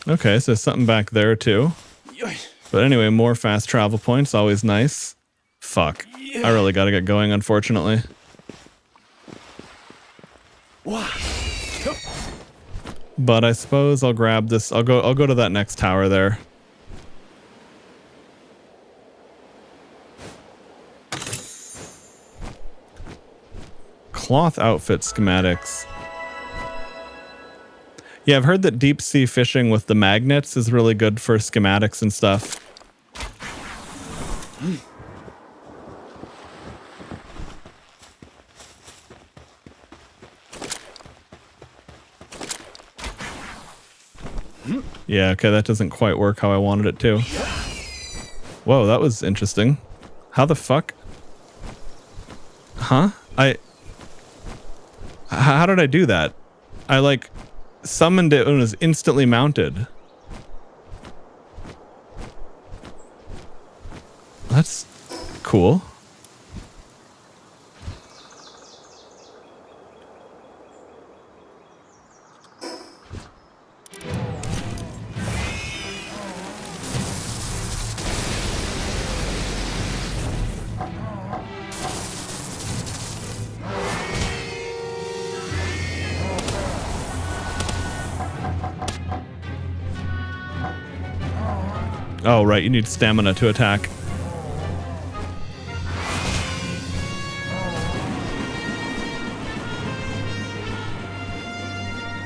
Okay, so something back there too. But anyway, more fast travel points, always nice. Fuck. Yeah. I really gotta get going, unfortunately. Wow. But I suppose I'll grab this. I'll go to that next tower there. Cloth outfit schematics. Yeah, I've heard that deep sea fishing with the magnets is really good for schematics and stuff. Yeah, okay, that doesn't quite work how I wanted it to. Whoa, that was interesting. How the fuck? Huh? How did I do that? I like summoned it and it was instantly mounted. That's cool. Oh, right, you need stamina to attack.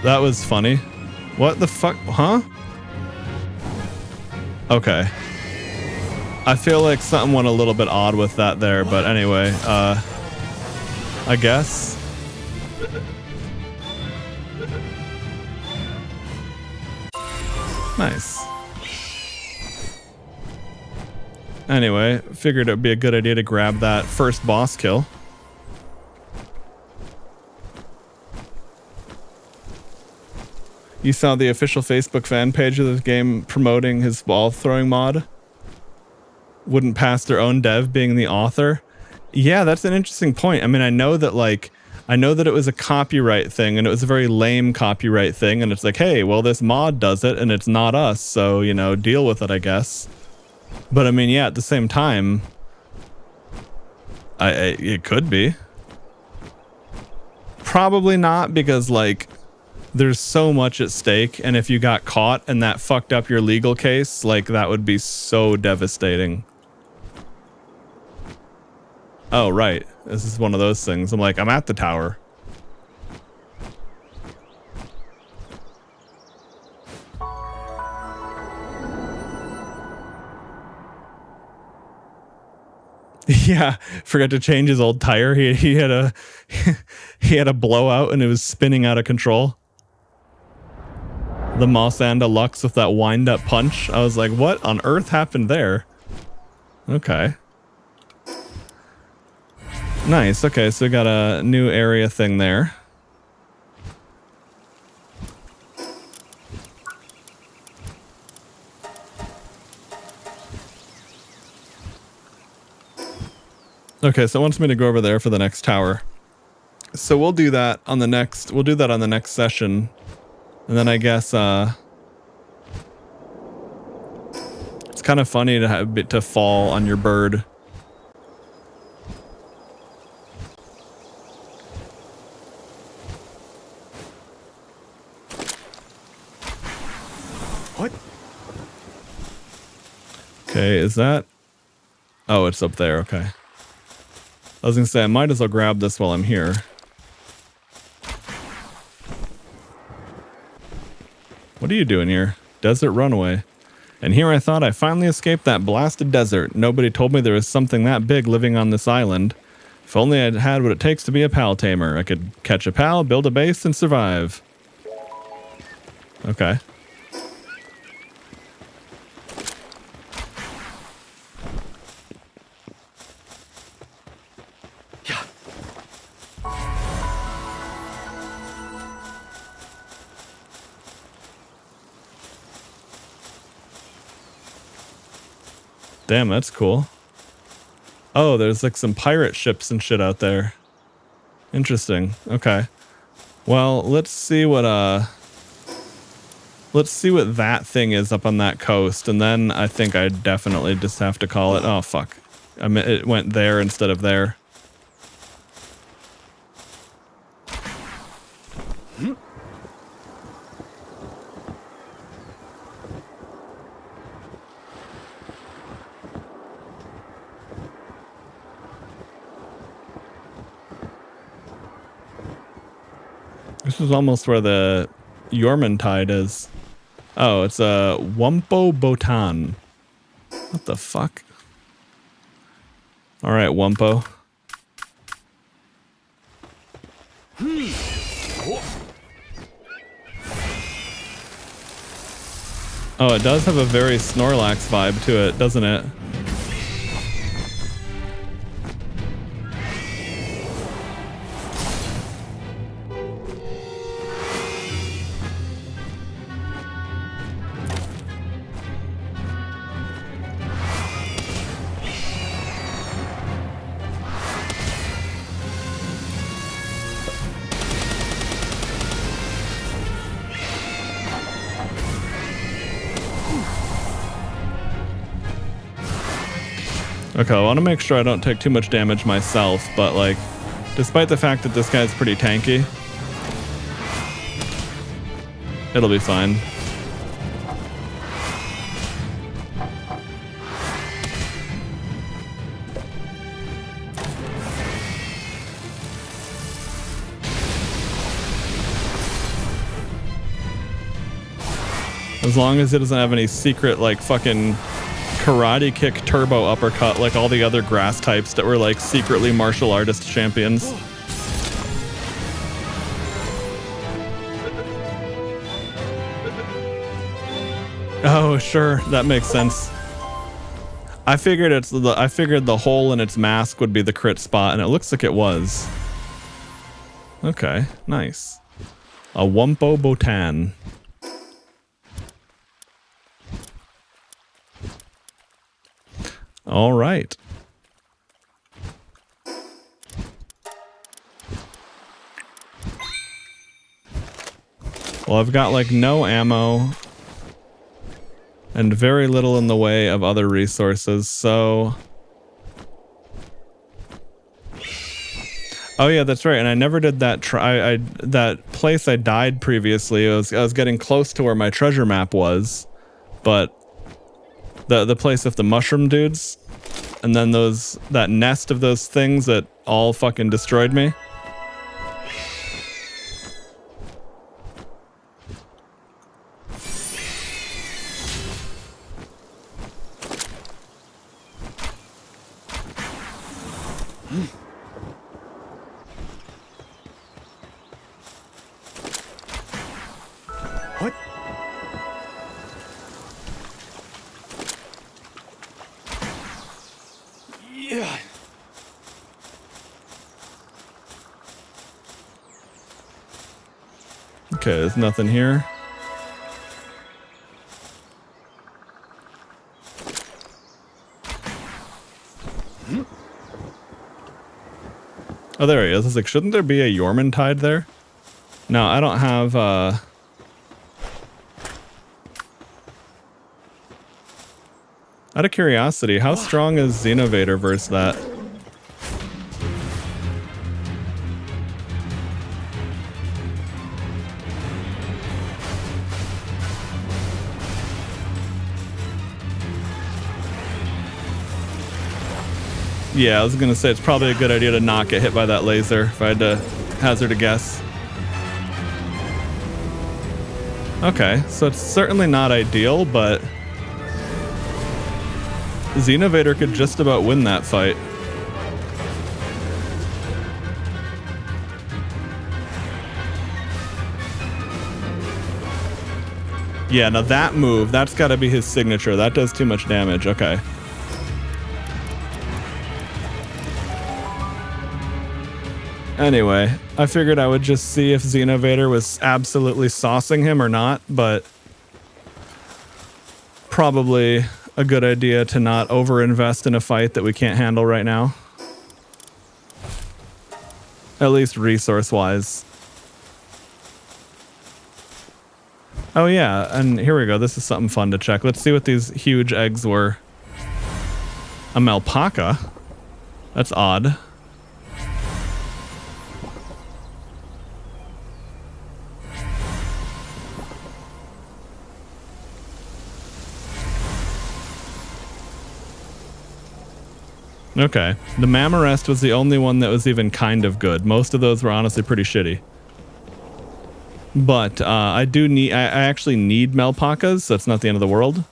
That was funny. What the fuck? Huh? Okay. I feel like something went a little bit odd with that there, but anyway, I guess. Nice. Anyway, figured it would be a good idea to grab that first boss kill. You saw the official Facebook fan page of the game promoting his ball throwing mod? wouldn't pass their own dev being the author. Yeah, that's an interesting point. I mean, I know that it was a copyright thing and it was a very lame copyright thing. And it's like, hey, well, this mod does it and it's not us. So, you know, deal with it, I guess. But I mean, yeah, at the same time, it could be. Probably not, because like there's so much at stake. And if you got caught and that fucked up your legal case, like that would be so devastating. Oh, right. This is one of those things. I'm like, I'm at the tower. Yeah, forgot to change his old tire. He had a he had a blowout and it was spinning out of control. The Mossanda Lux with that wind up punch. I was like, what on earth happened there? Okay. Nice. Okay, so we got a new area thing there. Okay, so it wants me to go over there for the next tower. So we'll do that on the next session. And then I guess it's kind of funny to have to fall on your bird. What? Okay, is that? Oh, it's up there. Okay. I was gonna say I might as well grab this while I'm here. What are you doing here? Desert runaway. And here I thought I finally escaped that blasted desert. Nobody told me there was something that big living on this island. If only I'd had what it takes to be a pal tamer. I could catch a pal, build a base, and survive. Okay. Damn, that's cool. Oh, there's like some pirate ships and shit out there. Interesting. Okay. Well, let's see what that thing is up on that coast, and then I think I definitely just have to call it. Oh fuck. I mean, it went there instead of there. This is almost where the Yormantide is. Oh, it's a Wumpo Botan. What the fuck? All right, Wumpo. Oh, it does have a very Snorlax vibe to it, doesn't it? Okay, I want to make sure I don't take too much damage myself, but like, despite the fact that this guy's pretty tanky, it'll be fine. As long as it doesn't have any secret, like, fucking karate kick turbo uppercut like all the other grass types that were like secretly martial artist champions. Oh, sure, that makes sense. I figured the hole in its mask would be the crit spot, and it looks like it was. Okay, nice. A Wumpo Botan. All right. Well, I've got like no ammo and very little in the way of other resources, so... Oh yeah, that's right. And I never did that that place I died previously. I was getting close to where my treasure map was, but the place with the mushroom dudes, and then that nest of those things that all fucking destroyed me. What? Yeah. Okay, there's nothing here. Oh, there he is. I was like, shouldn't there be a Yormantide there? No, I don't have, out of curiosity, how strong is Xenovator versus that? Yeah, I was gonna say it's probably a good idea to not get hit by that laser if I had to hazard a guess. Okay, so it's certainly not ideal, but Xenovator could just about win that fight. Yeah, now that move, that's gotta be his signature. That does too much damage. Okay. Anyway, I figured I would just see if Xenovator was absolutely saucing him or not, but probably a good idea to not overinvest in a fight that we can't handle right now. At least resource-wise. Oh yeah, and here we go. This is something fun to check. Let's see what these huge eggs were. A Malpaca? That's odd. Okay. The Mammorest was the only one that was even kind of good. Most of those were honestly pretty shitty. But I actually need Malpacas, so it's not the end of the world.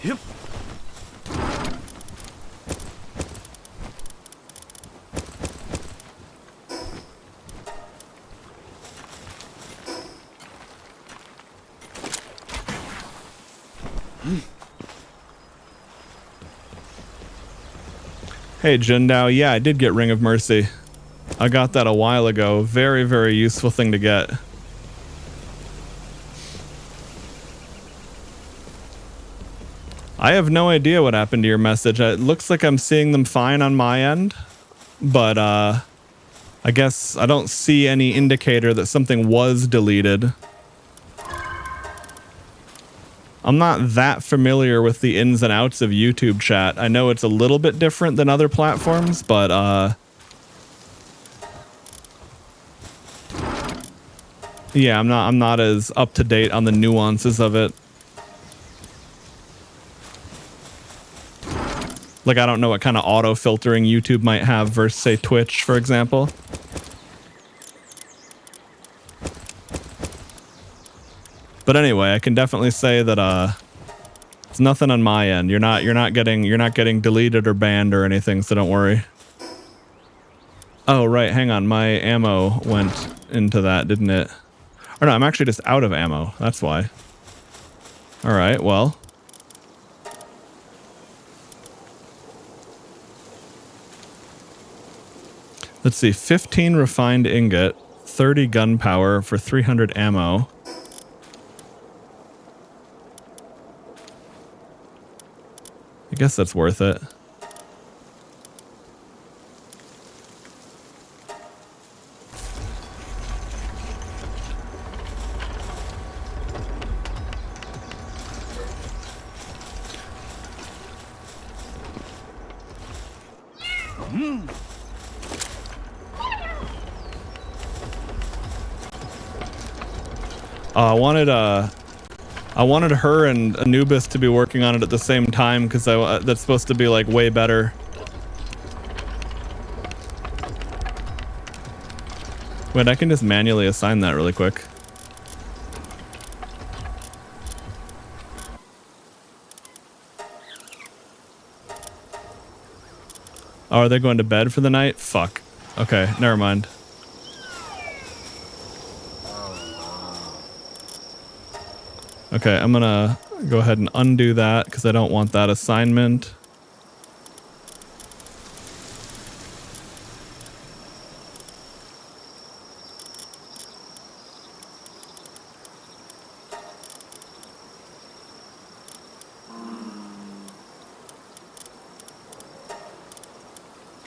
Yep. Hey, Jindao, yeah, I did get Ring of Mercy. I got that a while ago. Very, very useful thing to get. I have no idea what happened to your message. It looks like I'm seeing them fine on my end, but I guess I don't see any indicator that something was deleted. I'm not that familiar with the ins and outs of YouTube chat. I know it's a little bit different than other platforms, but yeah, I'm not as up to date on the nuances of it. Like, I don't know what kind of auto filtering YouTube might have versus, say, Twitch, for example. But anyway, I can definitely say that it's nothing on my end. You're not getting deleted or banned or anything, so don't worry. Oh right, hang on. My ammo went into that, didn't it? Or no, I'm actually just out of ammo. That's why. All right, well. Let's see, 15 refined ingot, 30 gunpowder for 300 ammo. I guess that's worth it. I wanted her and Anubis to be working on it at the same time because that's supposed to be like way better. Wait, I can just manually assign that really quick. Oh, are they going to bed for the night? Fuck. Okay, never mind. Okay, I'm gonna go ahead and undo that because I don't want that assignment.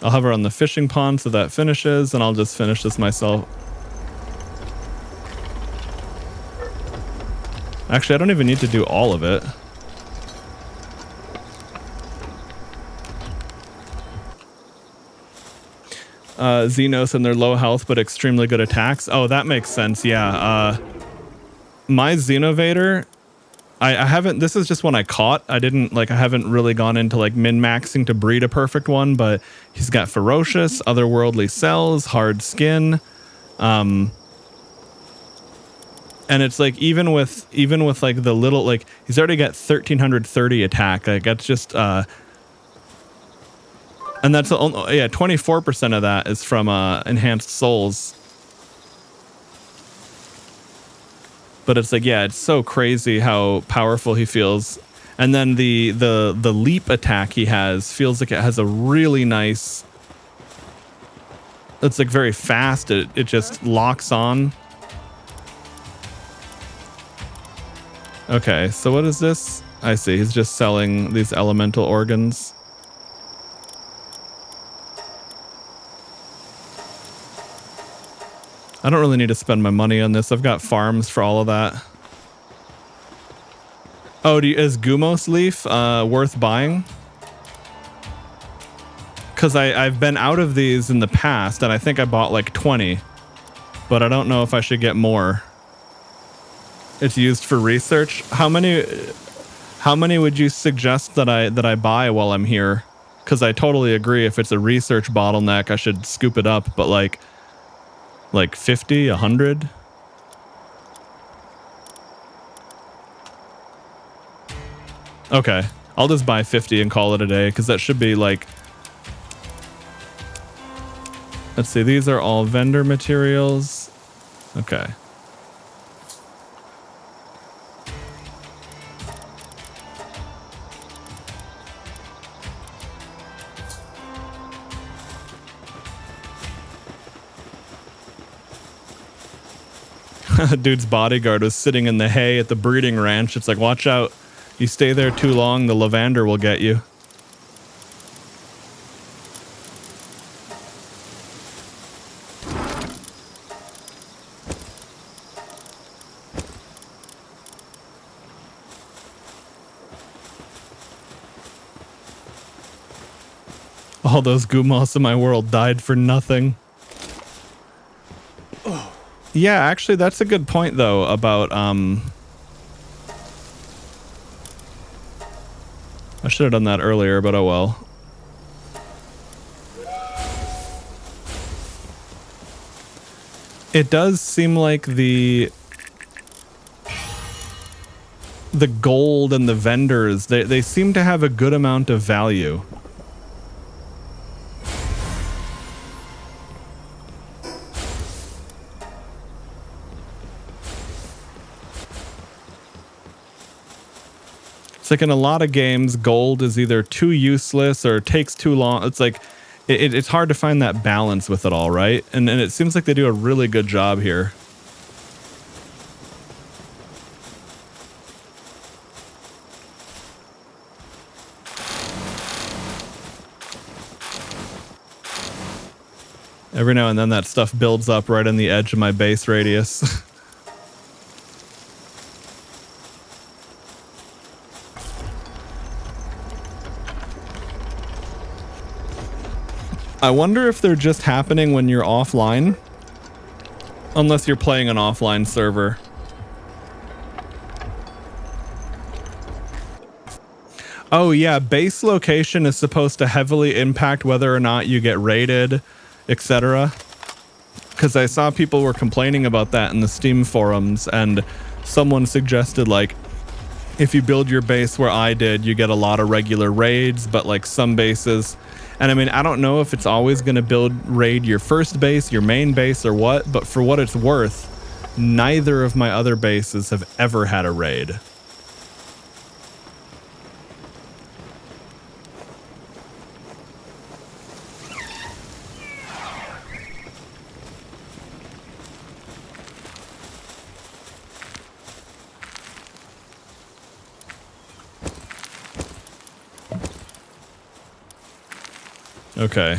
I'll have her on the fishing pond so that finishes, and I'll just finish this myself. Actually, I don't even need to do all of it. Xenos and their low health but extremely good attacks. Oh, that makes sense. Yeah. My Xenovator, I haven't, this is just one I caught. I haven't really gone into like min-maxing to breed a perfect one, but he's got ferocious, otherworldly cells, hard skin. And it's like even with like the little, like he's already got 1330 attack. Like that's just and that's only, yeah, 24% of that is from enhanced souls. But it's like, yeah, it's so crazy how powerful he feels. And then the leap attack he has feels like it has a really nice, it's like very fast. It just locks on. Okay, so what is this? I see, he's just selling these elemental organs. I don't really need to spend my money on this. I've got farms for all of that. Oh, is Gumos leaf worth buying? Because I've been out of these in the past, and I think I bought like 20. But I don't know if I should get more. It's used for research. How many would you suggest that I buy while I'm here? Because I totally agree. If it's a research bottleneck, I should scoop it up. But like 50, 100. Okay, I'll just buy 50 and call it a day because that should be like. Let's see. These are all vendor materials. Okay. Dude's bodyguard was sitting in the hay at the breeding ranch. It's like, watch out. You stay there too long, the lavender will get you. All those Gumos in my world died for nothing. Yeah, actually, that's a good point, though, about, I should have done that earlier, but oh well. It does seem like the gold and the vendors, they seem to have a good amount of value. It's like in a lot of games, gold is either too useless or takes too long. It's like it's hard to find that balance with it all, right? And it seems like they do a really good job here. Every now and then that stuff builds up right on the edge of my base radius. I wonder if they're just happening when you're offline. Unless you're playing an offline server. Oh yeah, base location is supposed to heavily impact whether or not you get raided, etc. Because I saw people were complaining about that in the Steam forums, and someone suggested, like, if you build your base where I did, you get a lot of regular raids, but like some bases... And I mean, I don't know if it's always going to raid your first base, your main base, or what, but for what it's worth, neither of my other bases have ever had a raid. Okay.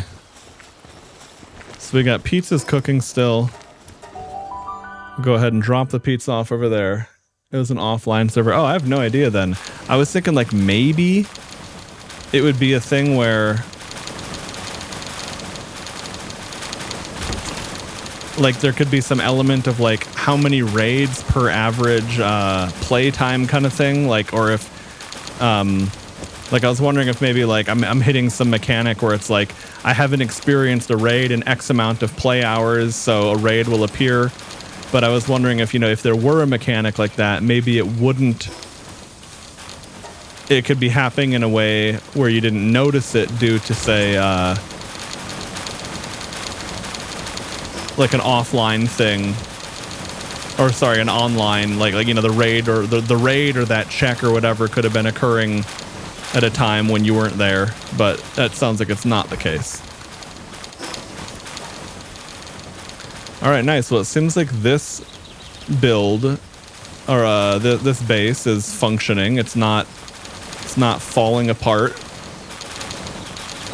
So we got pizzas cooking still. Go ahead and drop the pizza off over there. It was an offline server. Oh, I have no idea then. I was thinking like maybe it would be a thing where like there could be some element of like how many raids per average playtime kind of thing. Like, or if like I was wondering if maybe like I'm hitting some mechanic where it's like I haven't experienced a raid in X amount of play hours, so a raid will appear. But I was wondering if, you know, if there were a mechanic like that, maybe it wouldn't. It could be happening in a way where you didn't notice it due to, say, like an offline thing. Or sorry, an online, like you know, the raid or the raid or that check or whatever could have been occurring at a time when you weren't there, but that sounds like it's not the case. All right, nice. Well, it seems like this build or this base is functioning. It's not falling apart.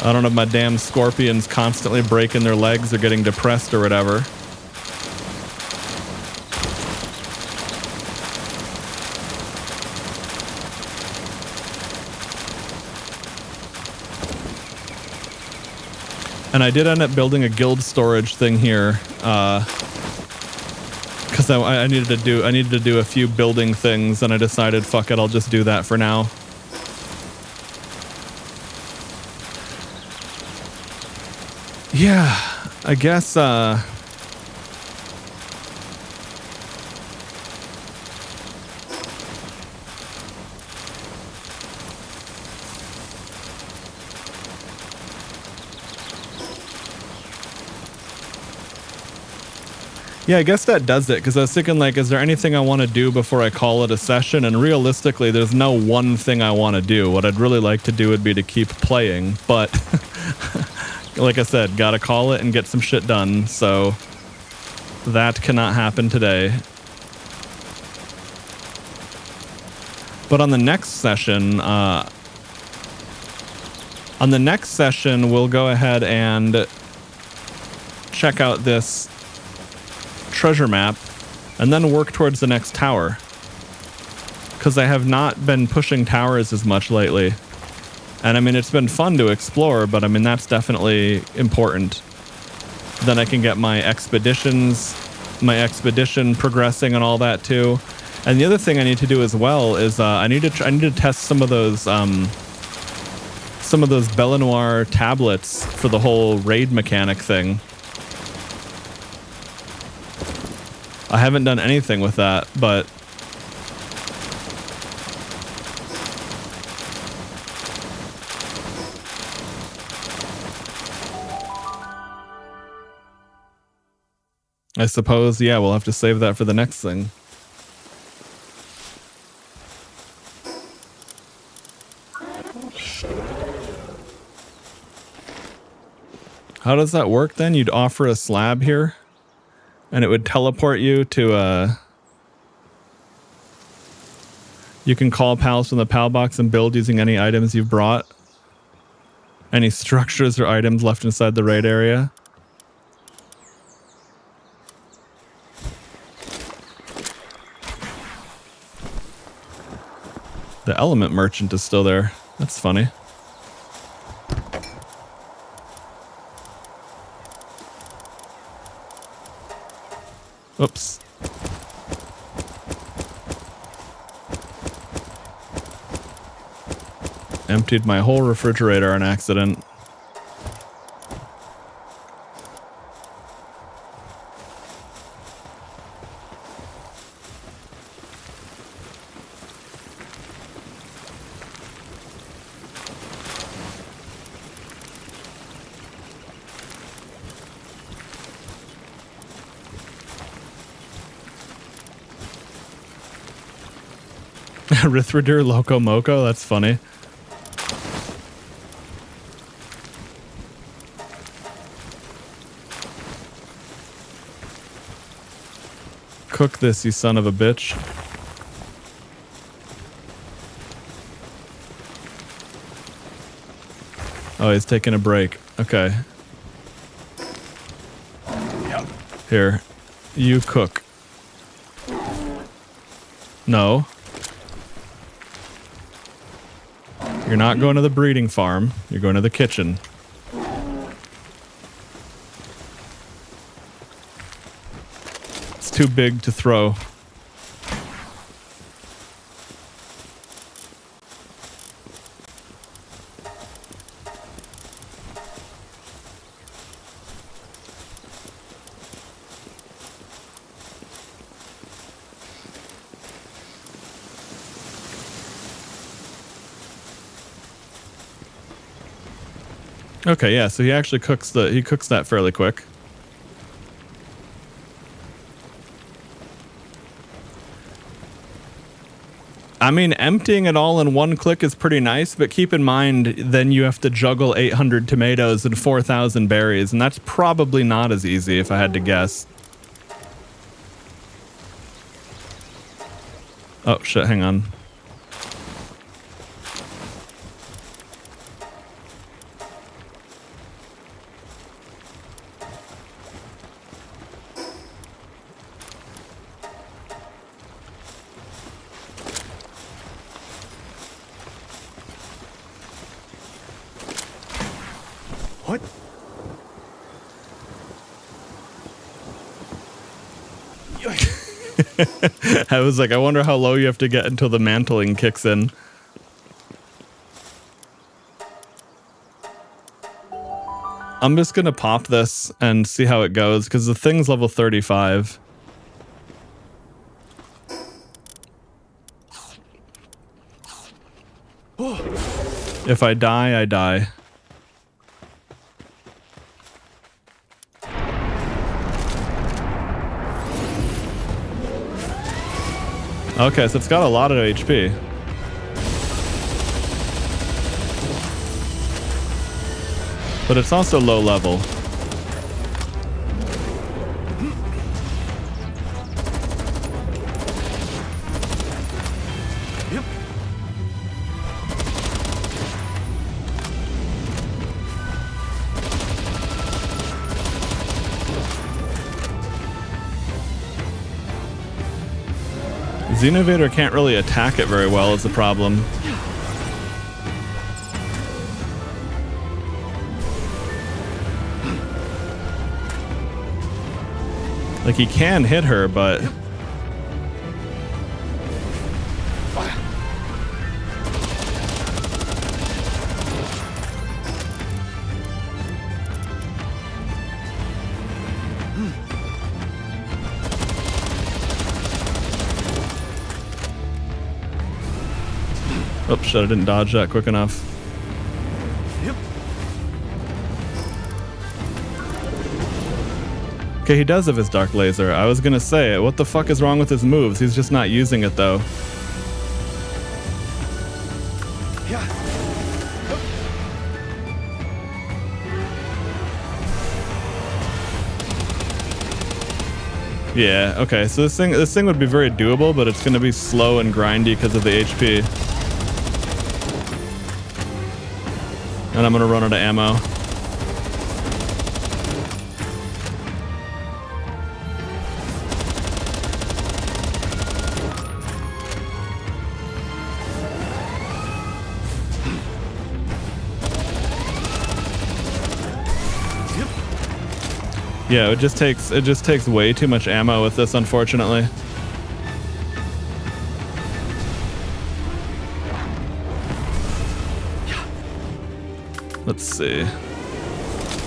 I don't know if my damn scorpions constantly breaking their legs or getting depressed or whatever. And I did end up building a guild storage thing here, because I needed to do a few building things, and I decided, fuck it, I'll just do that for now. Yeah, I guess. Yeah, I guess that does it, because I was thinking, like, is there anything I want to do before I call it a session? And realistically, there's no one thing I want to do. What I'd really like to do would be to keep playing, but like I said, gotta call it and get some shit done, so that cannot happen today. But on the next session, we'll go ahead and check out this treasure map and then work towards the next tower, because I have not been pushing towers as much lately, and I mean it's been fun to explore, but I mean that's definitely important. Then I can get my expedition progressing and all that too. And the other thing I need to do as well is I need to test some of those Belenoir tablets for the whole raid mechanic thing. I haven't done anything with that, but I suppose, yeah, we'll have to save that for the next thing. How does that work then? You'd offer a slab here, and it would teleport you to you can call pals from the pal box and build using any items you've brought. Any structures or items left inside the raid area. The element merchant is still there. That's funny. Oops. Emptied my whole refrigerator on accident. Rithridir Loco Moco, that's funny. Cook this, you son of a bitch. Oh, he's taking a break. Okay. Yep. Here. You cook. No. You're not going to the breeding farm. You're going to the kitchen. It's too big to throw. Okay, yeah, so he actually cooks that fairly quick. I mean, emptying it all in one click is pretty nice, but keep in mind, then you have to juggle 800 tomatoes and 4,000 berries, and that's probably not as easy if I had to guess. Oh, shit, hang on. What? I was like, I wonder how low you have to get until the mantling kicks in. I'm just gonna pop this and see how it goes, because the thing's level 35. If I die, I die. Okay, so it's got a lot of HP. But it's also low level. Yep. Xenovator can't really attack it very well is the problem. Like, he can hit her, but... Oh, shit, I didn't dodge that quick enough. Yep. Okay, he does have his dark laser. I was gonna say, what the fuck is wrong with his moves? He's just not using it, though. Yeah. Yeah, okay, so this thing would be very doable, but it's gonna be slow and grindy because of the HP. And I'm gonna run out of ammo. Yeah, it just takes way too much ammo with this, unfortunately. Let's see.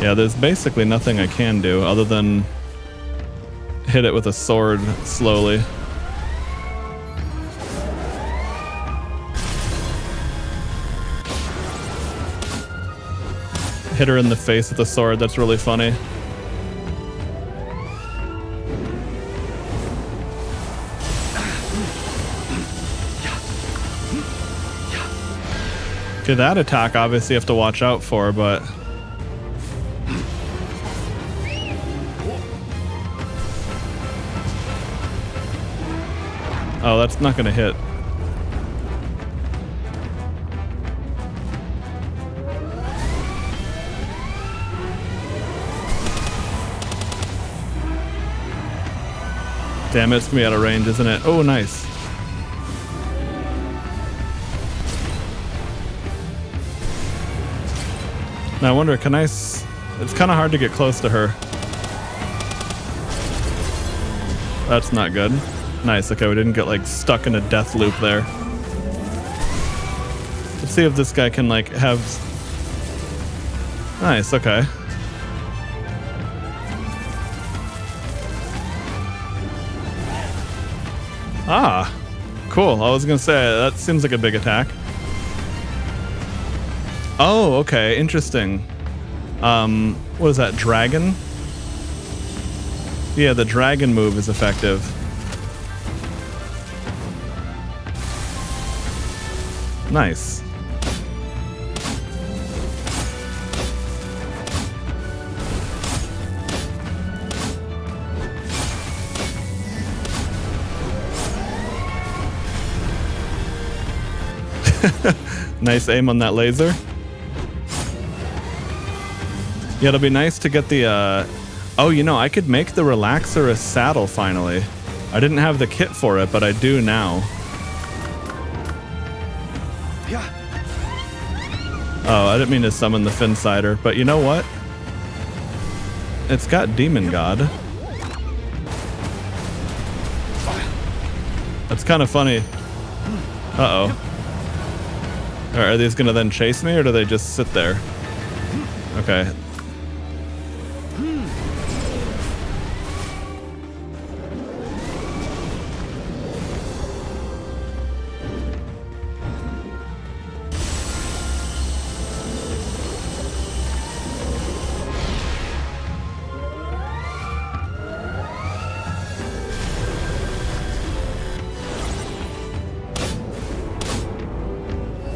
Yeah, there's basically nothing I can do other than hit it with a sword slowly. Hit her in the face with a sword, that's really funny. Okay, that attack obviously you have to watch out for, but... Oh, that's not gonna hit. Damn it, it's gonna be out of range, isn't it? Oh, nice. Now I wonder, can I... It's kind of hard to get close to her. That's not good. Nice, okay, we didn't get like stuck in a death loop there. Let's see if this guy can like have... Nice, okay. Ah, cool. I was gonna say, that seems like a big attack. Oh, okay, interesting. What is that, dragon? Yeah, the dragon move is effective. Nice. Nice aim on that laser. Yeah, it'll be nice to get the, oh, you know, I could make the relaxer a saddle finally. I didn't have the kit for it, but I do now. Oh, I didn't mean to summon the Finsider, but you know what? It's got Demon God. That's kind of funny. Uh-oh. Are these gonna then chase me, or do they just sit there? Okay.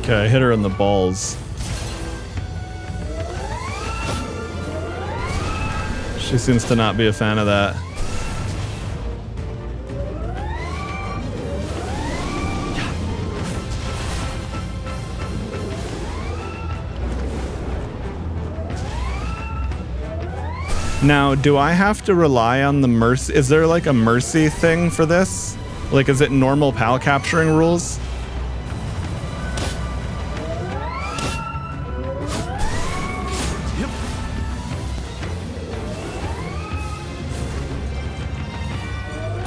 Okay, I hit her in the balls. She seems to not be a fan of that. Now, do I have to rely on the mercy? Is there like a mercy thing for this? Like, is it normal PAL capturing rules?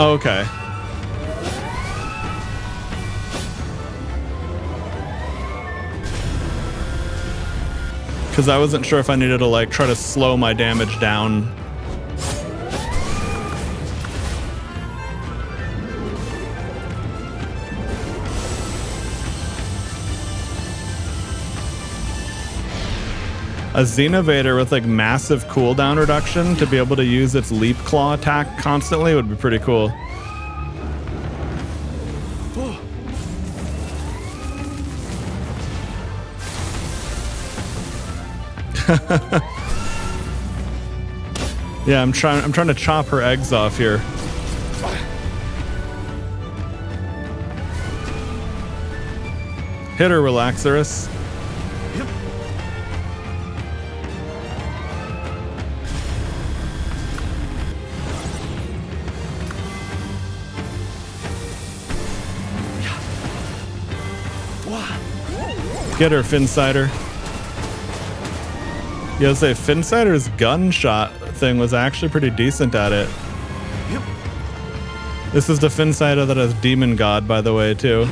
Oh, okay. Because I wasn't sure if I needed to like try to slow my damage down. A Xenovator with like massive cooldown reduction to be able to use its leap claw attack constantly would be pretty cool. Yeah, I'm trying to chop her eggs off here. Hit her, Relaxorus. Yep. Get her, Finsider. Yeah, I'll say Finsider's gunshot thing was actually pretty decent at it. Yep. This is the Finsider that has Demon God, by the way, too.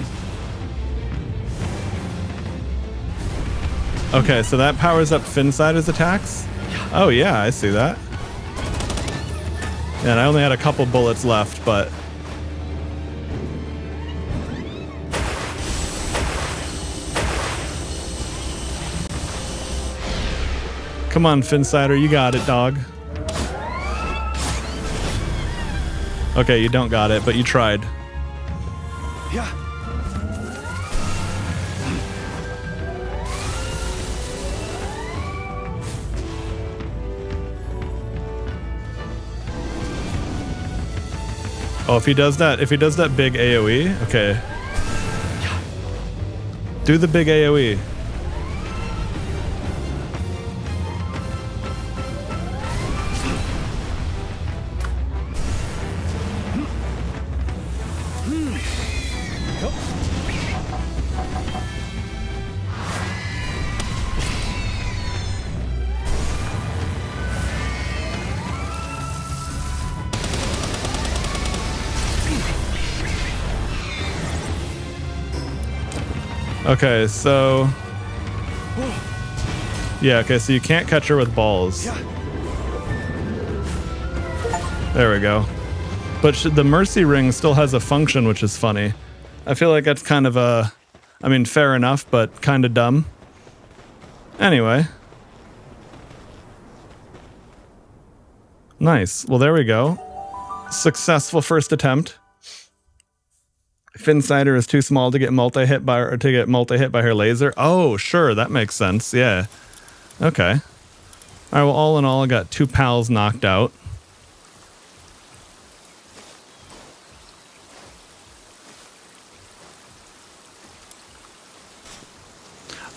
Okay, so that powers up Finsider's attacks? Oh yeah, I see that. And I only had a couple bullets left, but... Come on, Finsider, you got it, dog. Okay, you don't got it, but you tried. Yeah. Oh, if he does that big AoE, okay. Do the big AoE. Okay, so... Yeah, okay, so you can't catch her with balls. There we go. But the Mercy Ring still has a function, which is funny. I feel like that's kind of a... I mean, fair enough, but kind of dumb. Anyway. Nice. Well, there we go. Successful first attempt. Finsider is too small to get multi-hit by her laser. Oh, sure, that makes sense. Yeah. Okay. All right, well, all in all, I got 2 pals knocked out.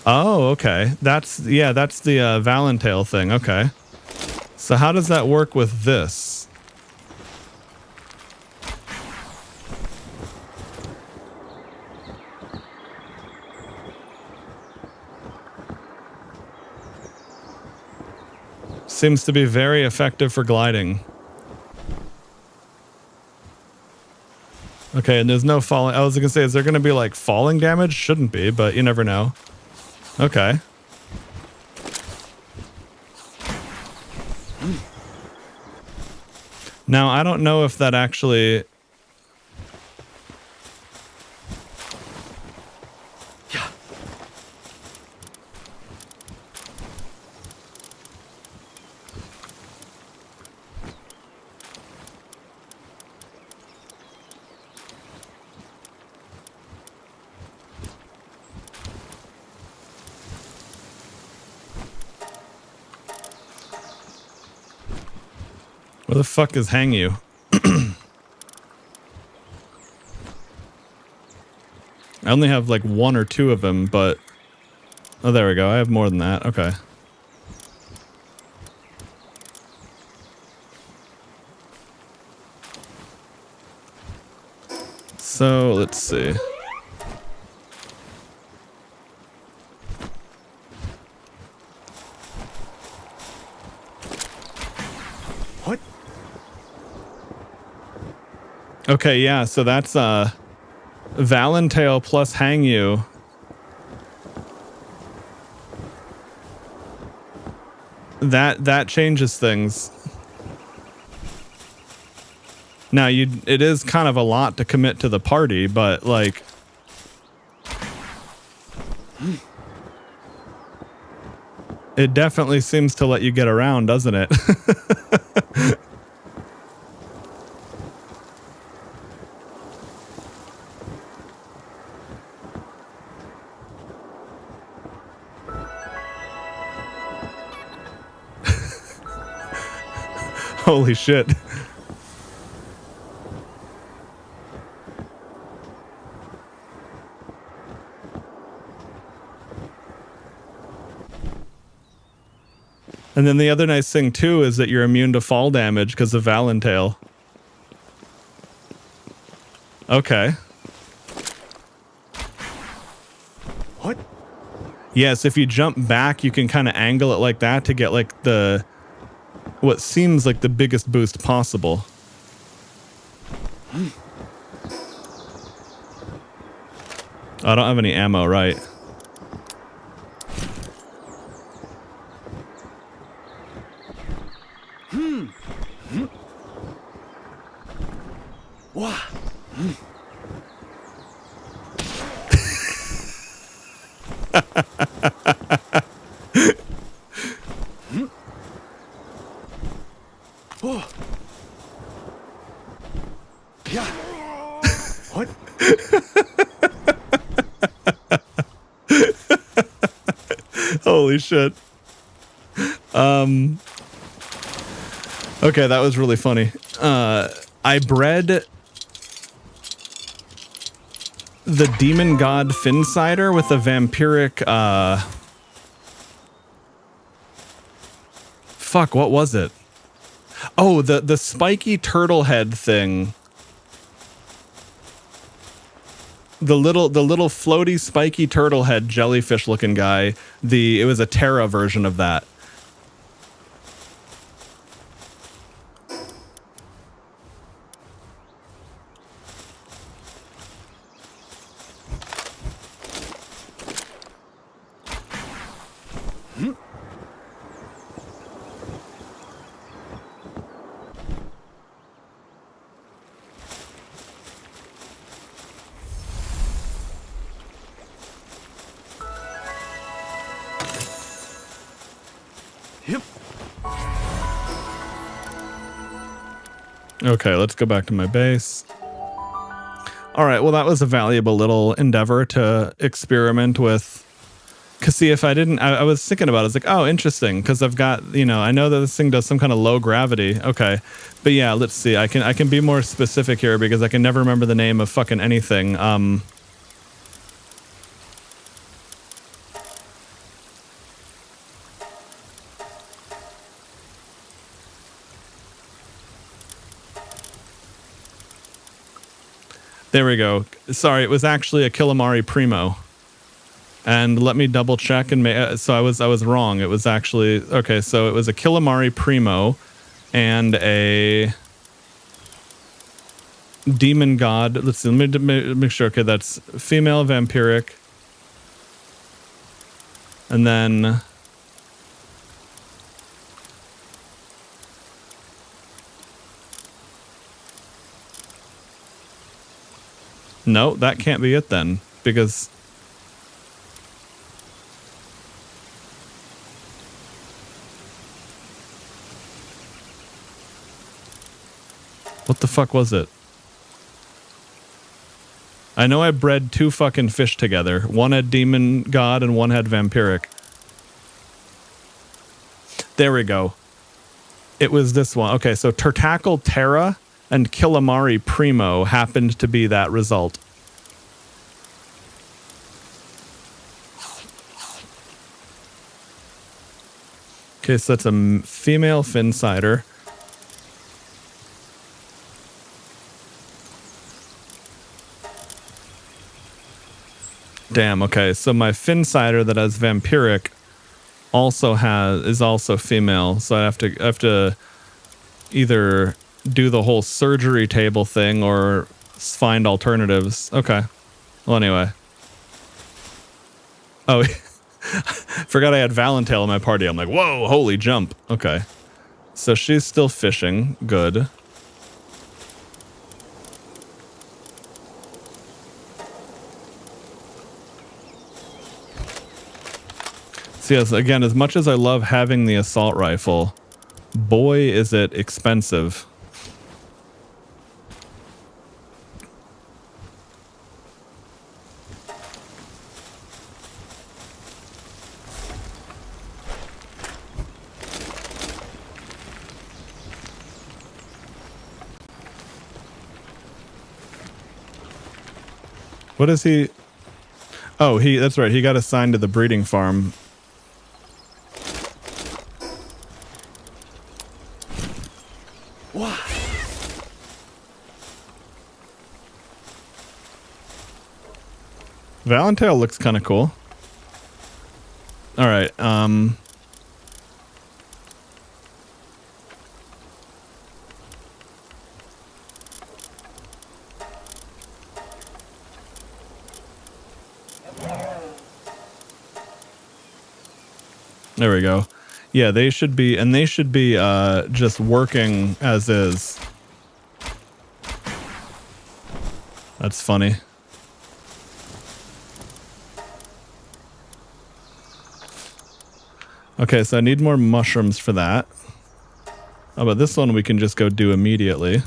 Oh, okay. That's the Valentale thing. Okay. So how does that work with this? Seems to be very effective for gliding. Okay, and there's no falling. I was gonna say, is there gonna be like falling damage? Shouldn't be, but you never know. Okay. Now, I don't know if that actually... Where the fuck is Hang You? I only have like 1 or 2 of them, but... Oh, there we go. I have more than that. Okay. So, let's see. What? Okay, yeah, so that's Valentale plus Hang You. That changes things. Now it is kind of a lot to commit to the party, but like it definitely seems to let you get around, doesn't it? Holy shit. And then the other nice thing too is that you're immune to fall damage because of Valentail. Okay. What? Yes, if you jump back, you can kind of angle it like that to get like the what seems like the biggest boost possible. I don't have any ammo, right? Wow. Oh. Yeah. What? Holy shit. Okay, that was really funny. I bred the demon god Finsider with a vampiric, fuck, what was it? Oh, the spiky turtle head thing. The little floaty spiky turtle head jellyfish looking guy. It was a Terra version of that. Yep. Okay, let's go back to my base. All right, well, that was a valuable little endeavor to experiment with. Because see, if I didn't, I was thinking about it. I was like, oh, interesting, because I've got, you know, I know that this thing does some kind of low gravity. Okay, but yeah, let's see. I can be more specific here because I can never remember the name of fucking anything. There we go. Sorry, it was actually a Killamari Primo. And let me double check and so I was wrong. It was actually okay. So it was a Killamari Primo and a demon god. Let's see. Let me make sure. Okay, that's female vampiric, and then no, that can't be it then because. What the fuck was it? I know I bred two fucking fish together. One had demon god and one had vampiric. There we go. It was this one. Okay, so Turtacle Terra and Killamari Primo happened to be that result. Okay, so that's a female Finsider. Damn, okay. So my Finsider that has vampiric is also female. So I have to either do the whole surgery table thing or find alternatives. Okay. Well, anyway. Oh, forgot I had Valentail in my party. I'm like, whoa, holy jump. Okay. So she's still fishing. Good. So yes, again, as much as I love having the assault rifle, boy, is it expensive. What is he? Oh, that's right. He got assigned to the breeding farm. Valentail looks kind of cool. All right. There we go. Yeah, they should be, and they should be just working as is. That's funny. Okay, so I need more mushrooms for that. Oh, but this one we can just go do immediately.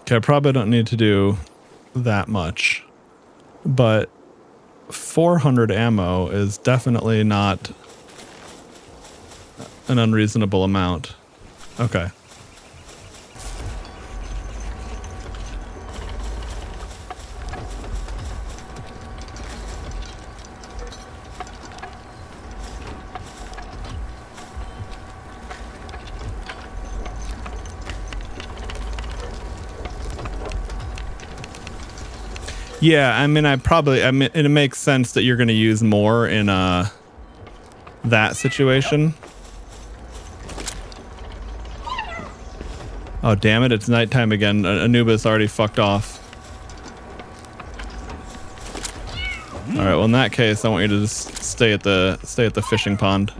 Okay, I probably don't need to do that much, but 400 ammo is definitely not an unreasonable amount. Okay. Yeah, I mean, it makes sense that you're going to use more in that situation. Oh, damn it, it's nighttime again. Anubis already fucked off. All right, well, in that case, I want you to just stay at the fishing pond.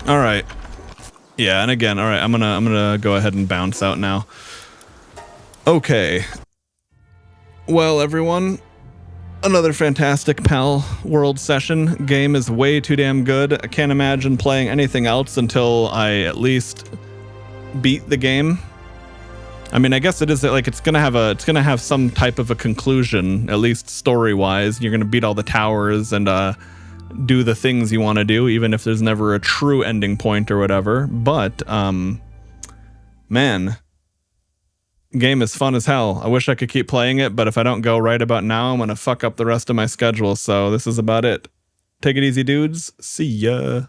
All right. Yeah, and again, all right, I'm gonna go ahead and bounce out now. Okay. Well, everyone, another fantastic Palworld session. Game is way too damn good. I can't imagine playing anything else until I at least beat the game. I mean, I guess it is like it's gonna have some type of a conclusion, at least story-wise. You're gonna beat all the towers and do the things you want to do, even if there's never a true ending point or whatever. But man, game is fun as hell. I wish I could keep playing it, but if I don't go right about now, I'm gonna fuck up the rest of my schedule. So this is about it. Take it easy, dudes. See ya.